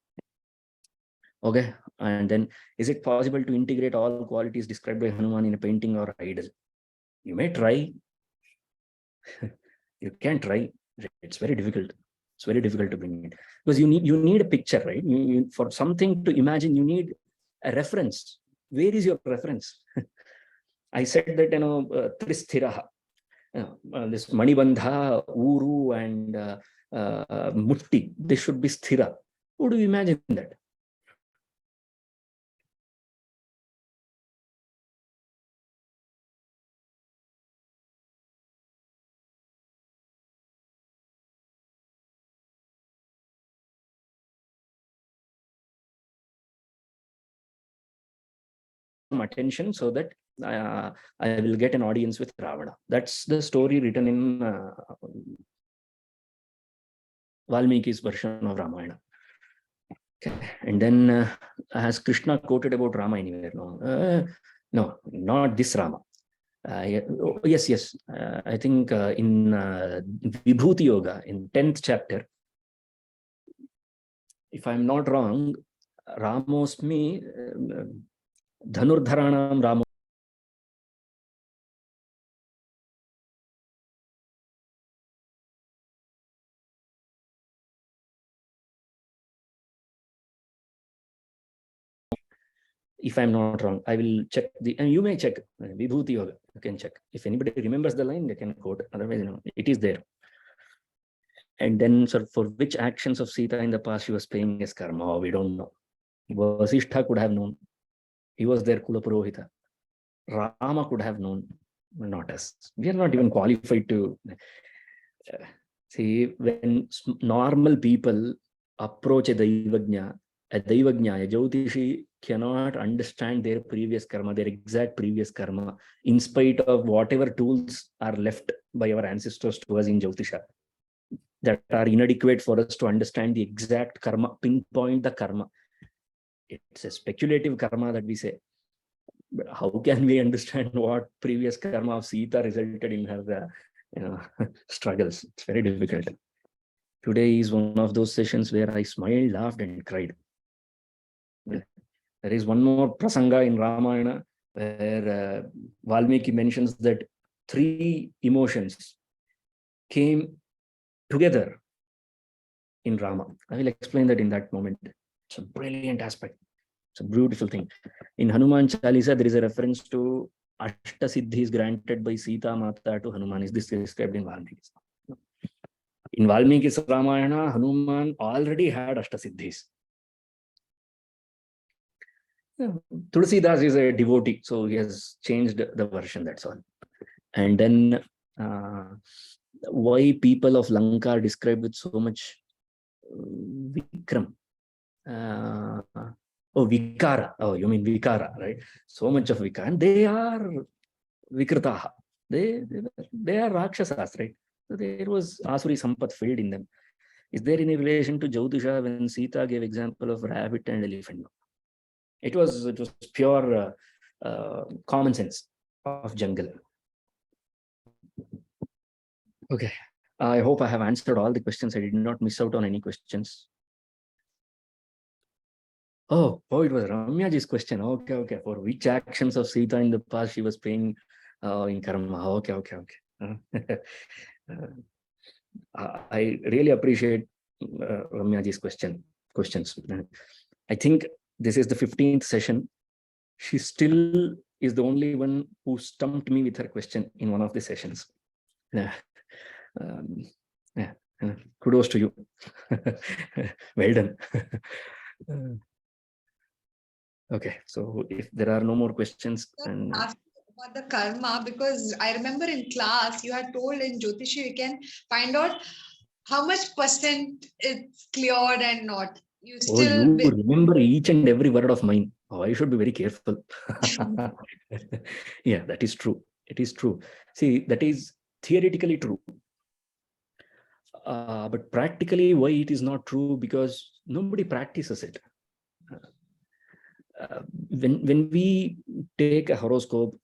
Okay, and then is it possible to integrate all qualities described by Hanūmān in a painting or idol? You may try. You can try. It's very difficult. It's very difficult to bring it, because you need a picture, right? For something to imagine, you need a reference. Where is your reference? I said that Tristhiraha, this Manibandha, Uru, and mutti. This should be sthira. Who do you imagine that? Attention so that I will get an audience with Ravana. That's the story written in Valmiki's version of Ramayana. Okay. And then has Krishna quoted about Rama anywhere? No, no, not this Rama. Yes. I think in Vibhuti Yoga, in 10th chapter, if I'm not wrong, Ramosmi Dhanurdharanam Ramo. If I'm not wrong, I will check and you may check Vibhuti Yoga. You can check. If anybody remembers the line, they can quote. Otherwise, it is there. And then, sir, for which actions of Sita in the past she was paying as karma? Oh, we don't know. Vasishtha could have known. He was their Kulapurohita. Rama could have known, not us. We are not even qualified to see. When normal people approach a Daivagnya, a Jyotishi cannot understand their previous karma, their exact previous karma, in spite of whatever tools are left by our ancestors to us in Jyotisha that are inadequate for us to understand the exact karma, pinpoint the karma. It's a speculative karma that we say. But how can we understand what previous karma of Sita resulted in her struggles? It's very difficult. Today is one of those sessions where I smiled, laughed, and cried. There is one more prasanga in Ramayana where Valmiki mentions that 3 emotions came together in Rama. I will explain that in that moment. It's a brilliant aspect. It's a beautiful thing. In Hanūmān Chalisa, there is a reference to Ashta Siddhis granted by Sita Mata to Hanūmān. Is this described in Valmiki? In Valmiki's Ramayana, Hanūmān already had Ashta Siddhis. Tulsidas is a devotee, so he has changed the version, that's all. And then why people of Lanka are described with so much Vikram. Vikara. Oh, you mean Vikara, right? So much of Vikara. And they are Vikritaha. They are Rakshasas, right? So there was Asuri Sampat filled in them. Is there any relation to Jyotisha when Sita gave example of rabbit and elephant? It was pure common sense of jungle. Okay. I hope I have answered all the questions. I did not miss out on any questions. Oh, it was Ramyaji's question. Okay. For which actions of Sita in the past she was paying in karma? Okay. I really appreciate Ramyaji's questions. I think this is the 15th session. She still is the only one who stumped me with her question in one of the sessions. Kudos to you. Well done. Okay, so if there are no more questions, and ask about the karma, because I remember in class you had told in Jyotishi we can find out how much percent it's cleared and not. You still remember each and every word of mine. I should be very careful. Yeah, that is true. It is true. See, that is theoretically true. But practically, why it is not true? Because nobody practices it. When we take a horoscope,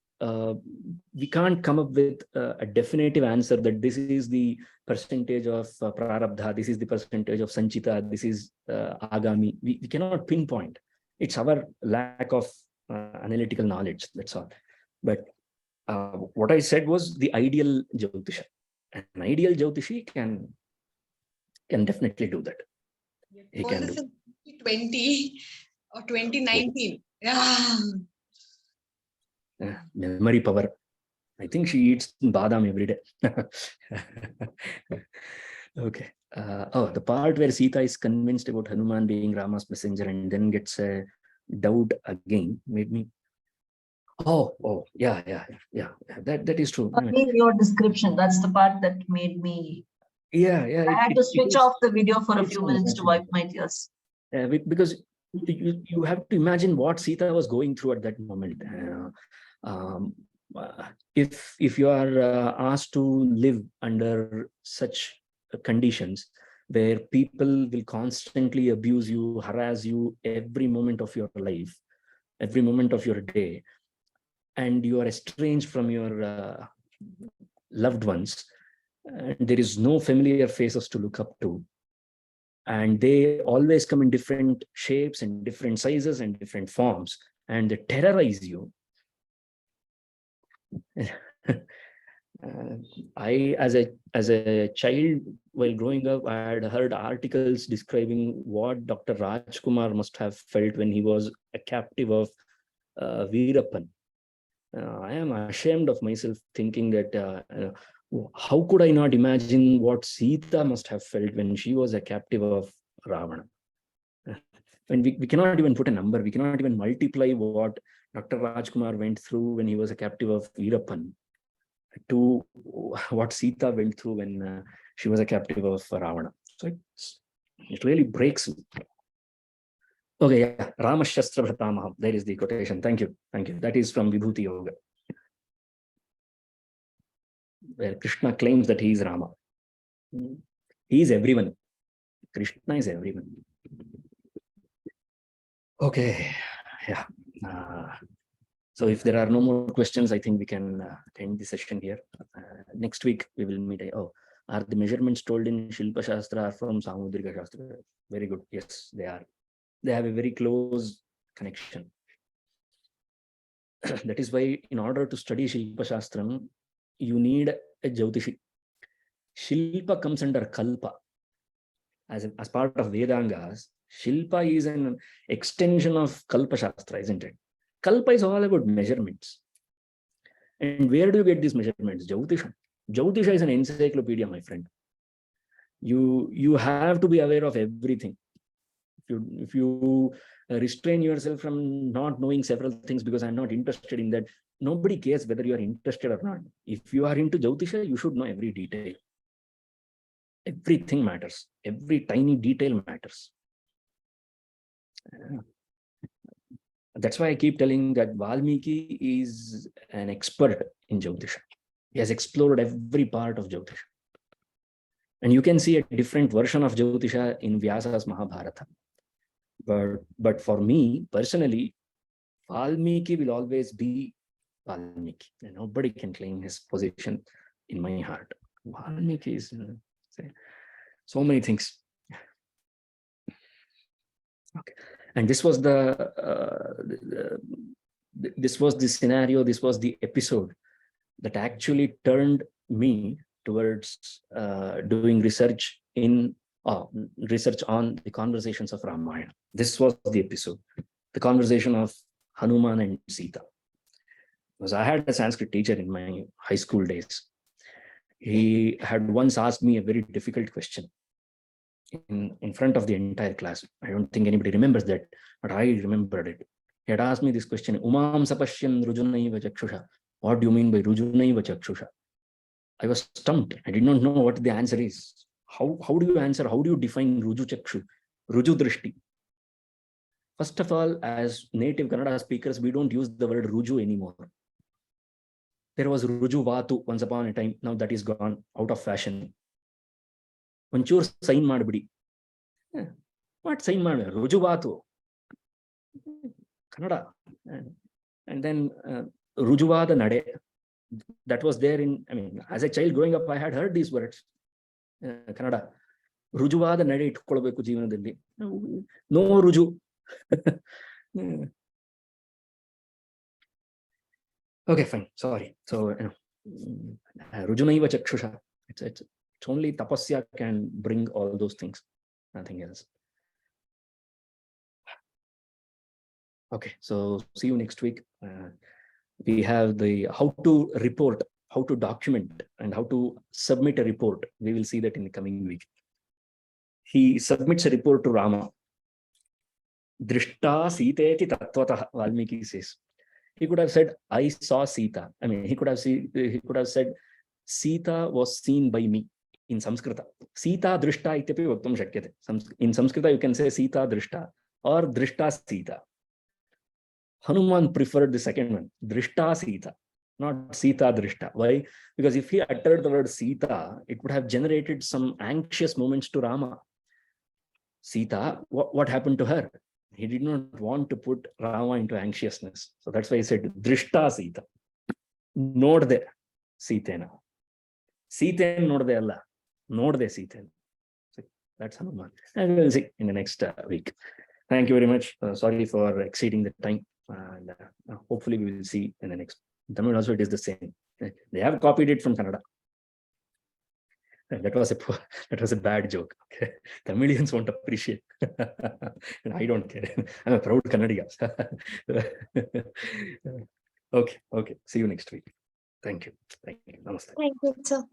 we can't come up with a definitive answer that this is the percentage of prarabdha, this is the percentage of sanchita, this is agami. We cannot pinpoint. It's our lack of analytical knowledge, that's all. But what I said was the ideal Jyotisha. An ideal Jyotishi can definitely do that. He can do. 2020 or 2019. Yeah. Memory power. I think she eats badam every day. Okay. The part where Sita is convinced about Hanūmān being Rama's messenger and then gets a doubt again made me. Yeah. That is true. Again, your description, that's the part that made me. Yeah. I had to switch off the video for a few minutes to wipe my tears. Because you have to imagine what Sita was going through at that moment. If you are asked to live under such conditions where people will constantly abuse you, harass you every moment of your life, every moment of your day, and you are estranged from your loved ones, and there is no familiar faces to look up to, and they always come in different shapes and different sizes and different forms, and they terrorize you. I, as a child, while growing up, I had heard articles describing what Dr. Rajkumar must have felt when he was a captive of Veerappan. I am ashamed of myself thinking that how could I not imagine what Sita must have felt when she was a captive of Ravana? When we cannot even put a number, we cannot even multiply what Dr. Rajkumar went through when he was a captive of Veerappan to what Sita went through when she was a captive of Ravana. So it really breaks me. Okay, yeah, Rama Shastra Bhatamaham. There is the quotation. Thank you. That is from Vibhuti Yoga, where Krishna claims that he is Rama. He is everyone. Krishna is everyone. Okay, yeah. So if there are no more questions, I think we can end the session here. Next week we will meet. Are the measurements told in Shilpa Shastra are from Samudrika Shastra? Very good. Yes, they are. They have a very close connection. That is why, in order to study Shilpa Shastram, you need a Jyotishi. Shilpa comes under Kalpa. As part of Vedangas, Shilpa is an extension of Kalpa Shastra, isn't it? Kalpa is all about measurements. And where do you get these measurements? Jyotisha. Jyotisha is an encyclopedia, my friend. You have to be aware of everything. If you restrain yourself from not knowing several things because I'm not interested in that, nobody cares whether you are interested or not. If you are into Jyotisha, you should know every detail. Everything matters. Every tiny detail matters. That's why I keep telling that Valmiki is an expert in Jyotisha. He has explored every part of Jyotisha. And you can see a different version of Jyotisha in Vyasa's Mahabharata. But for me, personally, Valmiki will always be Valmiki. And nobody can claim his position in my heart. Valmiki is so many things. Okay. And this was the scenario, this was the episode that actually turned me towards doing research on the conversations of Ramayana. This was the episode, the conversation of Hanūmān and Sita. Because I had a Sanskrit teacher in my high school days. He had once asked me a very difficult question in front of the entire class. I don't think anybody remembers that, but I remembered it. He had asked me this question, Umam sapashyan rujunaiva chakshusha. What do you mean by rujunaiva chakshusha? I was stumped. I did not know what the answer is. How do you answer? How do you define ruju chakshu, ruju drishti? First of all, as native Kannada speakers, we don't use the word ruju anymore. There was ruju vatu once upon a time. Now that is gone, out of fashion. Onchur sign madbidi. What sign madbidi? Ruju vatu. Kannada. And then rujuvada nade. That was there as a child growing up, I had heard these words. Kannada. Rujuvada nade itkolbeku jeevanadalli. No ruju. Okay, fine. Sorry. So, rujunaiva chakshusha. It's only tapasya can bring all those things. Nothing else. Okay, so see you next week. We have the how to report how to document and how to submit a report. We will see that in the coming week. He submits a report to Rama. Drishta Sīteti Tattvataha, Valmiki says. He could have said, I saw Sita. I mean, he could have said, Sita was seen by me in Sanskrita. Sita Drishta ityapi vaktum shakyate. In Sanskrita, you can say Sita Drishta or Drishta Sita. Hanūmān preferred the second one, Drishta Sita, not Sita Drishta. Why? Because if he uttered the word Sita, it would have generated some anxious moments to Rama. Sita, what happened to her? He did not want to put Rama into anxiousness. So that's why he said, Drishta Sita. Nodde Sitena. Siten nodde alla. Nodde Siten. That's Hanūmān. And we'll see in the next week. Thank you very much. Sorry for exceeding the time. And hopefully we will see in the next. In Tamil also it is the same. They have copied it from Kannada. That was a bad joke. Okay. Tamilians won't appreciate. And I don't care. I'm a proud Kannadiga. Okay. See you next week. Thank you. Namaste. Thank you, sir.